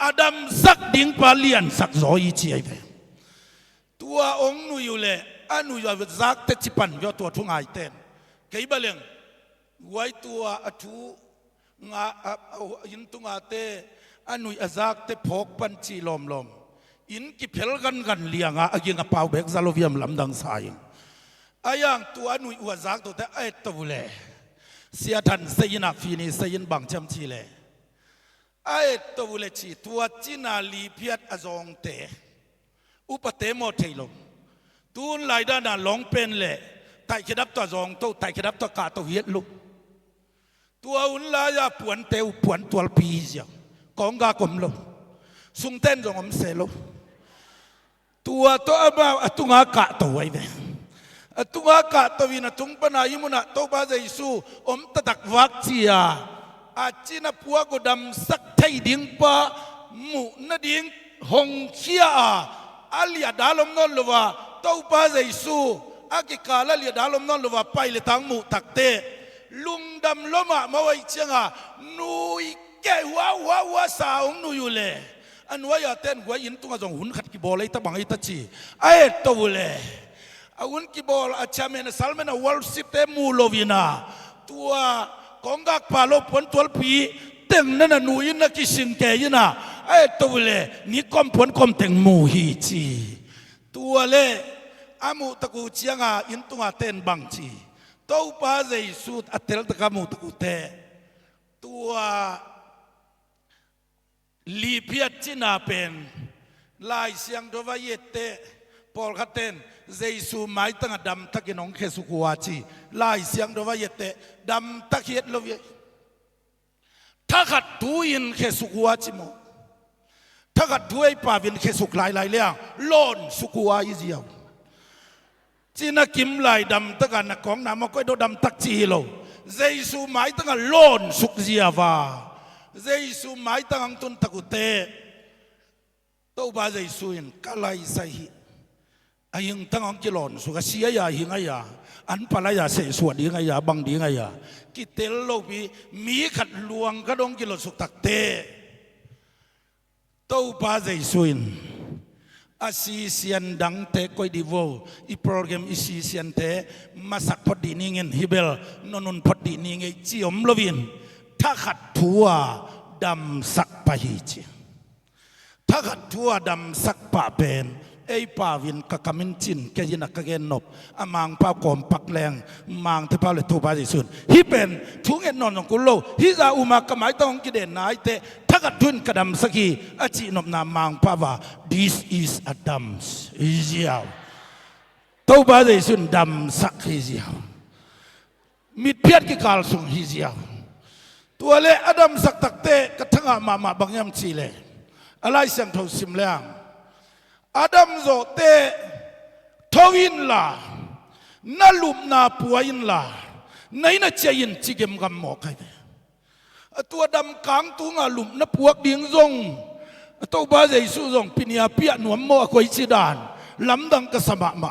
อดัมสักดิ่งปาเลียนสักซอยจีไอเวตัวองนูอยู่เลอนุยุซักเตจิปันยอตัวทุ่งไอเตนเกี่ยบเลียงไว้ตัวอทูงายินตุงอาเตอนุยซักเตพกปันจีลมอินกิเพลกันเลียงอากิงอาเปาเบกซาโลวิมลำดังสายอายังตัวอนุยวัซักตัวเตไอตัวเลเสียทันเสียนักฟีนีเสียนบังจำชีเลไอตัวเลชีตัวจีนาลีเพียดอจงเตอุปเตโมเทลงตูนไลด้านาหลงเป็นเล่ไต่คิดับตัวจงโตไต่คิดับตัวกาตัวเฮียลุตัวอุนลายาปวนเตวปวนตัวปีเสียกองกากลมลงสุงเต้นจงอมเสลตัวบ้าตุงากะตัวไว้เว้ตุงากะตัววินาตุงปนายิมุนะตัวบ้าใจสู้อมตะตักวักเจียอาจินาพัวกดำสักไทยดิ่งปะหมู่นดิ่งหงเขียอาเลียดาลมนนลว่าตัวบ้าใจสู้อากิกาลเลียดาลมนนลว่าไปเลยทั้งหมู่ตักเตลุงดำล้มมาไว้เชียงนุยแก่หัวสาวนุยเลยอันว่าอย่าเต้นหัวยินตัวจงหุ่นขัดกีบอลเลยตะบังไอตะจีไอตัวเลยอาหุ่นกีบอลอาชาเมนสัลเมนวอลสิเตมูโลวินาตัวกองกักพาลพนตัวปีเต็งนั่นนุยนักกิสิงแกยินะไอตัวเลยนี่คอมพนคอมเต็งมูฮีจีตัวเลยอามุตะกูเชียงยินตัวเต้นบังจีตัวป้าใจสุดอัตเตลตะกามุตะกูเตตัวลีเพียจินาเป็นลายเสียงตัววายเตปอลขัดเต้นเจสูไม้ตั้งดำตะกินองเคสุกัวจีลายเสียงตัววายเตดำตะเคียดลวีถ้าขัดทุยินเคสุกัวจิโมถ้าขัดทุยป่าวินเคสุกลายเลี้ยงโลนสุกัวอีเดียวจีนักกิมลายดำตะกันนักของน้ำมันก็โดดำตักจีโลเจสูไม้ตั้งโลนสุกเจียวาเจสูไม้ตั้งตุนตะกุเตตัวบ้าเจสูอินกะไลใส่อายิงตั้งกิโลนสุกเสียยาหิงายาอันปลายาเสสวดหิงายาบังหิงายากิเตลโลบีมีขัดลวงกระดงกิโลสุกตักเตตัวบ้าเจสูอินอาศิเซียนดังเตะก็ดีโวอีโปรแกรมอาศิเซียนเตะมาสักพอดีนี่เงินฮิเบลนนพอดีนี่เงจิอมลวินถ้าขัดทัวดำสักปะฮีจีถ้าขัดทัวดำสักปะเป็นไอ้ป่าวินกะกามินจินแกยินักแกนนบอามังป้ากอมปักแรงมังเทพาเลตูบาจิสุนฮิเป็นทุงเอ็นนอนของกุโลฮิซาอุมากะหมายต้องกิเดนนายเตถ้าขัดทุนกระดำสักทีอาจินบนามังป้าว่า this is a dams ฮิเซียวตูบาจิสุนดำสักฮิเซียวมิดเพียรกิกาลสุงฮิเซียวตัวเล่อดัมสักตักเตะกระทั่งมาบางยามชีเล่อะไรเสียงทอสิมเลี้ยงอดัมโซเตทวินล่ะนั่นลุมนาป่วยล่ะในน่ะเจยินจิเกมกำหมอกใครตัวดำกลางตัวงาลุมนับพวกดิ่งซงตัวบ้าใจสู้ซงปิญญาเปียหนวมโมคอยชิดานลำดังกสมะมา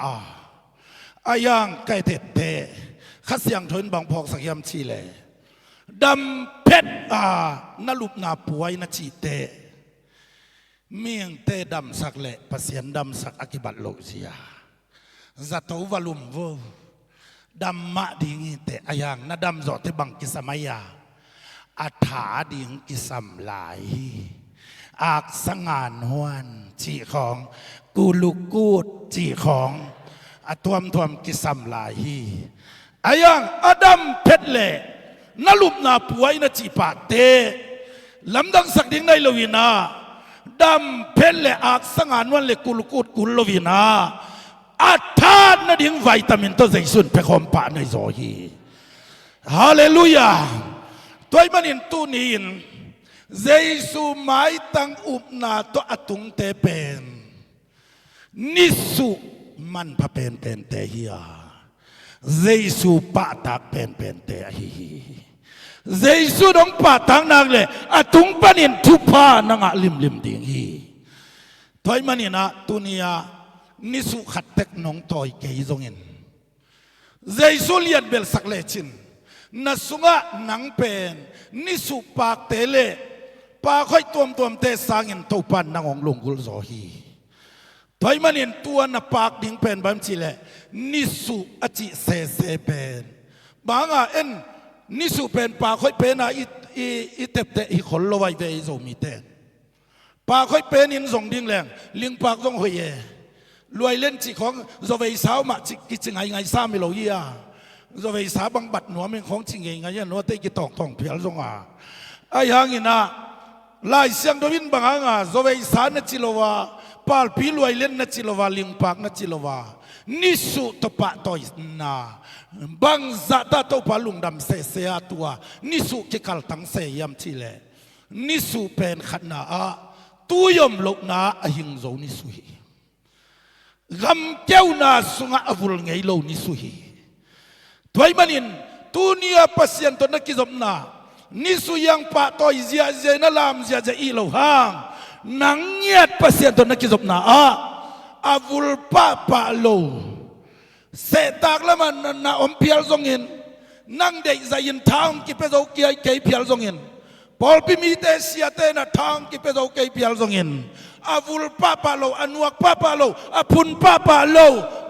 อายังไก่เตเตขัดเสียงทนบางพอกสักยามชีเล่ดำเพชรนั่นลุมนาป่วยน่ะจีเตเมียงเตดำสักเละภาษีดำสักอกิบัตโลเซีย zato valum vo dam ma ding te ayang na dam zo te bang kisamaya atha ding kisam lai ak sangan hwanจีของกูลูกูดจีของอทวมทวมกิสัมลาฮีอายังอดัมเพชรเล่นลุบนาป่วยนาจีปาเตลำดังสักดิ่งในลวินาดัมเพชรเล่อักสังานวันเล่กูลูกูดกูลวินาอัฐานนาดิ่งวิตามินตัวใจสุนเพคอมปะในโซฮีฮาเลลูยาตัวมันอินตูนีนเจสุไม่ตั้งอุปนาตัวอตุงเตเป็นนิสุมันพะเป็นเตฮียเจสุปะตักเป็นเตฮีเจสุดงปะตังนักเลยอตุงปนินทุพานังลิมดิ่งฮีถอยมันนี่นะตุนียนิสุขัดเทกน้องถอยเกยจงอินเจสุเลียนเบลสักเลชินนัสุงะนังเป็นนิสุปากเตเลปาค่อยตัวมเตสางินตัวปันนางองลงกุลโซฮีถอยมันเห็นตัวนับปากดิ่งเป็นแบบนี้แหละนิสุอจิเซเป็นบางอ่ะเอ็นนิสุเป็นปาค่อยเป็นอ่ะอีเตเตอีคนละไว้เวอีโซมีเตปาค่อยเป็นอินส่งดิ่งแรงลิงปากต้องหอยรวยเล่นจีของโซเวสาวมาจิกิจไงซ้ำไม่รู้ยี่อ่ะโซเวสาบังบัดหนัวเป็นของจริงไงนัวเตกิตองเพียรส่งอ่ะไอ้ยังอินะลายเสียงดวินบางอ่ะโซเวสานจิโลวาปาลพิลวยเล่นนัจิโลวาลิงปากนัจิโลวานิสุตปะตอยนาบังจัตตาตปาลุงดำเสียตัวนิสุกิคัลตังเสียมทีเลนิสุเป็นขันนาอะตุยมลุกนาอหิงโซนิสุฮีกำเจ้านาสุงะอวุลไงโลนิสุฮีถอยมันินตุเนียปัสยันตนักกิจมนานิสุยังปะตอยเจียนาลามเจียอีโลหางนังเงียดปัสยันตนักกิจมนาอาวุลปะโลเสตากละมันนาอมเพียลทรงเห็นนั่งเด็กใจยินทางกิเปโซเกียเกยเพียลทรงเห็นพอลพิมีเตเสียเตนะทางกิเปโซเกยเพียลทรงเห็นอาวุลปะโลอนุวักปะโลอาพุนปะโล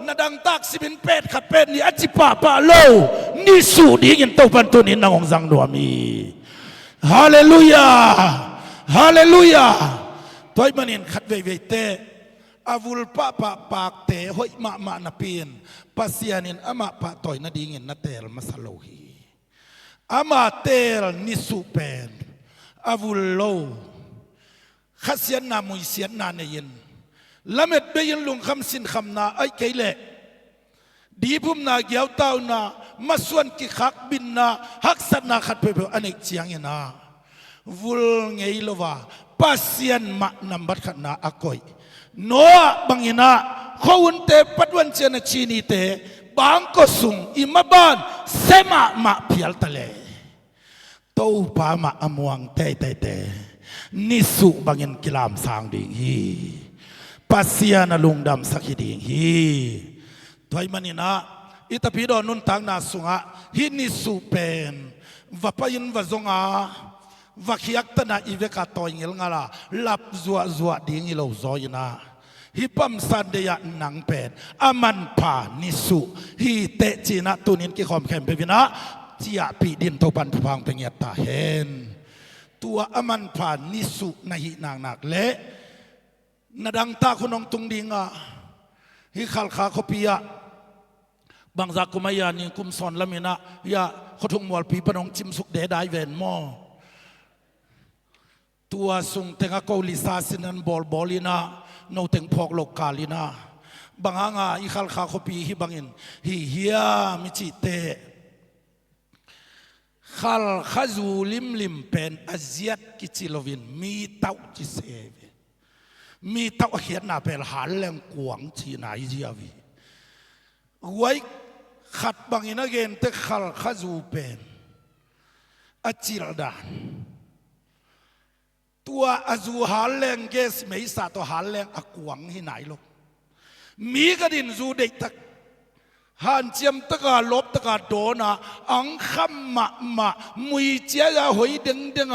นาดังตักสิบินเป็ดขัดเป็ดนี่อจิปะโลนี่สูดีกินเต้าปันตัวนี้นางองซังนัวมีฮาเลลูยาฮาเลลูยาตัวมันเห็นขัดเวเตอาวุลปะปากเตหอยมานาเปียนปัสยานินอามาปะต่อยนาดีเงินนาเตลมาสโลฮีอามาเตลนิสุเป็นอาวุลโลขัดเสียนนามุยเสียนนาเนยินละเม็ดเบยินลุงคำสินคำนาไอเกยเล่ดีพุ่มนาเกี่ยวเต้านามาส่วนกิขักบินนาฮักสันนาขัดเปเปอเนกเจียงนาวุลเงยลวาปัสยานมานำบัดขัดนาอากอยโนบังยินาเขาอุนเตปัดวันเจนชีนีเตบางก็สุงอิมาบานเซมาเพียลทะเลโตปามาอมวงเตนิสุบังยินกิลามสางดิ่งฮีปัสยานาลุงดำสักดิ่งฮีถอยมันนี่นะอิตาพีดอนุนทางนาสุงะฮินิสุเป็นวัปยินวะจงอาวักยักตนาอีเวกาตอยเงลงาลาลับจัวดิ่งอิโลซอยนะฮิปัมสันเดียนังเป็นอามันผานิสุฮิเตจีนะตุนินกิคอมเข้มเปวินะจีอาปีดินทปันพังเป็นยตาเห็นตัวอามันผานิสุนาหินางนักเละนาดังตาคุณองตุงดิงะฮิขัลขาคปียะบางจากกุมายานิคุมสอนละมินะยาขทุงมวลปีปนองจิมสุกเดได้เวนมอตัวสุงเตงะโกลิซาสินันบอลลินะโนเตงพอกโลกาลินะบางงาอิขัลขาคปีฮิบังอินฮิเฮียมิจิเตขัลขาจูลิมเป็นอาเซียตกิจิโลวินมีเต้าจิเซเวมีเต้าเขียนนาเป็นหาแรงกวางชีนายจีอาวีไว้ขัดบางอินเกนเตขัลขาจูเป็นอาจิรดานตัวอาจูหาแรงเกสไม่สาตัวหาแรงอกวางที่ไหนลูกมีกระดินจูเด็กตะหันเจียมตะกาลบตะกาโดนะอังคำมามุยเจียหอยดึง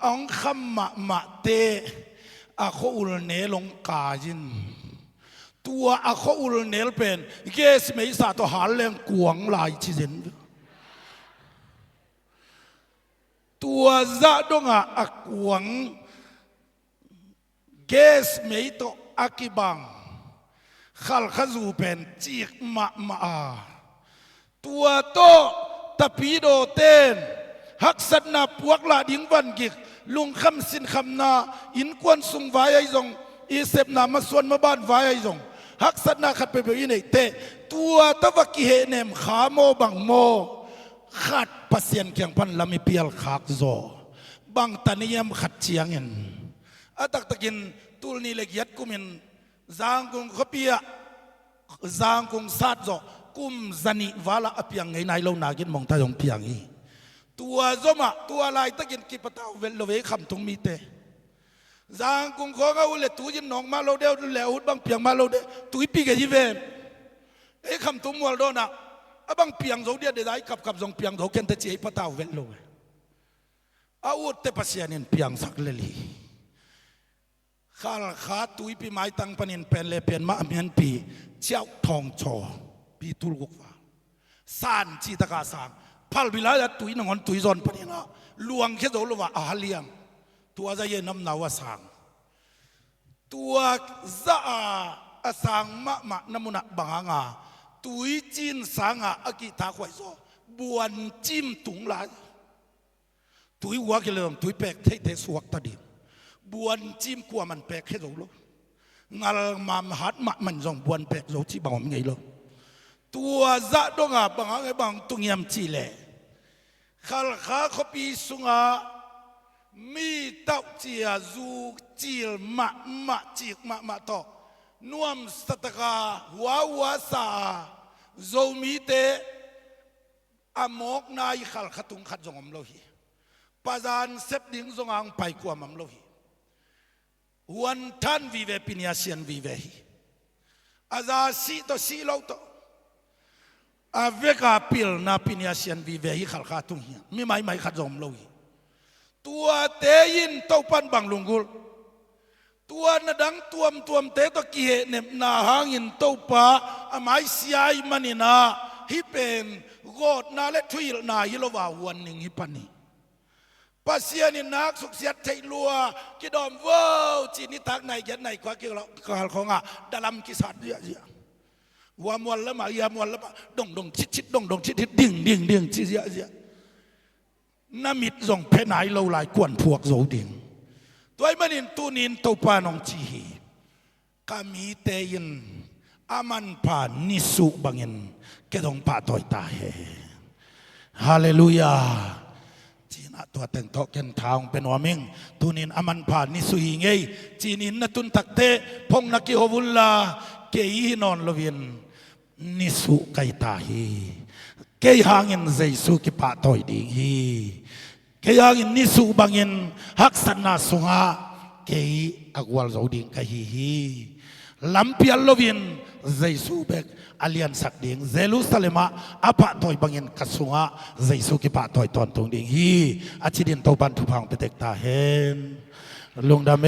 อังคำมาเตอะเขาอุลเนลงกาจิน ตัวอาข้อุลเนลเป็นเกสไม่สาตัวหาแรงกวงลายชิเซนตัวจะดงอากวงเกสไม่ตัวอากิบังขัลขจูเป็นจีกมาตัวโตตะปีโดเต้นฮักสันนาพวกลาดิงวันกิกลุงคำสินคำนาอินกวนสุงไว้ไอจงอีเสพนามาส่วนมาบ้านไว้ไอจงฮักสันนาขัดไปแบบนี้เตตัวตะวักิเหเนมขาโมบังโมขัดปัสยันเกียงพันลามิเปียลขากโซบังตานิยมขัดเชียงเงินอาตักตะกินตูลนี่เล็กยัดกุมินจางกุงขปียจางกุงสัตโซกุมจันิวาลาอภิยังไงนายเรานากินมองตายองเพียงอีตัวจมาตัวลายตะกินกิปตาเวลเวคำตรงมีเตจางกุงขอเขาเลตุยินน้องมาเราเดียวแล้วอุดบังเพียงมาเราเดียวตุยปีกยี่เวนไอ้คำตรงมัวโดนะบังเพียงเขาเดียวเดี๋ยวได้กับจงเพียงเขาเกินแต่เจี๊ยปตาเวลโลอาวุธเตปัสยานินเพียงสักเลลีข้าขาตุยปีไม้ตั้งปนินเป็นเลเป็นมาเมียนปีเจ้าทองโชปีตุลกุกฟ้าสานจีตกาสางพัลบิลาตุยนงอนตุยจอนปนินะลวงแค่โดนว่าอาเลียงตัวจะเย็นน้ำหนาวสางตัวจะสางมะน้ำมุนักบังงาตุยจีนสางอากิตาควายโซบวนจิ้มตุงลายตุยหัวกิเลมตุยแปกเทสวกตาดิบวนจิ้มกลัวมันแปกแค่โดนงาลมาหัดมันจงบวนแปกโดนที่บ่าวมันไงล่ะตัวจะดงบังไงบังตุงยำจีเล่ข้าข้าเขาปีสุงามีเต้าเจียจูจีลมะจีกมาต่อนวมสตกาหัวสาโจมีเตอมอกนายขัลขตุงขัดจงอมโลหิปะจานเซปดิ้งจงอังไปกว่ามัมโลหิวันทันวิเวปิญญาเซียนวิเวหิอาจาสีโตสีโลโตอาเวกาพิลนาปิญญาเซียนวิเวหิขัลขตุงหิมีไม่ขัดจงอมโลหิตัวเตยินเต้าปันบังลุงกุลตัวนาดังตัวเตตะกี้เนมนาหางินเต้าปะอามายเสียมันนี่นาฮิเป็นกอดนาเล็ทุยนาฮิโลวาวันหนึ่งฮิปันนี่ปัสยานินักสุขเสียใจลัวกิดอมว้าวจีนิทักในยันในกว่าเกี่ยวกับของดัลลัมกิสัตเยอะๆว่ามวลละมายามวลละมาดงชิดดงชิดดิ่งชิดเยอะน้ำมิดส่งเพนไหนเราหลายกวนพวกโจดิ่งตัวมันอินตูนินตัวปานองจีกามีเตยินอามันปานิสุบังอินเกดงปาตอยตาเฮฮาเลลูยาจีน่าตัวแต่งโตเกนทางเป็นวามิงตูนินอามันปานิสุหิงเอจีนินนัตุนตักเตพงนักกิฮบุลลาเกยีนอนลวินนิสุไกตาเฮเกยหางอินใจสุกิปาตอยดิ่งฮีเกยหางอินนิสุบังอินฮักสันนาสุงาเกยอักวาลโจดิ่งกะฮีลำเปียลโลวินใจสุเบกอาลียนสักดิ่งเจรูซาเล็มอาปะตอยบังอินกัสุงาใจสุกิปาตอยตอนตรงดิ่งฮีอาชิดินโตบันทุพังเปเตกตาเฮนลุงดาเม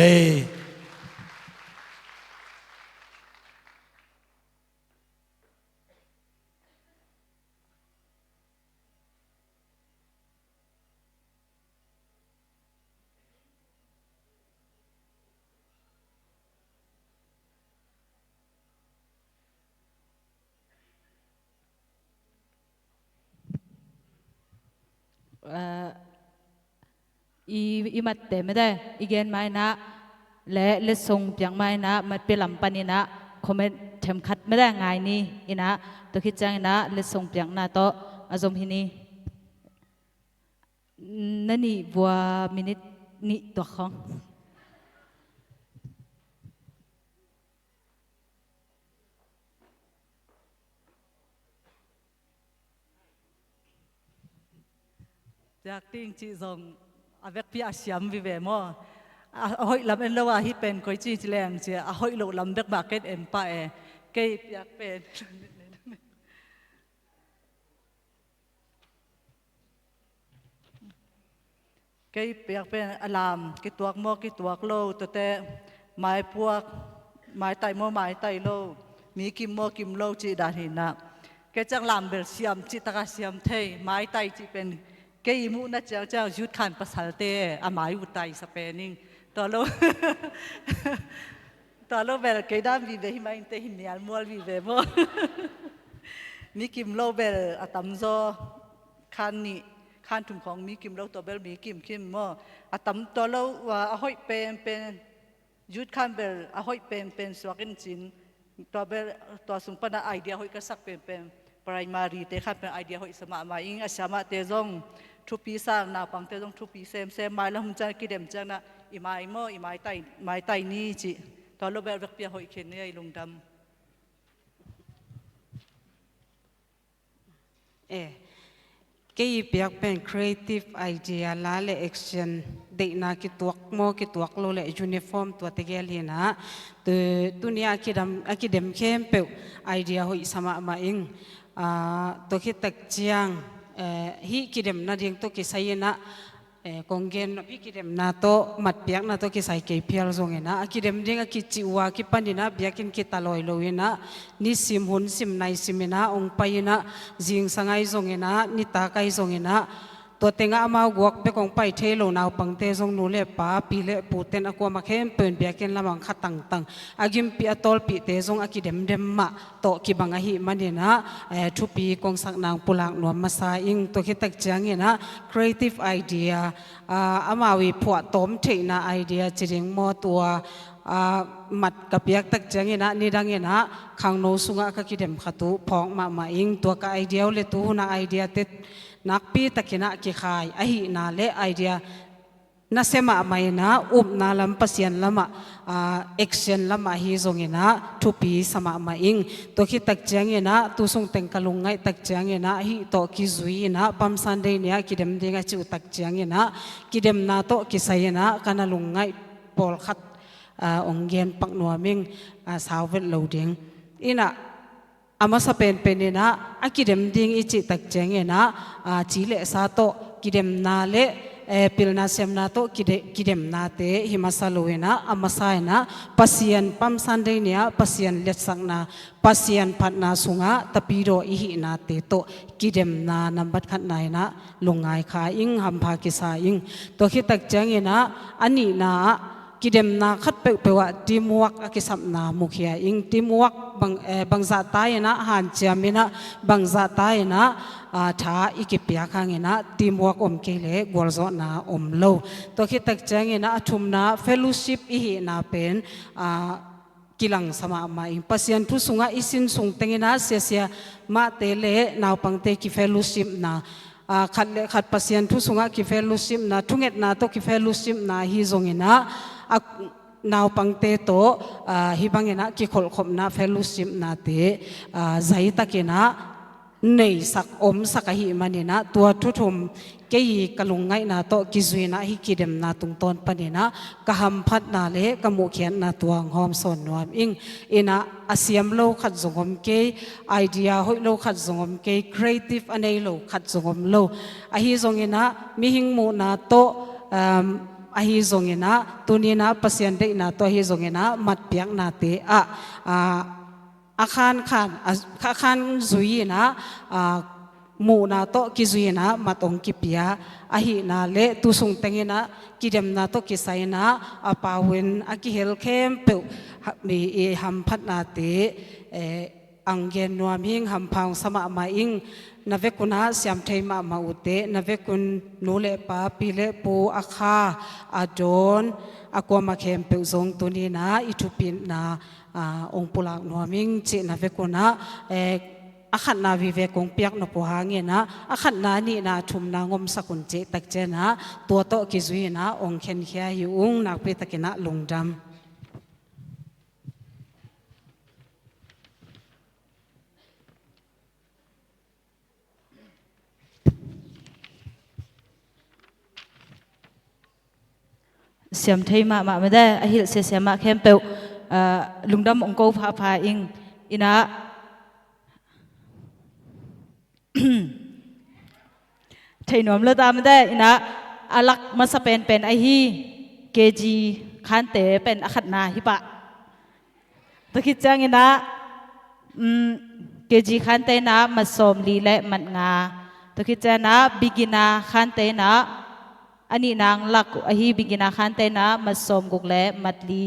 อีมัดเตไม่ได้อีเกนไม้นะและเลสงเปียงไม้นะมันเป็นลำปันนี่นะคอมเมนต์เทมคัดไม่ได้ไงนี่อีนะตัวคิดจังนะเลสงเปียงนะโตอาจมฮินีนั่นนี่บัวมินินี่ตัวของจากติ้งจีจงอาเวกพี่อาเซียมวิเวมอหอยลำเอ็นละว่าฮิเป็นคอยจีแรงเสียหอยโลลำเด็กมาเก็ตเอ็นไปเกยอยากเป็นเกยอยากเป็นอลามกิตัวมอกิตัวโลตัวแต่ไม้พวกไม้ไตโมไม้ไตโล มีกิมโมกิมโลจีดาหินะแกจังลำเบลเซียมจิตกาเซียมเทไม้ไตจีเป็นแกอิมุนะเจ้ายุดขันภาษาเตอหมายอุตัยสเปนิงตัวโล ตัวโลเบลแกดามวิเวหิมาอินเตหิมีอัลมัววิเวโม มีกิมโลเบลอะตัมโซคันนี่คันถุงของมีกิมโลตัวเบลมีกิมคิมโมอะตัมตัวโลว่าอะห้อยเป็นยุดคันเบลอะห้อยเป็นสวกินจินตัวเบลตัวสุงปนาไอเดียห้อยกษักเป็นปรายมารีเตคันเป็นไอเดียห้อยสมามาอิงอาสมาเตจงทุปีสร้างนาปังเตจงทุปีเซมไม้ละหุ่นจันกิเดมจังนะอีไม้โมอีไม้ไตนี่จิตัวโลเบลเวกเปียห้อยเข็นเนี่ยลุงดำcái việc bên creative idea là lệ action để na cái tuộc lo lệ uniform tuột cái gì na từ dunia cái đam khem pe idea hoi sama ma ing to cái tắc chiang hi cái đam na riêng to cái say na kongen pi cái đam na to mat piak na to cái say cái pial zong na cái đam riêng cái chiwa cái pan na biakin cái taloi lo na ni sim hun sim nai sim na ong pai na jing sangai zong na ni ta kai zong naตัวเต็งอามาวักไปกองไปเทโลนาวปังเตจงนูเลป้าปีเลปูเต็นอากวมาเข้มเป็นเบียกินละมังขัดตังอากิมปีอตอลปีเตจงอากิเดมมาโตกิบังอาหิมันเนี่ยนะทุปีกองสักนางปุลังนวมมาซาอิงตัวคิดตักเจียงเนี่ยนะ creative idea อามาวิพวดต้มเทนะไอเดียจริงมอตัวมัดกับเบียกตักเจียงเนี่ยนะนี่ดังเนี่ยนะขังโนสุงะก็กิเดมขัตุพองมาอิงตัวกับไอเดียเลตัวหุ่นไอเดียเต็ดนักปีตะกินะกิขายอหินาเลไอเดียน่าเสมาไม่นะนาลำปัสยันลำเอ็กชันลำฮิซงเงินะทุปีสมาไม่อิงตัวคิดตักเจียงเงินะตัวส่งเต็งกะลุงไงตักเจียงเงินะฮิโตกิจุยนะปั๊มซันเดย์เนี่ยกิเดมเดงจิวตักเจียงเงินะกิเดมนาโตกิไซนะกันลุงไงปอลขัดองเงียนปักนัวมิงสาวเวทโลดิงอินะอามาสเปนเป็นนะอากิเดมดิ้งอิจิตักเจงนะจีเลสาโตกิเดมนาเลพิลนาเซมนาโตกิเดมนาเตหิมาซาโลเวนะอามาสายนะปัสยันปั๊มซันเดเนียปัสยันเลสังนาปัสยันพัดนาสุงะตะปีโรอิหินาเตโตกิเดมนานับบัดขัดนายนะลงไงขาอิงหัมพากิสาอิงตัวคิดตักเจงนะอันนี้นะกิเดมนาคัดเปว่าทีมวักกิสับนามุขยาอิงทีมวักบางจัตตายนะหันเจียมินะบางจัตตายนะท้าอีกิปยาขังนะทีมวักอมเกลกวลซอนาอมโลตัวคิดตักเจงนะชุมนะเฟลโลชิพอีนะเป็นกิลังสมามาอิงปัสยันทุสุงะอิสินสุงเตงนะเสียมาเตเลนาวปังเตกิเฟลโลชิพนะขัดปัสยันทุสุงะกิเฟลโลชิพนะทุงเอ็ดนะโตกิเฟลโลชิพนะฮิซงนะนาวปังเตโตฮิบังเงนะกิขลขมนะเฟลชิมนาเตใจตะเกนะในสักอมสักหิมันนะตัวทุทุมเกี่ยกลุงไงนะโตกิจุยนะฮิกิเดมนะตุงต้นปนินะกะหัมพัดนาเลกะมุเขียนนะตัวหอมสนนวมอิงอินะอาเซียมโลขัดจงอมเกยไอเดียหอยโลขัดจงอมเกยครีเอทีฟอันเอโลขัดจงอมโลอหิจงเงนะมิหิงมูนะโตอาฮิซงเงนะตัวนี้นะปัสยันเดนะตัวฮิซงเงนะมัดเปียกนาเตอาคารจุยนะมูนาโตกิจุยนะมัดองกิปียอาฮินาเลตุสุงเตงนะกิเดมนาโตกิไซนะอาปาวินอากิเฮลเข้มเปมีหัมพัดนาเตอังเกนนัวมิงหัมพังสมามาอิงนาเวกุนาเสียมเทมามาอุเตนาเวกุนนูเลปาปิเลปูอาคาอาโดนอากวมาเข้มเปซงตัวนี้นะอิทุปินนะองปุลักนัวมิงจินาเวกุนาอาขันนาวิเวกงเปียกนปหางเงนะอาขันนานี่นะชุมนางมสกุลเจตักเจนะตัวโตกิจุยนะองเข็นเขียหิวงนักเปตะกินะลงดำเสียมเทมาไม่ได้อหิลเสียมาเข้มเปวลุงดำองโกพาอิงอินะไทยหนวมเลือดตาไม่ได้อินะอาลักมาสเปนเป็นไอฮีเกจีคันเตเป็นอขัดนาฮิปะตะคิดจังอินะ เกจีขันเตนะมาสมลีและมันงาตัวคิดจะนะบิกินาขันเตนะอันนี้นางลักอหิบิกินาขันเตนะมาสมกุกและมัดลี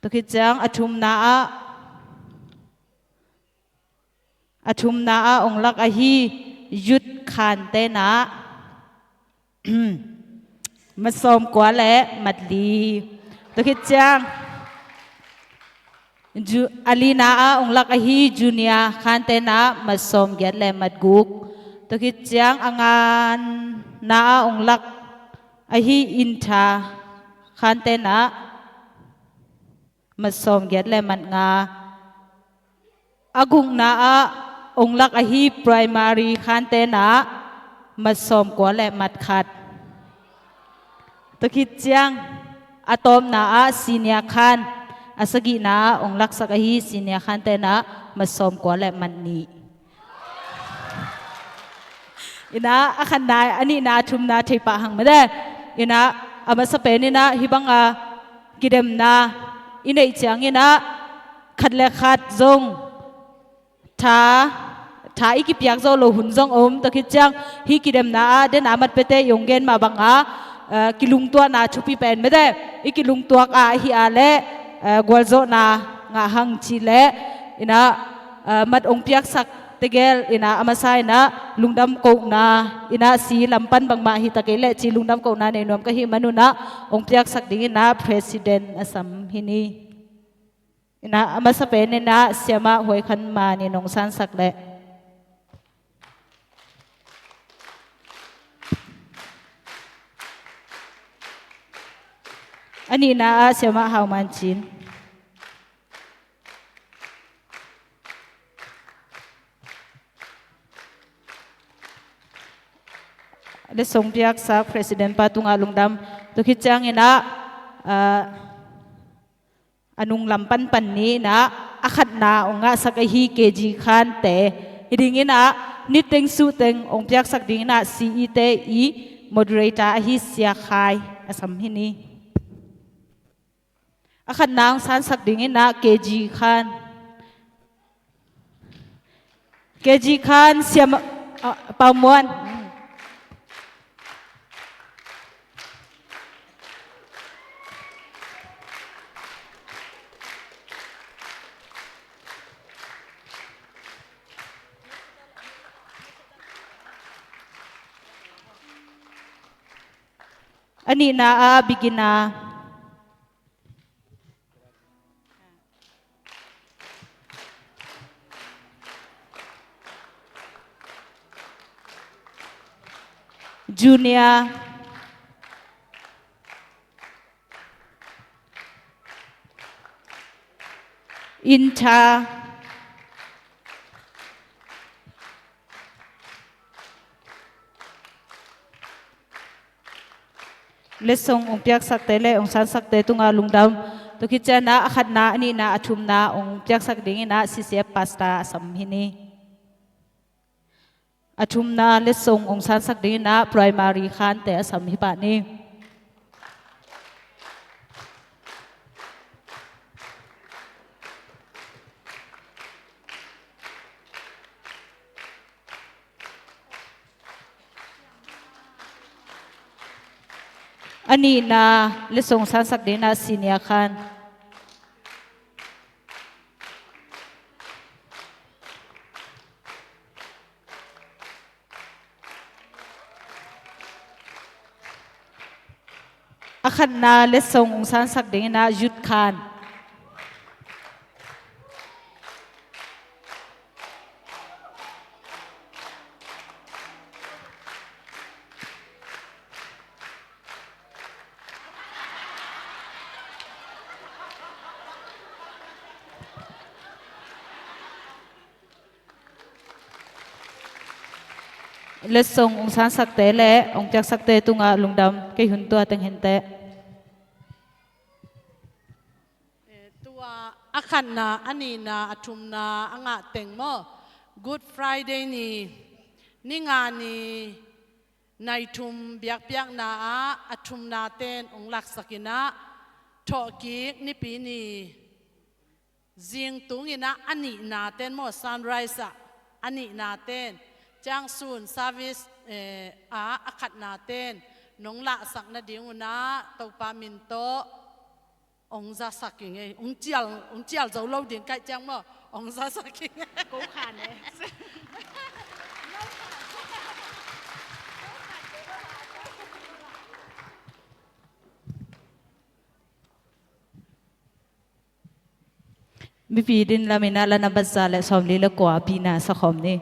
ตัวคิดจังอธุมนาองลักอหิยุดขันเตนะมาสมกว่าและมัดลีตัวคิดจังAlina ong lakahi Junia kantena masom gyat le madguk tokit jang angan na ong lak ahi inta kantena masom gyat le matnga agung na ong lak ahi primary kantena masom kwa le matkhat tokit jang atom na senior khan asagi na ong laksakahi sinya khante na masom ko le manni ina akhan na ani na thum na theipa hang made ina amasape ni na hibanga kidem na inei chang ina khatle khat zong tha ikipyak zo lo hun zong takit chang hi kidem na den amat pete yonggen ma banga kilung tua na chupi pen mede ikilung tuak hi ale gwalzo na nga hang chile ina mat ong piak sak tegel ina amasai na lungdam ko na ina si lampan bang ma hi takele chi lungdam ko na ne nom ka hi manuna ong piak sak ding na president asam hini ina amasape ne na siama hoi khan ma ni nong san sak le ani na siama hauman chin le song piak sa president patunga lungdam to khitchang ina anung lampan pan ni na akhat na onga sakahi kg khan te idingina niteng su teng ong piak sak dingina CET i moderator hi sia khai asam hini akhat na ong san sak dingina kg khan siam pamuan ani na bigina junior inter lesong ong piak sak tele ong san sak te tunga lungdam to kicha na akhat na ani na athum na ong piak sak ding na CCF pasta samhini athum na lesong ong san sak ding na primary khan te asam hi pa ni ani na lesong san sak ding na senior khan akhat na lesong san sak ding na yut khan lesong ong san sak te le ong piak sak te tunga lungdam ke hun tua teng hen teตัวอาคันนาอันนี้นาอทุมนาอ่างเต็งโม Good Friday นี่งานนี้ในทุมเบียกเบียกนาอทุมนาเต้นองหลักสกินะทอกีกนี่ปีนี้ riêng tung ina ani na ten mo sunrise ani na ten chang sun service akhat na ten nong la sak na ding na to pa min to ong za saking ong chial zo lo ding kai chang mo ong za saking cố khàn này mi pi din la mina la na bazza la som li la kwa pina sa khom ni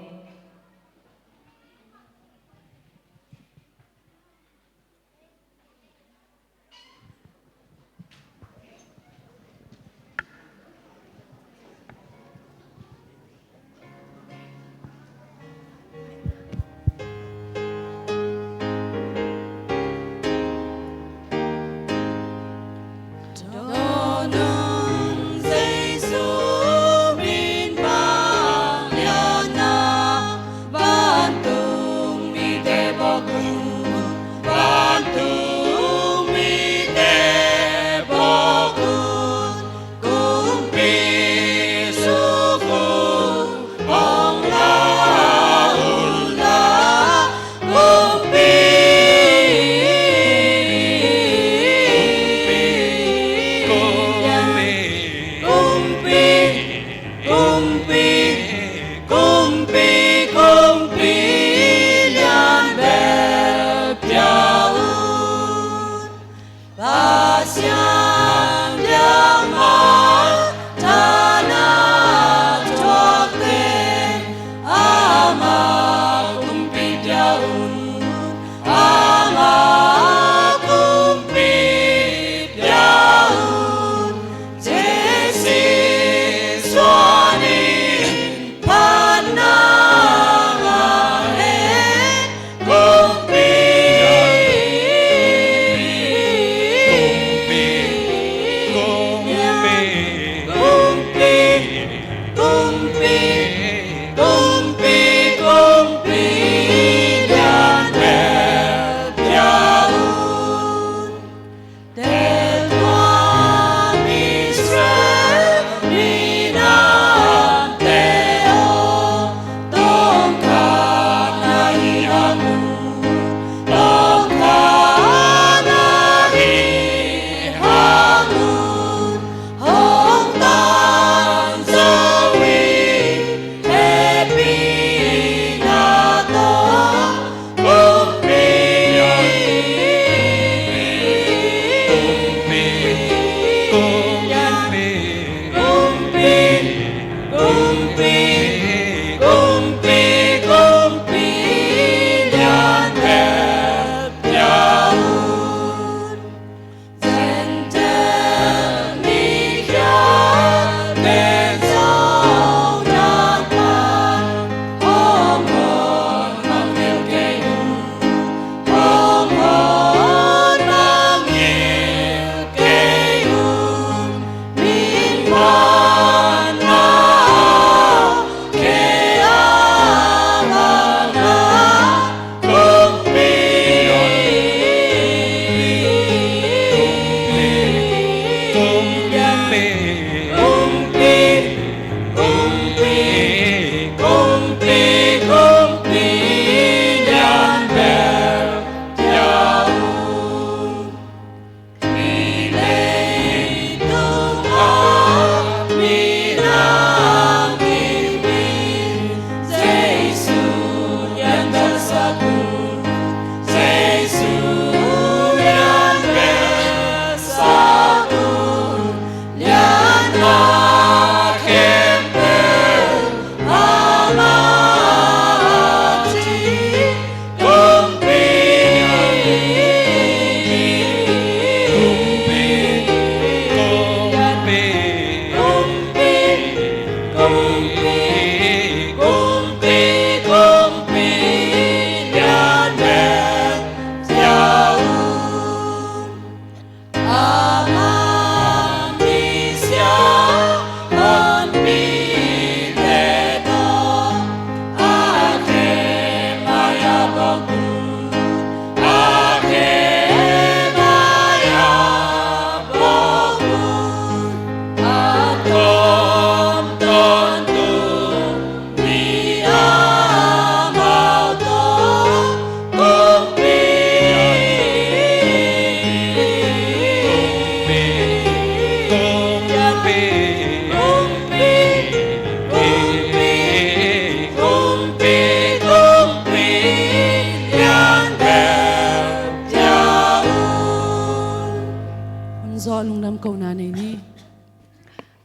zo lungdam ko na ni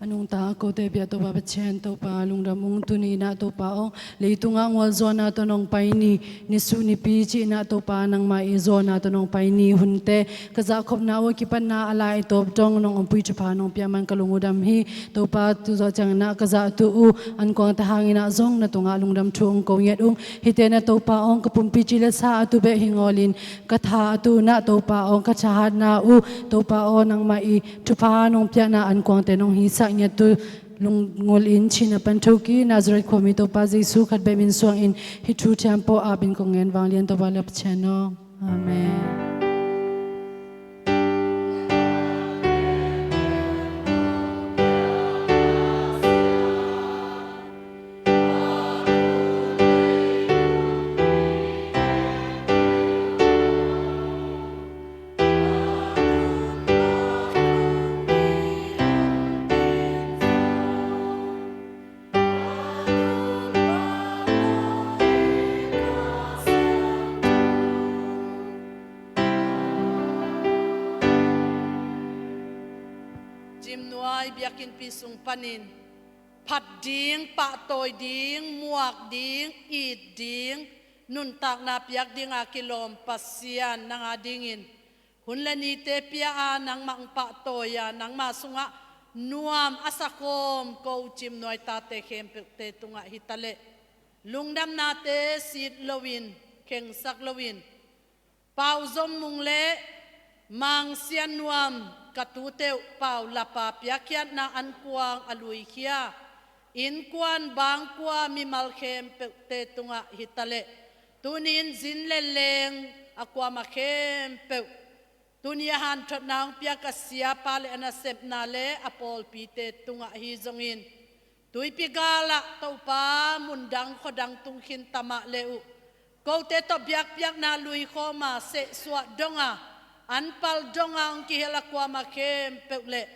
anung ta ko te bia to ba chen to pa lungdam ung tu ni na to pa o leitunga ngwal zo na to nong pai ni su ni pi chi na to pa nang mai zo na to nong pai ni hunte kaza khop na o ki pan na ala i top tong nong pui chu pa nong pia man kalungudam hi to pa tu zo chang na kaza tu u an ko ta hangina zong na to nga lungdam chung ko yet ung hite na to pa ong kapum pi chi le sa tu be hingolin katha tu na to pa ong ka chahat na u to pa o nang mai chu pa nong pia na an ko te nong hi sa nya tu lungol in china pantoki Nazareth khomi to pa Jesu khat be min suang in hi thu tempo abin ko ngen wang lian to ba lap cheno amen. Jim nuai biakin pisung panin phat ding pa toy ding muak ding it ding nun tak na piak ding a kilom pasian nang adingin hunlani te pia a nang mang pa toya nang masunga nuam asakom ko jim nuai ta te khem te tunga hitale lungdam na te sit lowin keng sak lowin pau zom mungle mang sian nuam katuteu pau lapa piakiat na an kuang alui kia in kuan bang kwa mi malkhem te tunga hitale tunin zin leleng akwa makhem pe tunia han thot nang piakasia pale anasep na le apol pi te tunga hi zongin tui pigala topa mundang khodang tungkhin tama leu ko te to biak piak na lui khoma se swa donga anpal dongang kihela kwa makem peule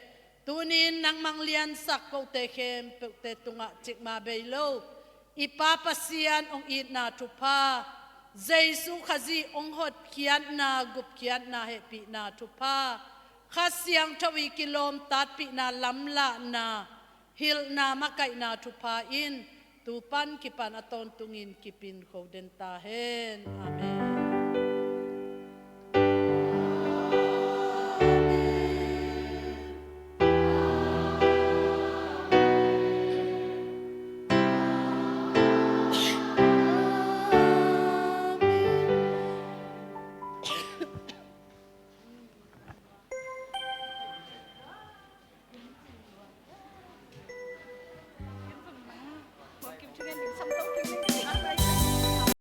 tunin nang manglian sak ko te khem te tunga chikma beilo ipapasian ong it na tupa Jesu khazi ong hot kian na gup kian na hepi na tupa khasiang thawi kilom tat pi na lamla na hil na makai na tupa in tupan kipan aton tungin kipin ko den ta hen amen.